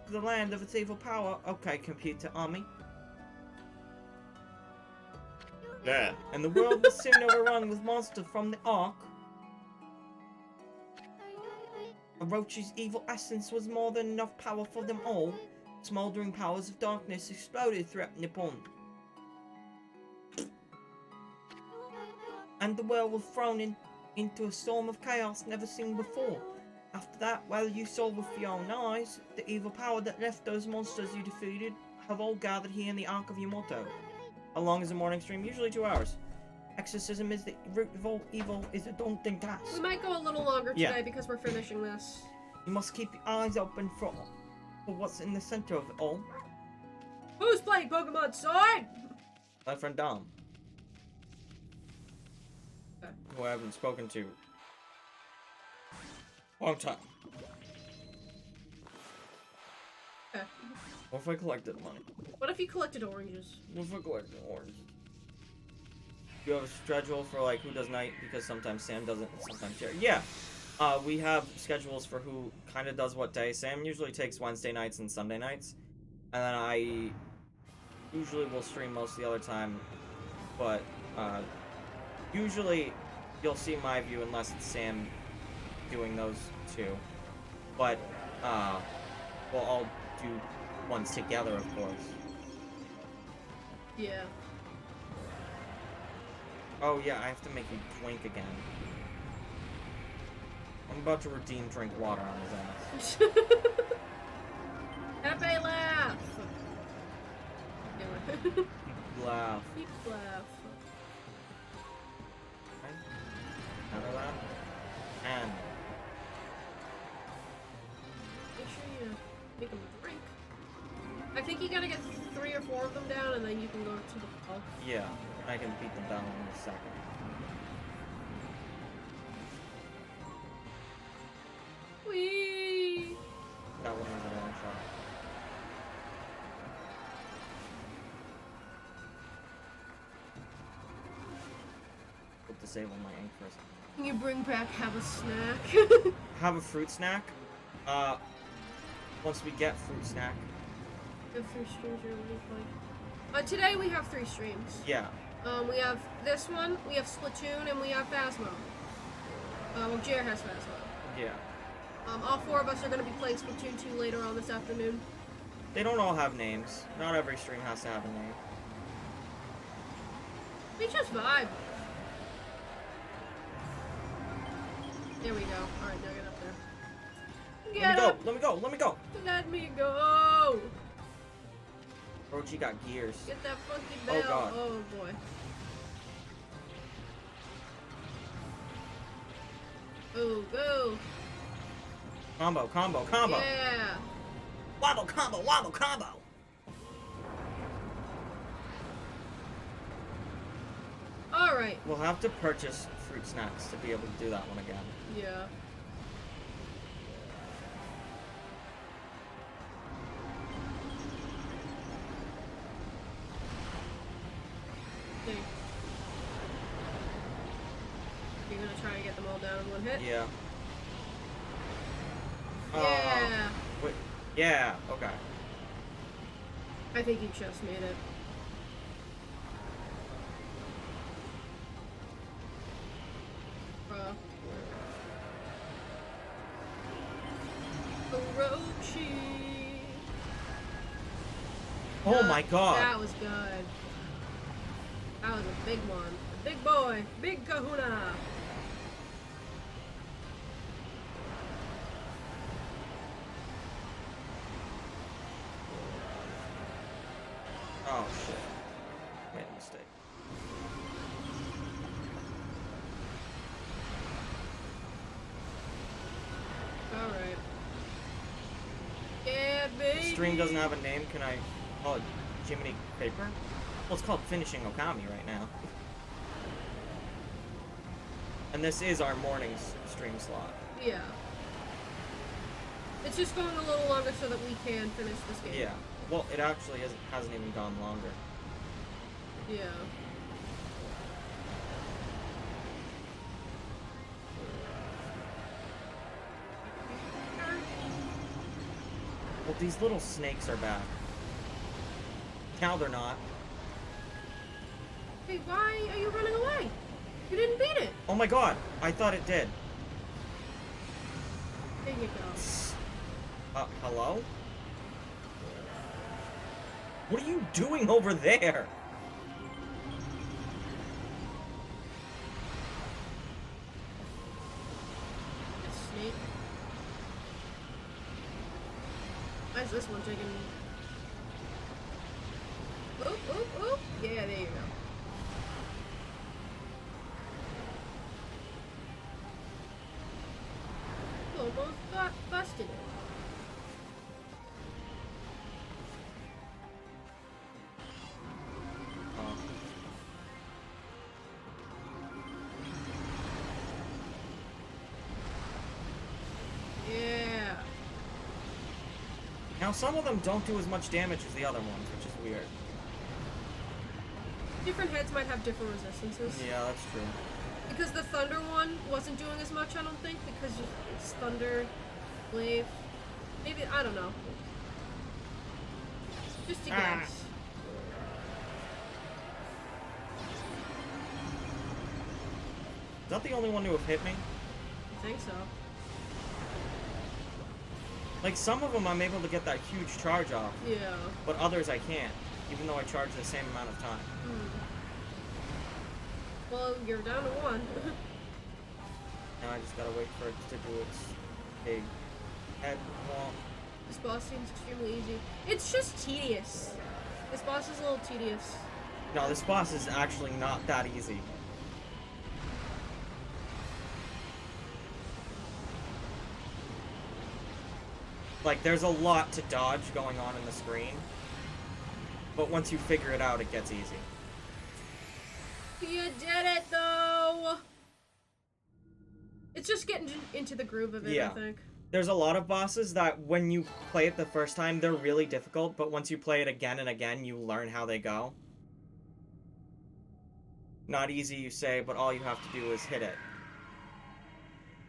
A: the land of its evil power. Okay, computer army. Yeah. And the world was soon overrun with monsters from the Ark. Orochi's evil essence was more than enough power for them all. Smoldering powers of darkness exploded throughout Nippon. And the world was thrown into a storm of chaos never seen before. After that, well, you saw with your own eyes, the evil power that left those monsters you defeated have all gathered here in the Ark of Yamoto. How long is a morning stream? Usually 2 hours. Exorcism is the root of all evil is a daunting task.
B: We might go a little longer today because we're finishing this.
A: You must keep your eyes open for what's in the center of it all.
B: Who's playing Pokemon Sword?
A: My friend Dom.
B: Okay.
A: Who I haven't spoken to. Long time.
B: Okay.
A: What if I collected money?
B: What if you collected oranges?
A: What if I collected oranges? Do you have a schedule for like who does night? Because sometimes Sam doesn't, and sometimes Jerry. Yeah. We have schedules for who kind of does what day. Sam usually takes Wednesday nights and Sunday nights. And then I usually will stream most of the other time. But, usually you'll see my view unless it's Sam doing those two. But, we'll all do ones together, of course.
B: Yeah.
A: Oh yeah, I have to make you drink again. I'm about to redeem drink water on his ass.
B: Happy laugh!
A: Laugh.
B: Keep laugh.
A: Okay. Another laugh. And
B: Make sure you make them drink. I think you gotta get 3 or 4 of them down and then you can go to the pub.
A: yeah, I can beat them down in a second.
B: Whee!
A: That one was a long shot. We'll disable my ink for a second.
B: Can you bring back have a snack?
A: Have a fruit snack. Once we get fruit snack.
B: The 3 streams are really fun. Today we have 3 streams.
A: Yeah.
B: We have this one, we have Splatoon, and we have Phasmo. Well, Jer has Phasmo.
A: Yeah.
B: All 4 of us are going to be playing Splatoon 2 later on this afternoon.
A: They don't all have names. Not every stream has to have a name.
B: We just vibe. There we go. Alright, now get up there. Get up!
A: Let me go! Let me go!
B: Let me go!
A: Orochi got gears.
B: Get that funky bell.
A: Oh, God.
B: Oh boy. Oh, go!
A: Combo, combo, combo!
B: Yeah!
A: Wobble combo, wobble combo!
B: Alright.
A: We'll have to purchase fruit snacks to be able to do that one again.
B: Yeah. You're gonna try and get them all down in one hit?
A: Yeah.
B: Yeah.
A: Wait. Yeah. Okay.
B: I think you just made it. Orochi.
A: Oh my god.
B: That was good. That was a big one. A big boy. Big kahuna.
A: Oh shit. Made a mistake.
B: Alright. Yeah, baby.
A: The stream doesn't have a name. Can I call it Jiminy Paper? Well, it's called Finishing Okami right now. And this is our morning stream slot.
B: Yeah. It's just going a little longer so that we can finish this game.
A: Yeah. Well, it actually hasn't even gone longer.
B: Yeah.
A: Well, these little snakes are back. Now they're not.
B: Hey, why are you running away? You didn't beat it.
A: Oh my god, I thought it did.
B: There you go.
A: Hello? What are you doing over there?
B: Snake. Why is this one taking... Oop, oop, oop. Yeah, there you go. Almost got busted. Yeah.
A: Now, some of them don't do as much damage as the other ones, which is weird.
B: Different heads might have different resistances.
A: Yeah, that's true.
B: Because the thunder one wasn't doing as much, I don't think, because it's thunder, wave. Maybe, I don't know. Just a guess.
A: Is that the only one to have hit me?
B: I think so.
A: Like, some of them I'm able to get that huge charge off.
B: Yeah.
A: But others I can't, even though I charge the same amount of time.
B: Well, you're down to one.
A: Now I just gotta wait for it to do its big head womp.
B: This boss seems extremely easy. It's just tedious. This boss is a little tedious.
A: No, this boss is actually not that easy. Like, there's a lot to dodge going on in the screen. But once you figure it out, it gets easy.
B: You did it, though! It's just getting into the groove of it,
A: Yeah.
B: I think.
A: There's a lot of bosses that when you play it the first time, they're really difficult, but once you play it again and again, you learn how they go. Not easy, you say, but all you have to do is hit it.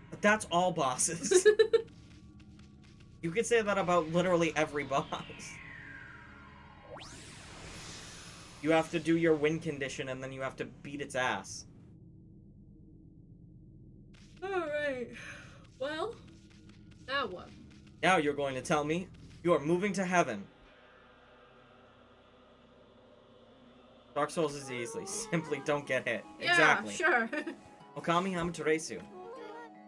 A: But that's all bosses. You could say that about literally every boss. You have to do your win condition, and then you have to beat its ass.
B: Alright. Well, now what?
A: Now you're going to tell me you are moving to heaven. Dark Souls is easy. Simply don't get hit.
B: Yeah,
A: Exactly.
B: sure.
A: Okami Hamateresu.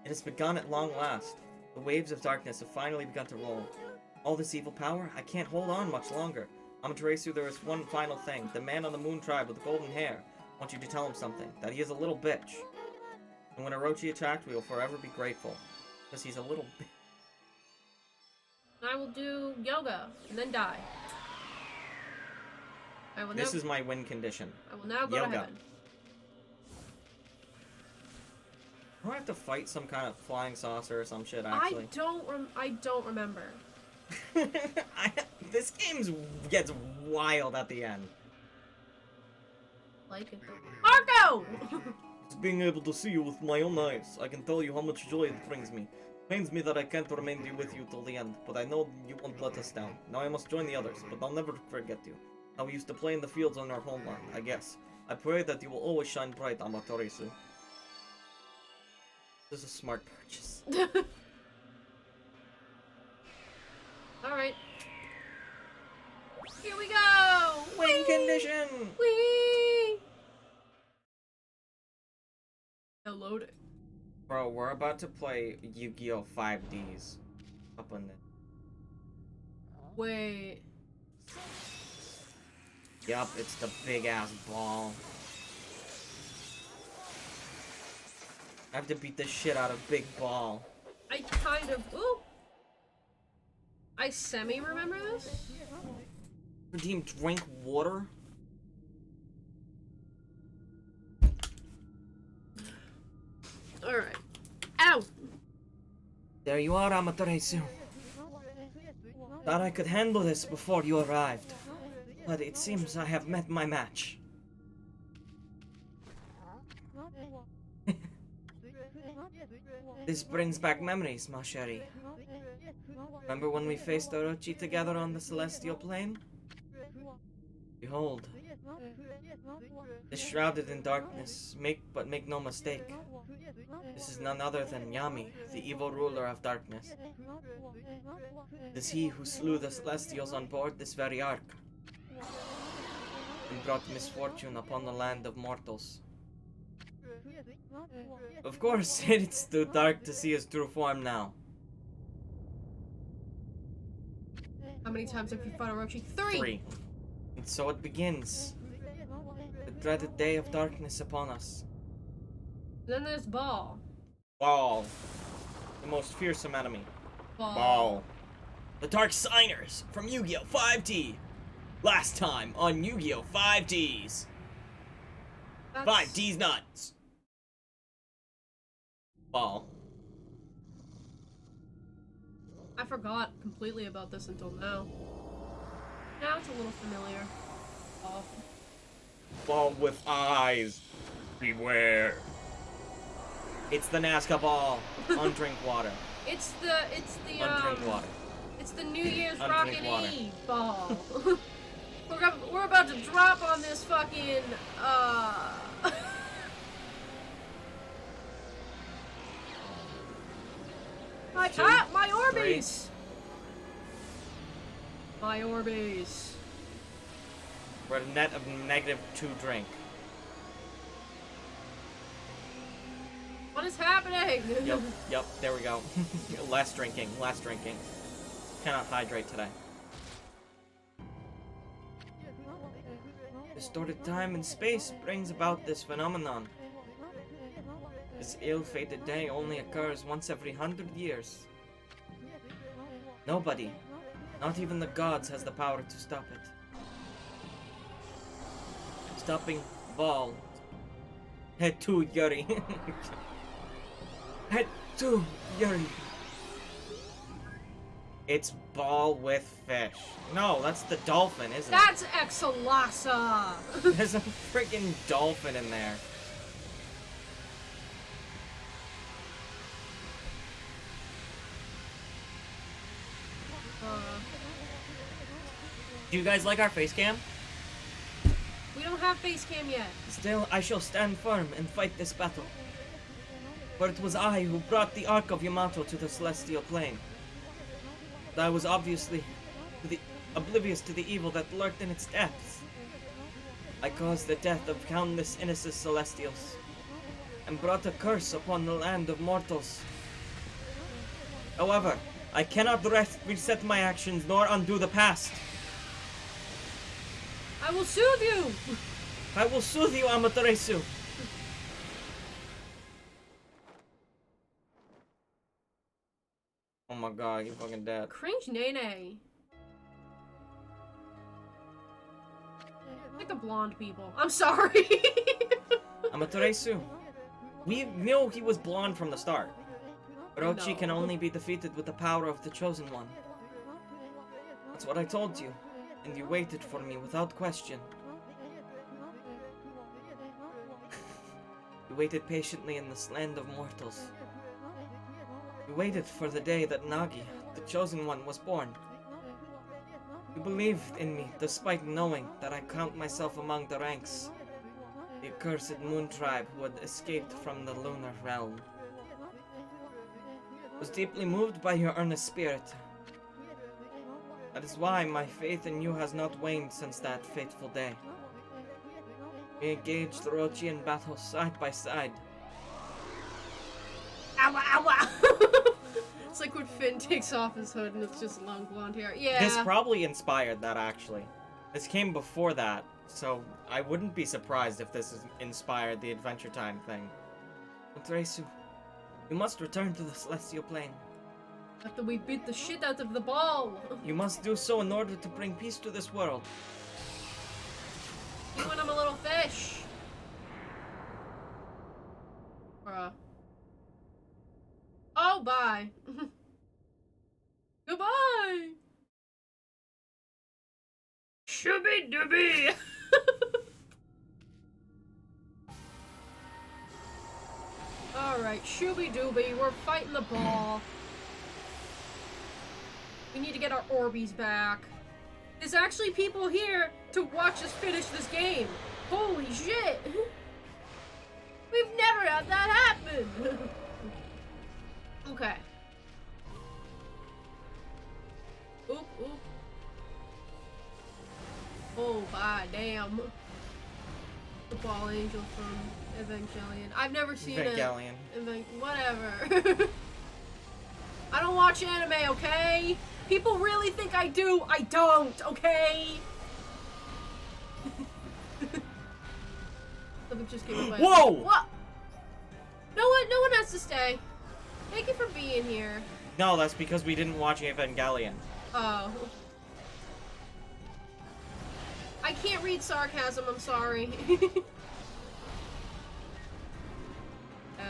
A: It has begun at long last. The waves of darkness have finally begun to roll. All this evil power, I can't hold on much longer. Amaterasu, there is one final thing. The man on the moon tribe with the golden hair. I want you to tell him something. That he is a little bitch. And when Orochi attacked, we will forever be grateful. Because he's a little bitch.
B: I will do yoga and then die.
A: This is my win condition.
B: I will now go to heaven.
A: Do I have to fight some kind of flying saucer or some shit, actually?
B: I don't remember.
A: This game gets wild at the end.
B: Like it though. Marco!
A: Being able to see you with my own eyes, I can tell you how much joy it brings me. Pains me that I can't remain with you till the end, but I know you won't let us down. Now I must join the others, but I'll never forget you. How we used to play in the fields on our homeland, I guess. I pray that you will always shine bright, Amatorisu. This is a smart purchase.
B: Alright. Here we go!
A: Win condition!
B: Whee! Now load it.
A: Bro, we're about to play Yu-Gi-Oh! 5Ds. Up on it.
B: Wait.
A: Yup, it's the big-ass ball. I have to beat the shit out of Big Ball.
B: I kind of... Ooh! I semi-remember this?
A: Redeem drink water?
B: Alright. Ow!
A: There you are, Amatorisu. Thought I could handle this before you arrived. But it seems I have met my match. This brings back memories, ma chérie. Remember when we faced Orochi together on the celestial plane? Behold. This shrouded in darkness, make no mistake. This is none other than Yami, the evil ruler of darkness. It is he who slew the celestials on board this very ark, and brought misfortune upon the land of mortals. Of course, it's too dark to see his true form now.
B: How many times have you fought Orochi? 3!
A: 3. And so it begins. The dreaded day of darkness upon us.
B: Then there's Ball.
A: Ball. The most fearsome enemy.
B: Ball.
A: The Dark Signers from Yu-Gi-Oh! 5D! Last time on Yu-Gi-Oh! 5Ds! 5Ds nuts! Ball.
B: I forgot completely about this until now. Now it's a little familiar. Oh.
A: Ball with eyes. Beware. It's the Nazca ball. Undrink water.
B: It's the
A: Undrink water.
B: It's the New Year's
A: Undrink
B: Rockin'
A: water.
B: Eve ball. we're about to drop on this fucking my
A: Two,
B: my Orbeez. My Orbeez.
A: We're at a net of -2 drink.
B: What is happening?
A: Yep, there we go. Less drinking. Cannot hydrate today. Distorted time and space brings about this phenomenon. This ill-fated day only occurs once every 100 years. Nobody, not even the gods, has the power to stop it. Stopping Ball. Head to Yuri. Head to Yuri. It's Ball with fish. No, that's the dolphin, isn't it?
B: That's Exalasa.
A: There's a freaking dolphin in there. Do you guys like our face cam?
B: We don't have face cam yet.
A: Still, I shall stand firm and fight this battle. For it was I who brought the Ark of Yamato to the celestial plane. But I was obviously oblivious to the evil that lurked in its depths. I caused the death of countless innocent celestials, and brought a curse upon the land of mortals. However, I cannot reset my actions nor undo the past.
B: I will soothe you.
A: I will soothe you, Amaterasu. Oh my god, you fucking dead.
B: Cringe Nene. Like the blonde people. I'm sorry.
A: Amaterasu. We knew he was blonde from the start. Orochi
B: No.
A: can only be defeated with the power of the Chosen One. That's what I told you, and you waited for me without question. We waited patiently in this land of mortals. We waited for the day that Nagi, the chosen one, was born. You believed in me, despite knowing that I count myself among the ranks. The accursed moon tribe who had escaped from the lunar realm. I was deeply moved by your earnest spirit. That is why my faith in you has not waned since that fateful day. We engaged Orochi in battle side by side.
B: Ow, ow. It's like when Finn takes off his hood and it's just long blonde hair. Yeah.
A: This probably inspired that, actually. This came before that, so I wouldn't be surprised if this has inspired the Adventure Time thing. Trasu, you must return to the Celestial Plane.
B: After we beat the shit out of the ball.
A: You must do so in order to bring peace to this world.
B: You and I'm a little fish. Bruh. Oh, bye. Goodbye. Shooby dooby. Alright, shooby dooby. We're fighting the ball. We need to get our Orbeez back. There's actually people here to watch us finish this game. Holy shit. We've never had that happen. Okay. Oop, oop. Oh, bye, damn. The ball angel from Evangelion. I've never seen
A: Evangelion.
B: Whatever. I don't watch anime, okay? People really think I do. I don't, okay? Let me just give it away.
A: Whoa!
B: What? No one has to stay. Thank you for being here.
A: No, that's because we didn't watch Evangelion.
B: Oh. I can't read sarcasm, I'm sorry.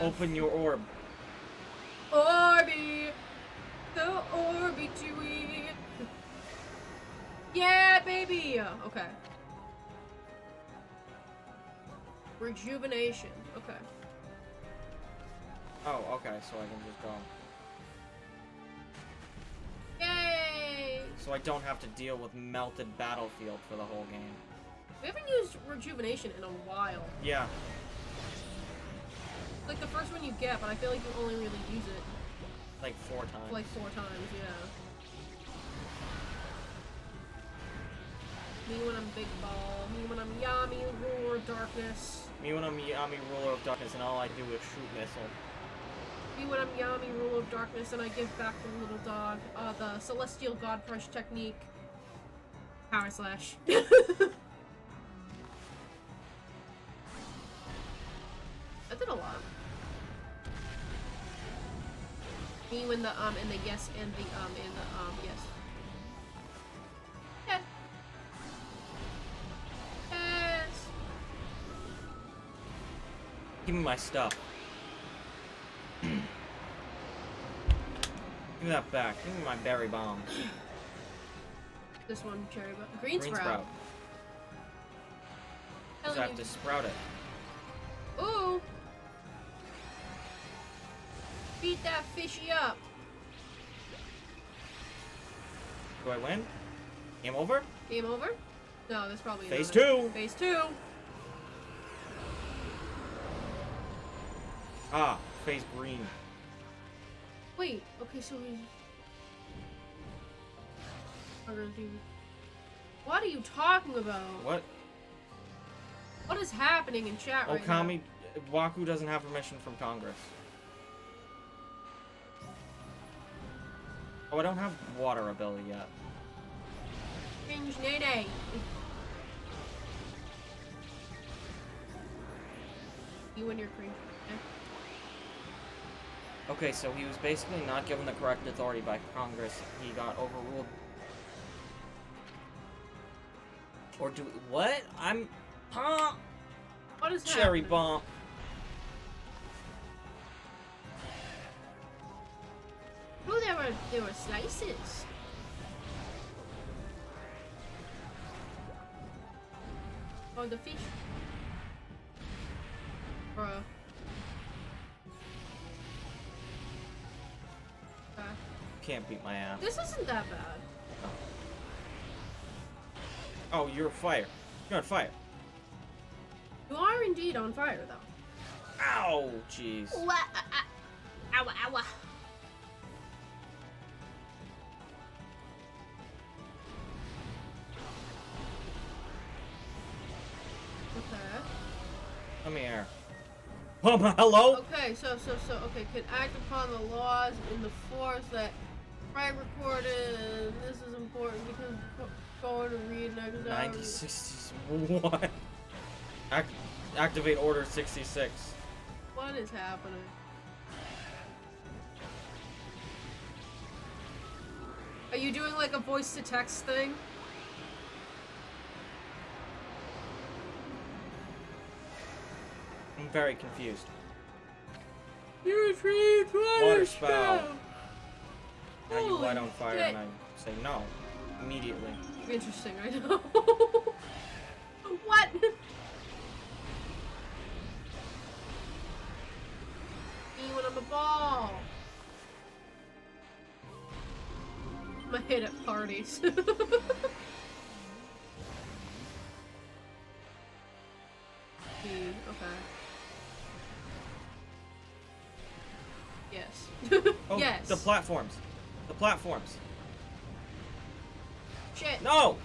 A: Open your orb.
B: Orby! The Orby Chewy! Yeah, baby! Okay. Rejuvenation. Okay.
A: Oh, okay, so I can just go.
B: Yay!
A: So I don't have to deal with melted battlefield for the whole game.
B: We haven't used rejuvenation in a while.
A: Yeah.
B: It's like the first one you get, but I feel like you only really use it
A: Like 4 times.
B: like 4 times, yeah. Me when I'm Big Ball. Me when I'm Yami, Ruler of Darkness.
A: Me when I'm Yami, Ruler of Darkness, and all I do is shoot missile.
B: Me when I'm Yami, Ruler of Darkness, and I give back the little dog. The Celestial God Crush technique. Power Slash. I did a lot. Me when the and the yes and the yes. Yeah. Yes.
A: Give me my stuff. Give me that back. Give me my berry bomb.
B: This one, cherry bomb. Green sprout.
A: Just have to sprout it.
B: Ooh. Beat that fishy up.
A: Do I win? Game over?
B: Game over? No, there's probably
A: Phase
B: another.
A: 2.
B: Phase 2.
A: Ah, phase green.
B: Wait, okay, so we are gonna do. What are you talking about?
A: What?
B: What is happening in chat right now?
A: Okami, Waku doesn't have permission from Congress. Oh, I don't have water ability yet.
B: Cringe nay. You and your cringe.
A: Okay, so he was basically not given the correct authority by Congress. He got overruled. Or do what? I'm
B: What is
A: cherry
B: happening?
A: bomb.
B: Oh, there were slices. Oh, the fish. Bruh.
A: can't beat my ass.
B: This isn't that bad.
A: Oh, you're fire. You're on fire.
B: You are indeed on fire, though.
A: Ow, jeez.
B: What? Ow, ow. Okay.
A: Come here. Hello?
B: Okay, so, okay, can act upon the laws in the force that Frank recorded, and this is important because going to read next hour.
A: 9060s. What? Activate Order 66.
B: What is happening? Are you doing like a voice to text thing?
A: I'm very confused.
B: You retrieved
A: Water spout. Now you
B: Holy
A: light on fire
B: shit.
A: and I say no. Immediately.
B: Interesting, I know. What? Me when I'm a ball. I'm a hit at parties. Okay. Yes.
A: Oh,
B: yes.
A: the platforms. The platforms.
B: Shit.
A: No!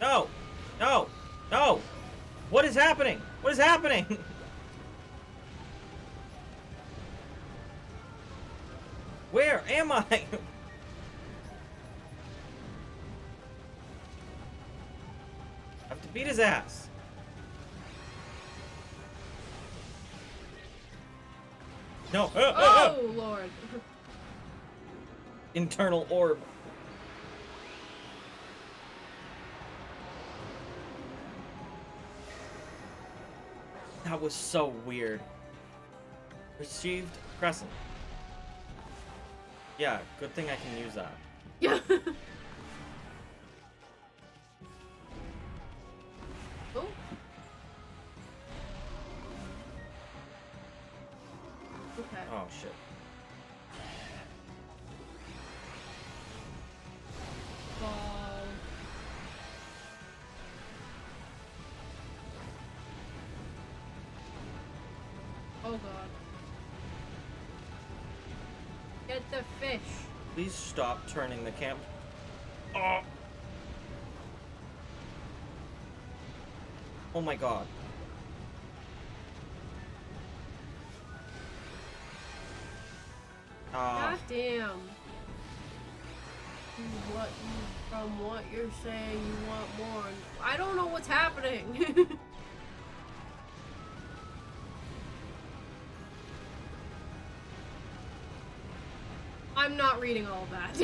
A: No! No! No! What is happening? What is happening? Where am I? I have to beat his ass. No.
B: Oh, Lord.
A: Internal orb. That was so weird. Received crescent. Yeah, good thing I can use that.
B: Yeah. Oh. Okay.
A: Oh shit.
B: Ball. Oh god. Get the fish.
A: Please stop turning the camp. Oh. Oh my god.
B: God damn. From what you're saying, you want more. I don't know what's happening. I'm not reading all of that.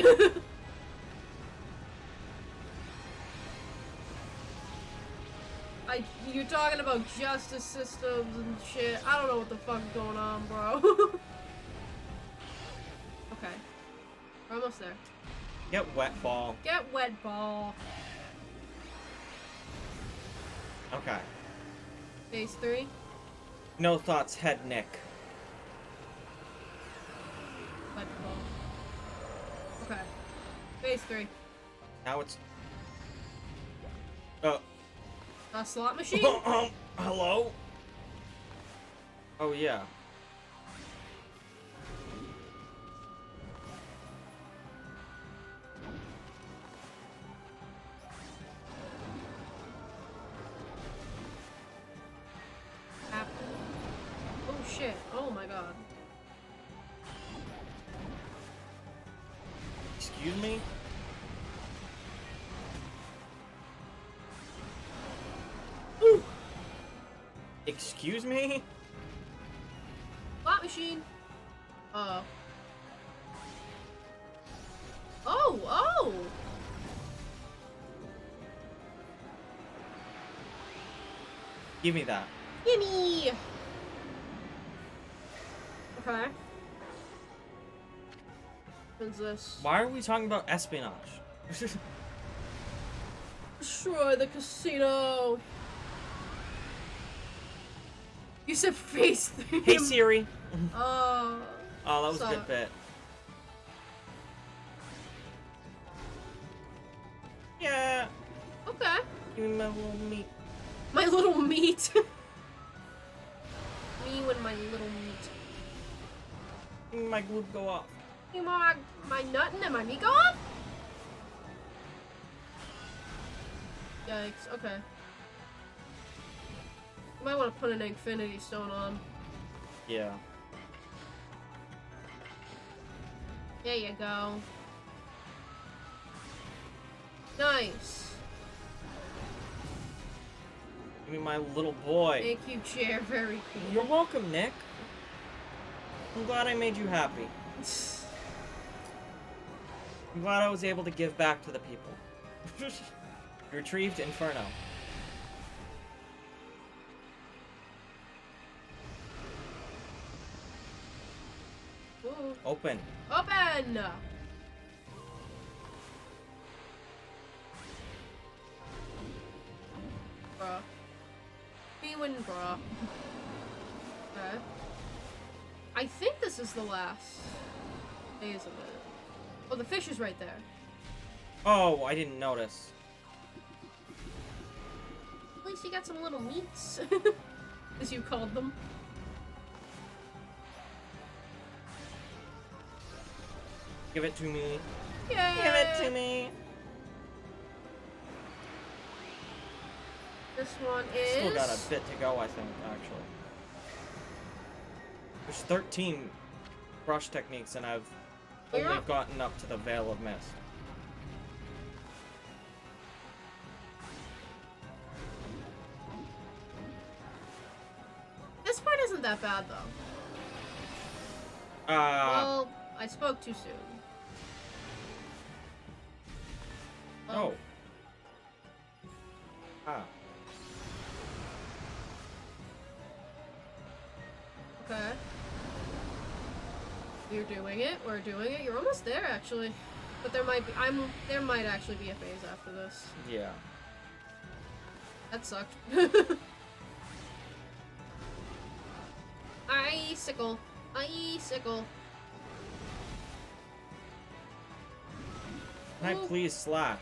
B: You're talking about justice systems and shit. I don't know what the fuck's going on, bro. Okay. We're almost there.
A: Get wet, ball.
B: Get wet, ball.
A: Okay.
B: Phase 3.
A: No thoughts, head Nick.
B: Wet ball. Okay. Phase 3.
A: Now it's...
B: A slot machine?
A: Hello? Oh, yeah.
B: Oh shit. Oh my god.
A: Excuse me?
B: Ooh.
A: Excuse me?
B: Slot machine. Uh-oh. Oh, oh!
A: Give me that.
B: Gimme! Okay. What's this?
A: Why are we talking about espionage?
B: Destroy the casino! You said face 3.
A: Hey, Siri.
B: Oh,
A: Oh, that was a
B: sorry.
A: good bit. Yeah.
B: Okay.
A: Give me my little meat.
B: My little meat. Me and my little meat.
A: Give me my glue go off.
B: You want my nut and my meat go off? Yikes, okay. You might want to put an infinity stone on.
A: Yeah.
B: There you go. Nice.
A: Give me my little boy.
B: Thank you, chair. Very cool.
A: You're welcome, Nick. I'm glad I made you happy. I'm glad I was able to give back to the people. Retrieved Inferno.
B: Ooh.
A: Open.
B: Open! Bruh. Me win, bruh. Okay. I think this is the last phase of it. Oh, the fish is right there.
A: Oh, I didn't notice.
B: At least you got some little meats, as you called them.
A: Give it to me.
B: Yay!
A: Give it to me.
B: This one is...
A: Still got a bit to go, I think, actually. There's 13 brush techniques, and I've only gotten up to the Veil of Mist.
B: This part isn't that bad, though. Well, I spoke too soon.
A: Oh. Ah.
B: Okay. You're doing it. We're doing it. You're almost there, actually. But there might be. There might actually be a phase after this.
A: Yeah.
B: That sucked. Icicle. Icicle.
A: Can I please slash?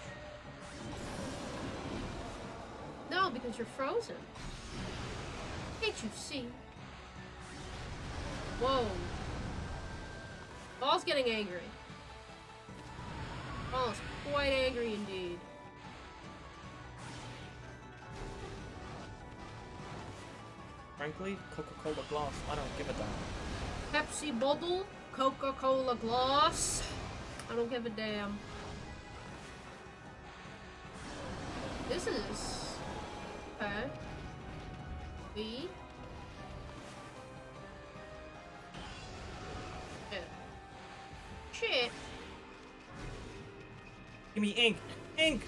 B: No, because you're frozen. Can't you see? Whoa. Ball's getting angry. Ball is quite angry indeed.
A: Frankly, Coca-Cola glass, I don't give a damn.
B: Pepsi bottle, Coca-Cola glass. I don't give a damn. This is... okay. B. Shit.
A: Give me ink! Ink!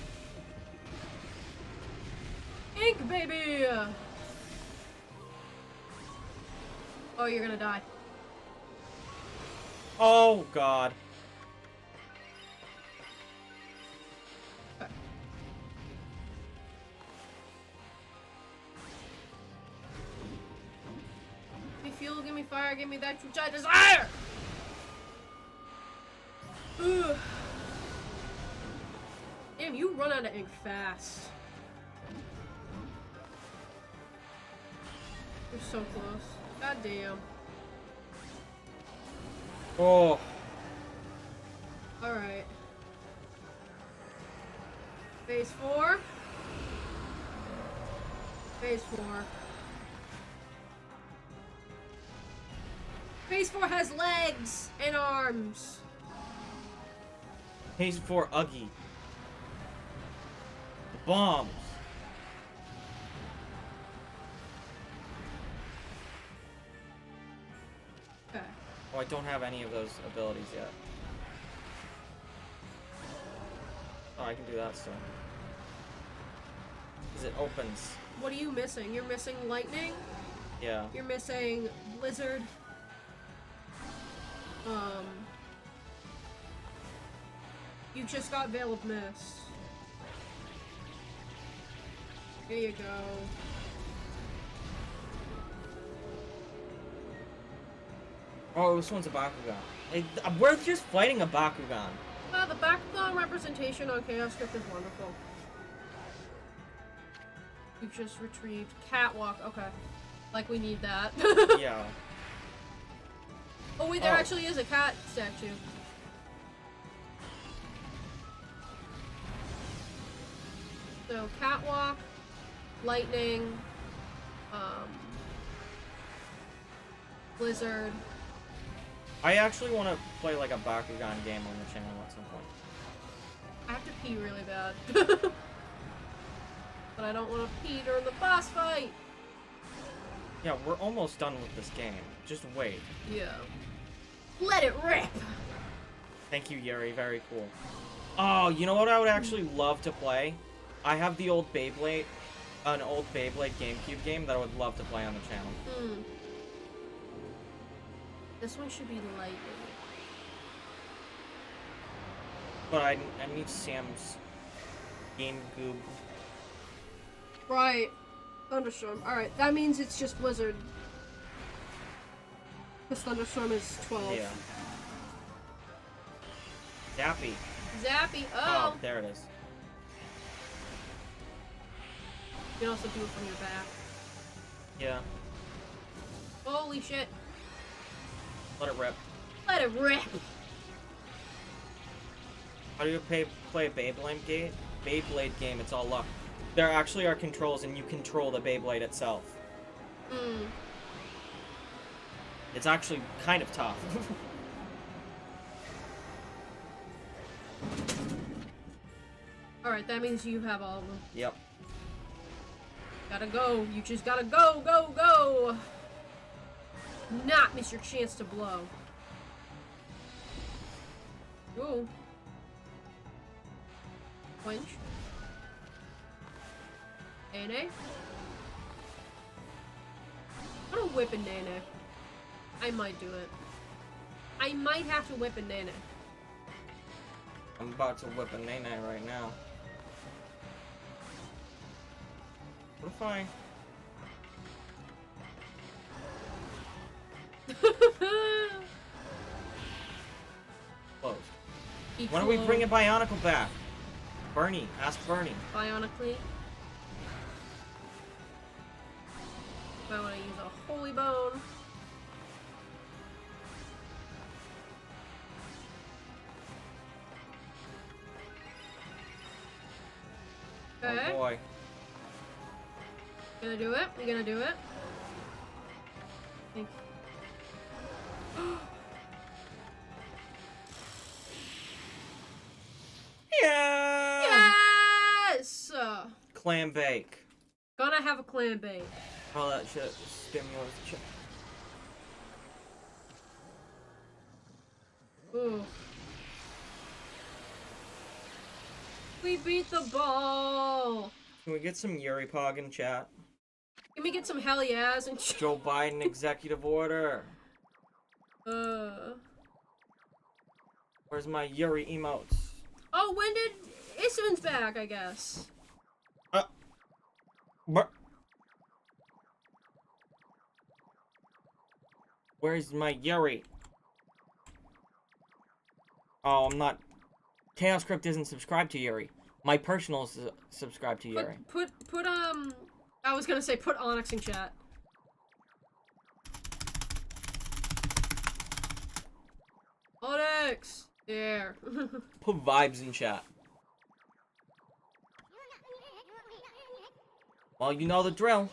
B: Ink, baby! Oh, you're gonna die.
A: Oh, God.
B: Okay. Give me fuel, give me fire, give me that which I desire! Ugh. Damn, you run out of ink fast. You're so close. God damn.
A: Oh.
B: Alright. Phase 4. Phase 4. Phase 4 has legs and arms.
A: Phase 4 Uggy. Bombs.
B: Okay.
A: Oh, I don't have any of those abilities yet. Oh, I can do that still. Because it opens.
B: What are you missing? You're missing lightning?
A: Yeah.
B: You're missing blizzard. You just got Veil of Mist. Here you go.
A: Oh, this one's a Bakugan. We're just fighting a Bakugan.
B: The background representation on Chaos Script is wonderful. You just retrieved catwalk. Okay. Like we need that.
A: Yeah.
B: Oh wait, there actually is a cat statue. So catwalk, lightning, blizzard.
A: I actually want to play like a Bakugan game on the channel at some point.
B: I have to pee really bad. But I don't want to pee during the boss fight.
A: Yeah, we're almost done with this game. Just wait.
B: Yeah. Let it rip!
A: Thank you, Yuri. Very cool. Oh, you know what I would actually love to play? I have the old Beyblade, an old Beyblade GameCube game that I would love to play on the channel.
B: Hmm. This one should be lightning.
A: But I need Sam's GameCube.
B: Right. Thunderstorm. Alright, that means it's just Blizzard. Because Thunderstorm is 12.
A: Yeah. Zappy.
B: Zappy.
A: Oh, there it is.
B: You can also do it from your back.
A: Yeah.
B: Holy shit.
A: Let it rip.
B: Let it rip!
A: How do you play a Beyblade game? Beyblade game, it's all luck. There actually are controls and you control the Beyblade itself.
B: Hmm.
A: It's actually kind of tough.
B: Alright, that means you have all of them.
A: Yep.
B: Gotta go. You just gotta go, go, go! Not miss your chance to blow. Ooh. Quench. Nene. I'm gonna whip a Nene. I might do it. I might have to whip a Nene.
A: I'm about to whip a Nene right now. What if I... Closed. Why don't we bring a Bionicle back? Bernie, ask Bernie.
B: Bionically. I want to use a holy bone. Okay.
A: Oh boy.
B: Gonna do it? You gonna do it? Thank you.
A: Yeah!
B: Yes!
A: Clam bake.
B: Gonna have a clam bake.
A: Oh, that shit. Stimulus check.
B: Ooh. We beat the ball!
A: Can we get some Yuri Pog in chat?
B: Can we get some hell yeahs and
A: Joe Biden executive order. Where's my Yuri emotes?
B: Oh, when did... Isman's back, I guess.
A: Where's my Yuri? Oh, I'm not... Chaos Crypt isn't subscribed to Yuri. My personal is subscribed to Yuri.
B: I was gonna say put Onyx in chat. Onyx! There.
A: Put vibes in chat. Well, you know the drill.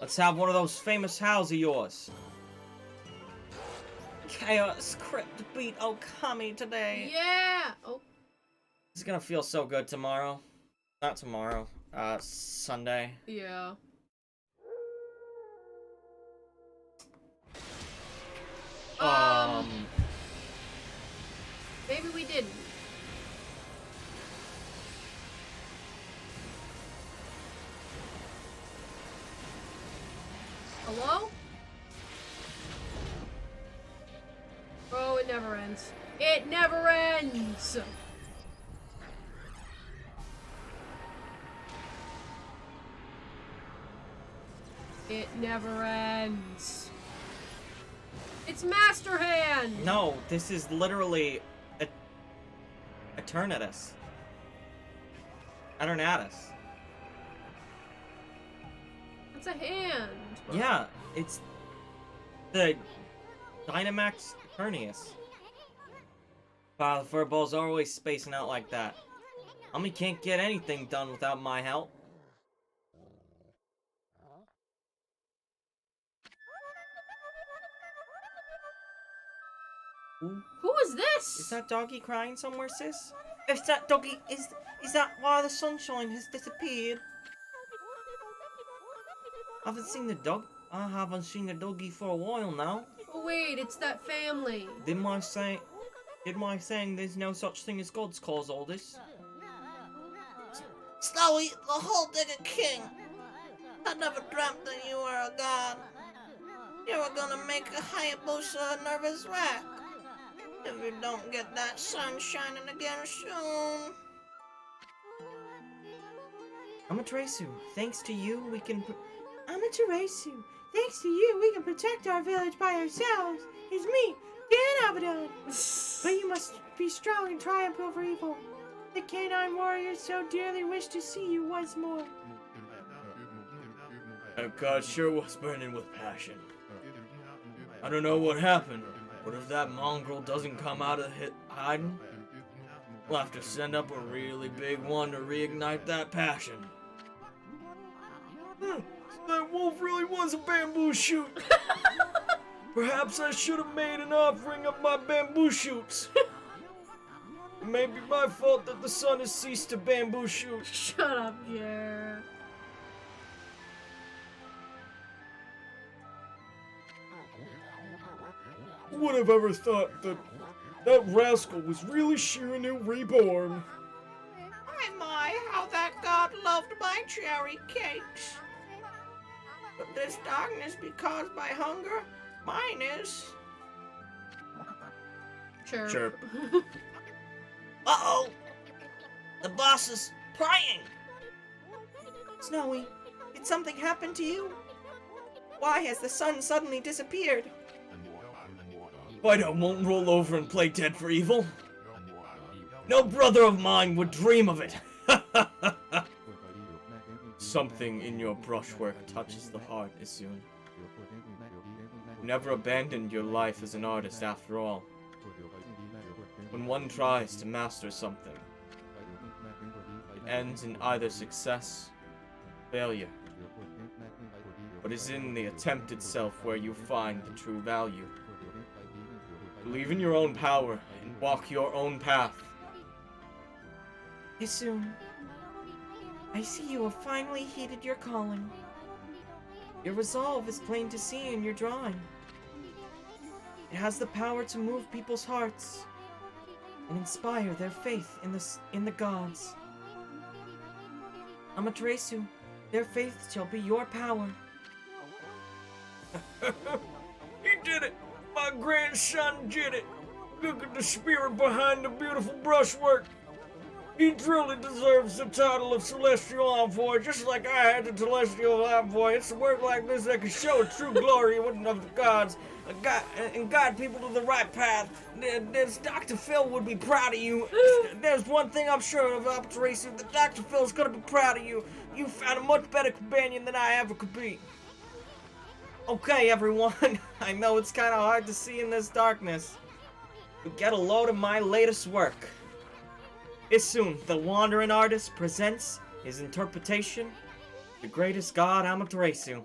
A: Let's have one of those famous howls of yours. Chaos Crypt beat Okami today.
B: Yeah! Oh.
A: It's gonna feel so good tomorrow. Not tomorrow. Sunday.
B: Yeah. Maybe we didn't. Hello? Oh, it never ends. It never ends! It never ends. It's Master Hand!
A: No, this is literally Eternatus. Eternatus.
B: It's a hand.
A: Yeah, it's the Dynamax Eternius. Wow, the furballs are always spacing out like that. Ami can't get anything done without my help.
B: Who is this?
A: Is that doggy crying somewhere, sis? If that doggy is that why the sunshine has disappeared? I haven't seen the doggy for a while now.
B: Oh wait, it's that family.
A: Did my saying there's no such thing as God's cause all this?
C: Snowy, the whole digger king. I never dreamt that you were a god. You were gonna make a Hayabusa a nervous wreck. If you don't get that sun shining again soon.
A: Amaterasu, thanks to you, we can protect our village by ourselves. It's me, Dan Abaddon. But you must be strong and triumph over evil. The canine warriors so dearly wish to see you once more. God sure was burning with passion. I don't know what happened, but if that mongrel doesn't come out of hiding, we'll have to send up a really big one to reignite that passion. That wolf really was a bamboo shoot. Perhaps I should have made an offering of my bamboo shoots. It may be my fault that the sun has ceased to bamboo shoot.
B: Shut up, Jer.
A: Who would have ever thought that rascal was really Shiranu reborn?
C: My, how that god loved my cherry cakes. But this darkness be caused by hunger? Mine is.
B: Chirp.
A: Chirp.
C: Uh-oh! The boss is crying!
D: Snowy, did something happen to you? Why has the sun suddenly disappeared?
A: Fido won't roll over and play dead for evil. No brother of mine would dream of it. Something in your brushwork touches the heart, Isun. You never abandoned your life as an artist after all. When one tries to master something, it ends in either success or failure. But it's in the attempt itself where you find the true value. Believe in your own power and walk your own path.
D: Isun, I see you have finally heeded your calling. Your resolve is plain to see in your drawing. It has the power to move people's hearts and inspire their faith in the gods. Amaterasu, their faith shall be your power.
A: He did it! My grandson did it! Look at the spirit behind the beautiful brushwork! He truly deserves the title of Celestial Envoy, just like I had the Celestial Envoy. It's a work like this that can show a true glory of the gods and guide people to the right path. This Dr. Phil would be proud of you. There's one thing I'm sure of, Amaterasu, that Dr. Phil's gonna be proud of you. You found a much better companion than I ever could be. Okay, everyone, I know it's kind of hard to see in this darkness, but get a load of my latest work. Isun, the Wandering Artist, presents his interpretation of the greatest god, Amaterasu.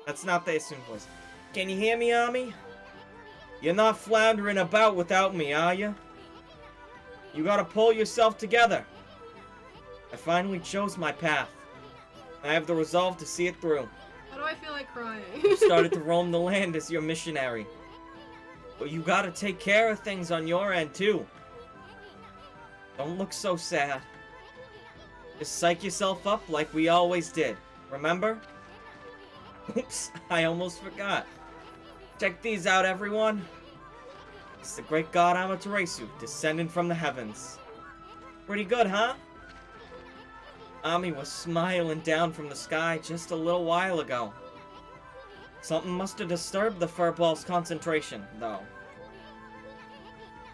A: That's not the Isun voice. Can you hear me, Ami? You're not floundering about without me, are you? You gotta pull yourself together. I finally chose my path. I have the resolve to see it through.
B: Why do I feel like crying?
A: You started to roam the land as your missionary. But you gotta take care of things on your end, too. Don't look so sad. Just psych yourself up like we always did. Remember? Oops, I almost forgot. Check these out, everyone. It's the great god Amaterasu, descending from the heavens. Pretty good, huh? Ami was smiling down from the sky just a little while ago. Something must have disturbed the furball's concentration, though.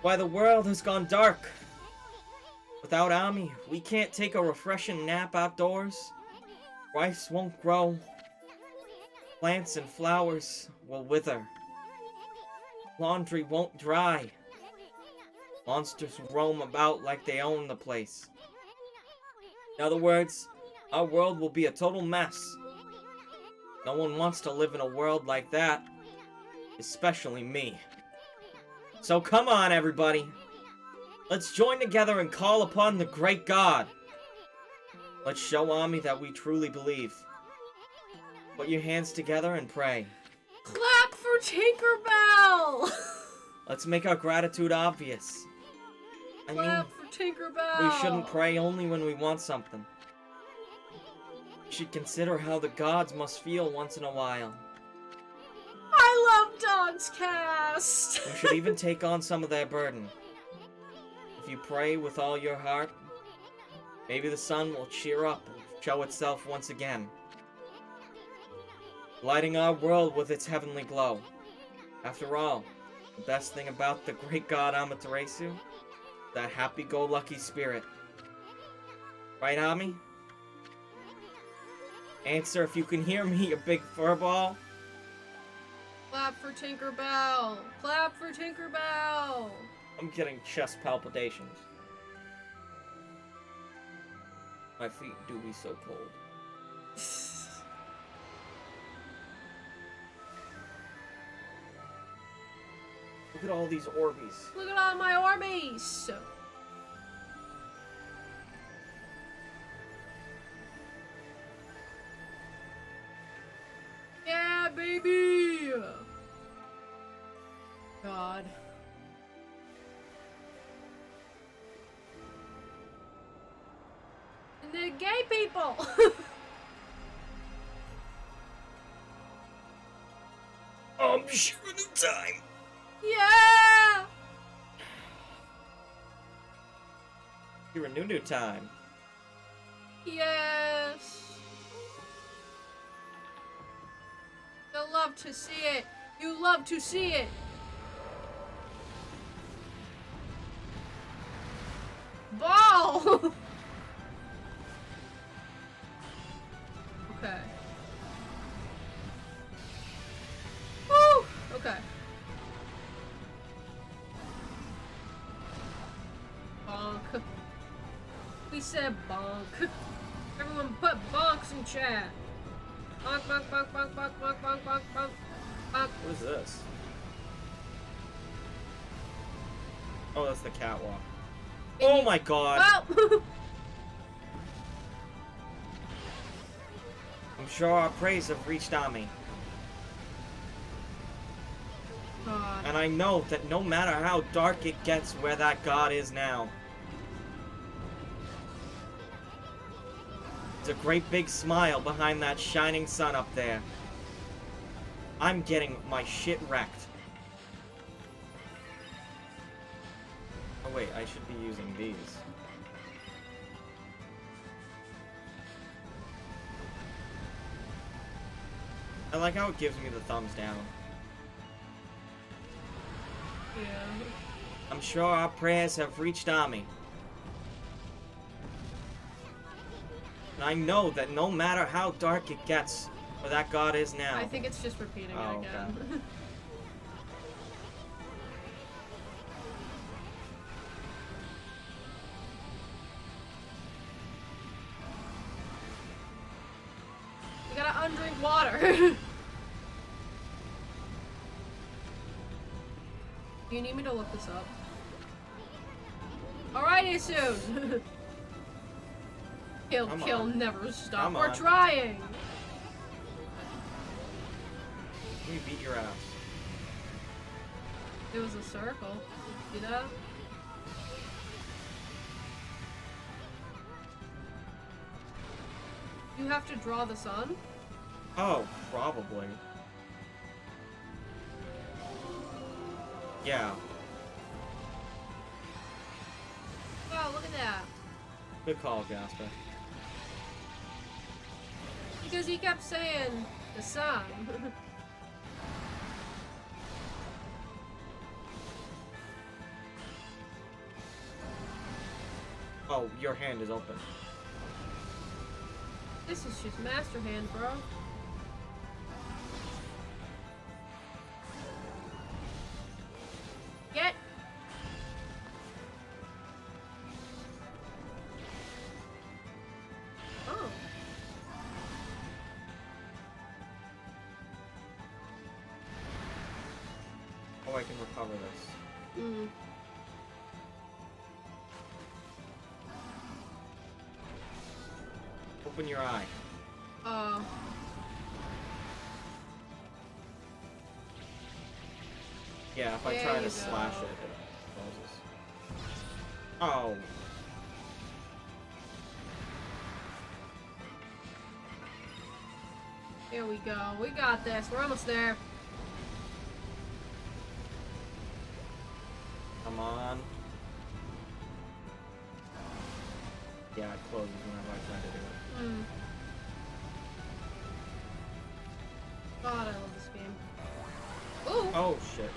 A: Why, the world has gone dark. Without Ami, we can't take a refreshing nap outdoors. Rice won't grow. Plants and flowers will wither. Laundry won't dry. Monsters roam about like they own the place. In other words, our world will be a total mess. No one wants to live in a world like that. Especially me. So come on, everybody. Let's join together and call upon the great God. Let's show Ami that we truly believe. Put your hands together and pray.
B: Clap for Tinkerbell!
A: Let's make our gratitude obvious. I mean,
B: Clap for Tinkerbell!
A: we shouldn't pray only when we want something. We should consider how the gods must feel once in a while.
B: I love Dog's Cast!
A: We should even take on some of their burden. If you pray with all your heart, maybe the sun will cheer up and show itself once again, lighting our world with its heavenly glow. After all, the best thing about the great god Amaterasu, that happy-go-lucky spirit. Right, Ami? Answer if you can hear me, you big furball.
B: Clap for Tinkerbell! Clap for Tinkerbell!
A: I'm getting chest palpitations. My feet do be so cold. Look at all these Orbeez.
B: Look at all my Orbeez! Yeah, baby! God. And the gay people!
A: I'm sure of the time.
B: Yeah!
A: You're a new time.
B: Yes! You'll love to see it. You love to see it. Ball! Okay. Woo! Okay. Bonk. We said bonk. Everyone put bonks in chat. Bonk, bonk, bonk, bonk, bonk, bonk, bonk, bonk, bonk, bonk.
A: What is this? Oh, that's the catwalk. Oh my god!
B: Well,
A: I'm sure our praise have reached Ami.
B: God.
A: And I know that no matter how dark it gets where that god is now, there's a great big smile behind that shining sun up there. I'm getting my shit wrecked. Oh wait, I should be using these. I like how it gives me the thumbs down.
B: Yeah.
A: I'm sure our prayers have reached Ami. And I know that no matter how dark it gets where that god is now.
B: I think it's just repeating
A: Oh,
B: it again.
A: okay.
B: You gotta undrink water. Do you need me to look this up? Alrighty, soon. Kill,
A: Come
B: kill,
A: on.
B: never stop.
A: Come
B: We're
A: on.
B: trying.
A: Let me beat your ass.
B: It was a circle. See that? You have to draw the sun?
A: Oh, probably. Yeah.
B: Wow, look at that.
A: Good call, Jasper.
B: Because he kept saying the sun.
A: Oh, your hand is open.
B: This is just master hand, bro. Get. Oh.
A: Oh, I can recover this.
B: Mm.
A: Open your eye. Yeah, if I
B: There
A: try
B: you
A: to slash
B: go.
A: it closes. Oh.
B: Here we go. We got this. We're almost there.
A: Come on. Yeah, it closes whenever I try to do it.
B: Hmm. God, I love this game. Ooh!
A: Oh, shit.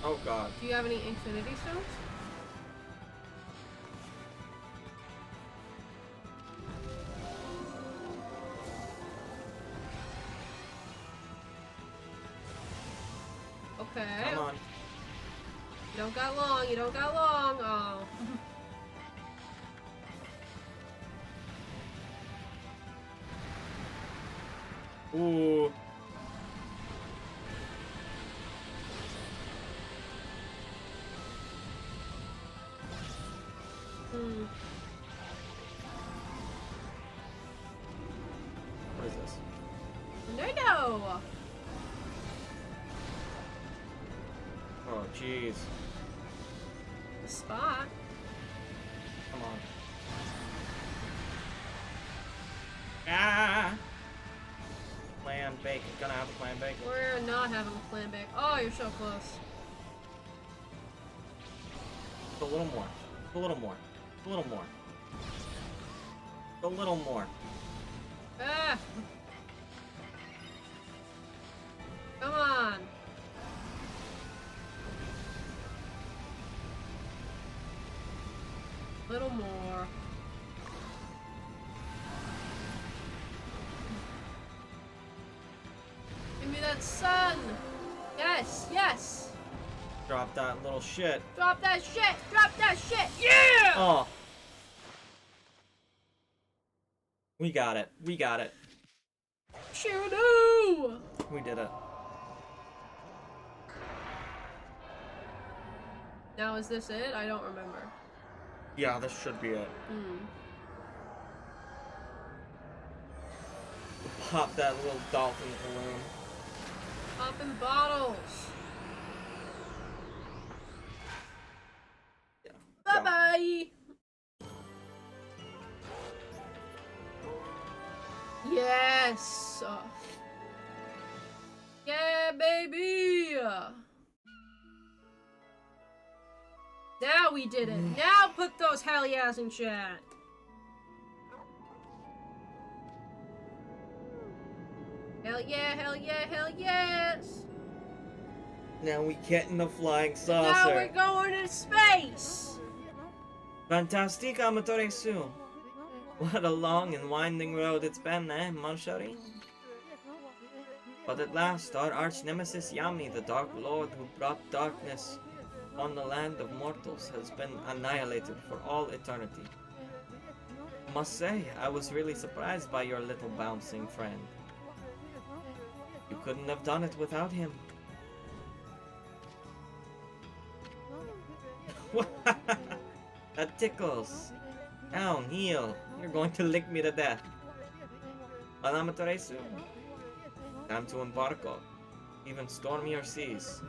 A: Oh, God.
B: Do you have any infinity stones? Okay.
A: Come on.
B: You don't got long, you don't got long. Oh.
A: Ooh.
B: Hmm.
A: What is this?
B: Tornado!
A: Oh, jeez.
B: The spot.
A: Come on. Ah! Clam bacon. Gonna have a clam bacon.
B: We're not having a clam bake. Oh, you're so close.
A: A little more. A little more. A little more. A little more.
B: Ah! Come on. Little more. Give me that sun! Yes, yes!
A: Drop that little shit.
B: Drop that shit! Drop that shit! Yeah!
A: Oh. We got it. We got it.
B: Sure do!
A: We did it.
B: Now, is this it? I don't remember.
A: Yeah, this should be it.
B: Hmm.
A: Pop that little dolphin balloon.
B: Popping bottles.
A: Yeah.
B: Bye bye. Yes. Yeah, baby. Now we did it. Now put those hell yeahs in chat. Hell yeah, hell yeah, hell yes.
A: Now we get in the flying saucer.
B: Now we're going to space.
A: Fantastic amatore su. What a long and winding road it's been, eh, mon chéri? But at last, our arch nemesis Yami, the Dark Lord who brought darkness on the land of mortals, has been annihilated for all eternity. Must say, I was really surprised by your little bouncing friend. You couldn't have done it without him. That tickles. Down, heel. You're going to lick me to death. Alamatore soon. Time to embarco. Even stormier seas.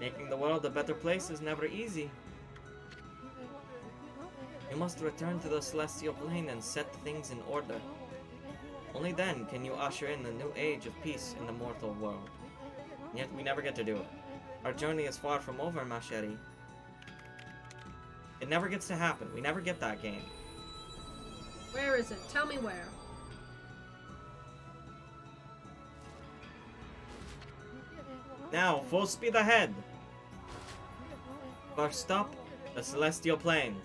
A: Making the world a better place is never easy. You must return to the celestial plane and set things in order. Only then can you usher in the new age of peace in the mortal world. Yet we never get to do it. Our journey is far from over, ma chérie. It never gets to happen. We never get that game.
B: Where is it? Tell me where.
A: Now, full speed ahead. First stop, the Celestial Plane.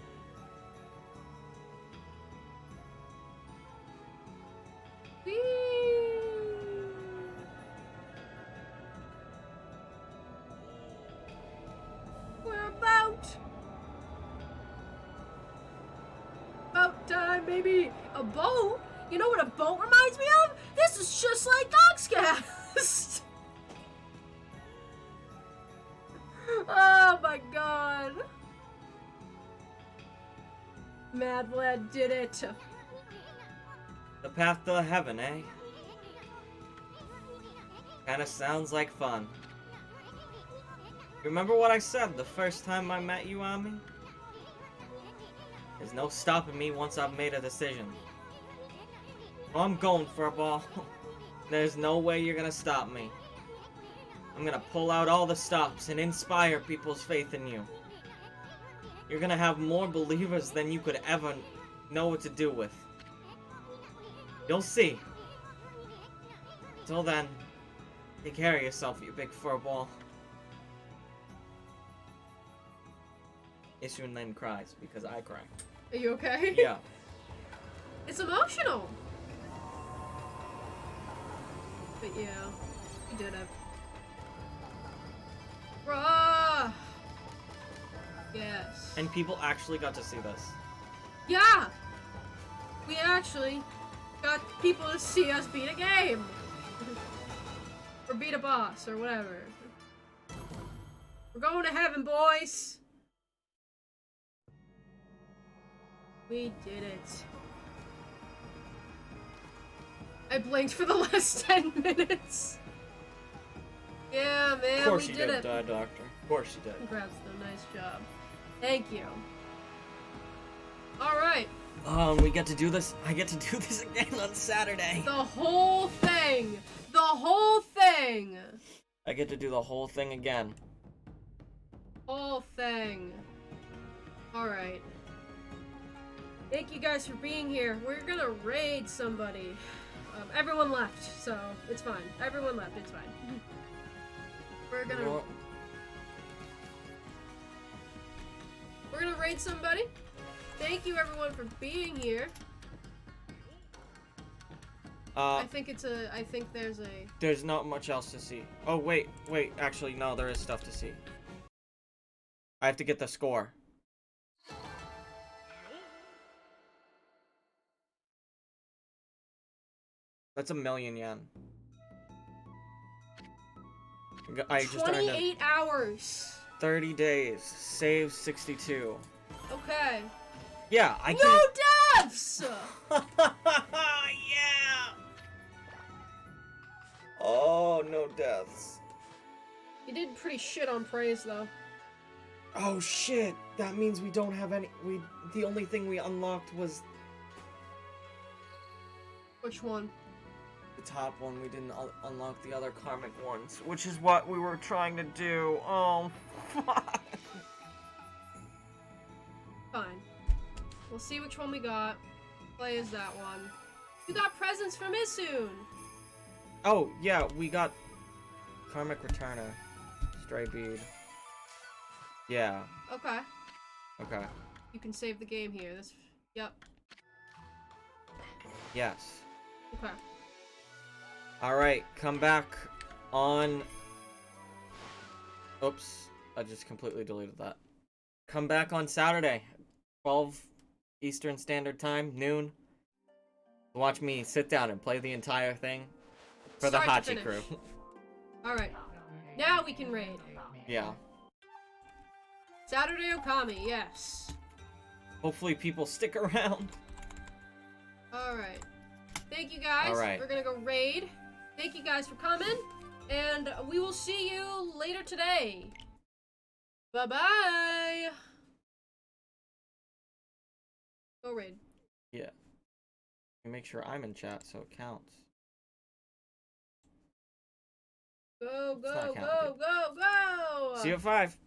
B: Whee! We're about time, maybe a boat. You know what a boat reminds me of? This is just like Oxcast. Oh my god. Mad Lad did it.
A: The path to heaven, eh? Kinda sounds like fun. Remember what I said the first time I met you, Ami? There's no stopping me once I've made a decision. I'm going for a ball. There's no way you're gonna stop me. I'm gonna pull out all the stops and inspire people's faith in you. You're gonna have more believers than you could ever know what to do with. You'll see. Till then, take care of yourself, you big fur ball. Issun then cries because I cry.
B: Are you okay?
A: Yeah.
B: It's emotional. But yeah, he did it. Bruh! Yes.
A: And people actually got to see this.
B: Yeah! We actually got people to see us beat a game! Or beat a boss, or whatever. We're going to heaven, boys! We did it. I blinked for the last 10 minutes. Yeah, man,
A: Of course
B: we
A: you
B: did
A: did,
B: it.
A: Doctor. Of course you did.
B: Congrats, though. Nice job. Thank you. Alright.
A: We get to do this. I get to do this again on Saturday.
B: The whole thing! The whole thing!
A: I get to do the whole thing again.
B: Whole thing. Alright. Thank you guys for being here. We're gonna raid somebody. Everyone left, so it's fine. Everyone left, it's fine. We're gonna...
A: Well,
B: We're gonna raid somebody. Thank you everyone for being here. I think there's a...
A: There's not much else to see. Oh, wait. Actually, no, there is stuff to see. I have to get the score. That's 1,000,000 yen. I just earned
B: 28 hours.
A: 30 days. Save 62.
B: Okay.
A: Yeah, I can...
B: No deaths!
A: Yeah! Oh, no deaths.
B: You did pretty shit on praise, though.
A: Oh, shit. That means we don't have any... The only thing we unlocked was
B: Which one?
A: the top one. We didn't unlock the other karmic ones, which is what we were trying to do. Oh, fuck.
B: Fine. We'll see which one we got. Play as that one. You got presents from Issun!
A: Oh, yeah, we got karmic returner. Stray bead. Yeah.
B: Okay.
A: Okay.
B: You can save the game here. This. Yep.
A: Yes.
B: Okay.
A: Alright, come back on... Oops, I just completely deleted that. Come back on Saturday, 12 Eastern Standard Time, noon. Watch me sit down and play the entire thing for the
B: Start to
A: Hachi crew.
B: finish. Alright. Now we can raid.
A: Yeah.
B: Saturday Okami, yes.
A: Hopefully people stick around.
B: Alright. Thank you guys.
A: Alright.
B: We're gonna go raid. Thank you guys for coming. And we will see you later today. Bye-bye. Go raid.
A: Yeah. Make sure I'm in chat so it counts.
B: Go,
A: It's not
B: go,
A: counting,
B: go, go, go!
A: See you at 5.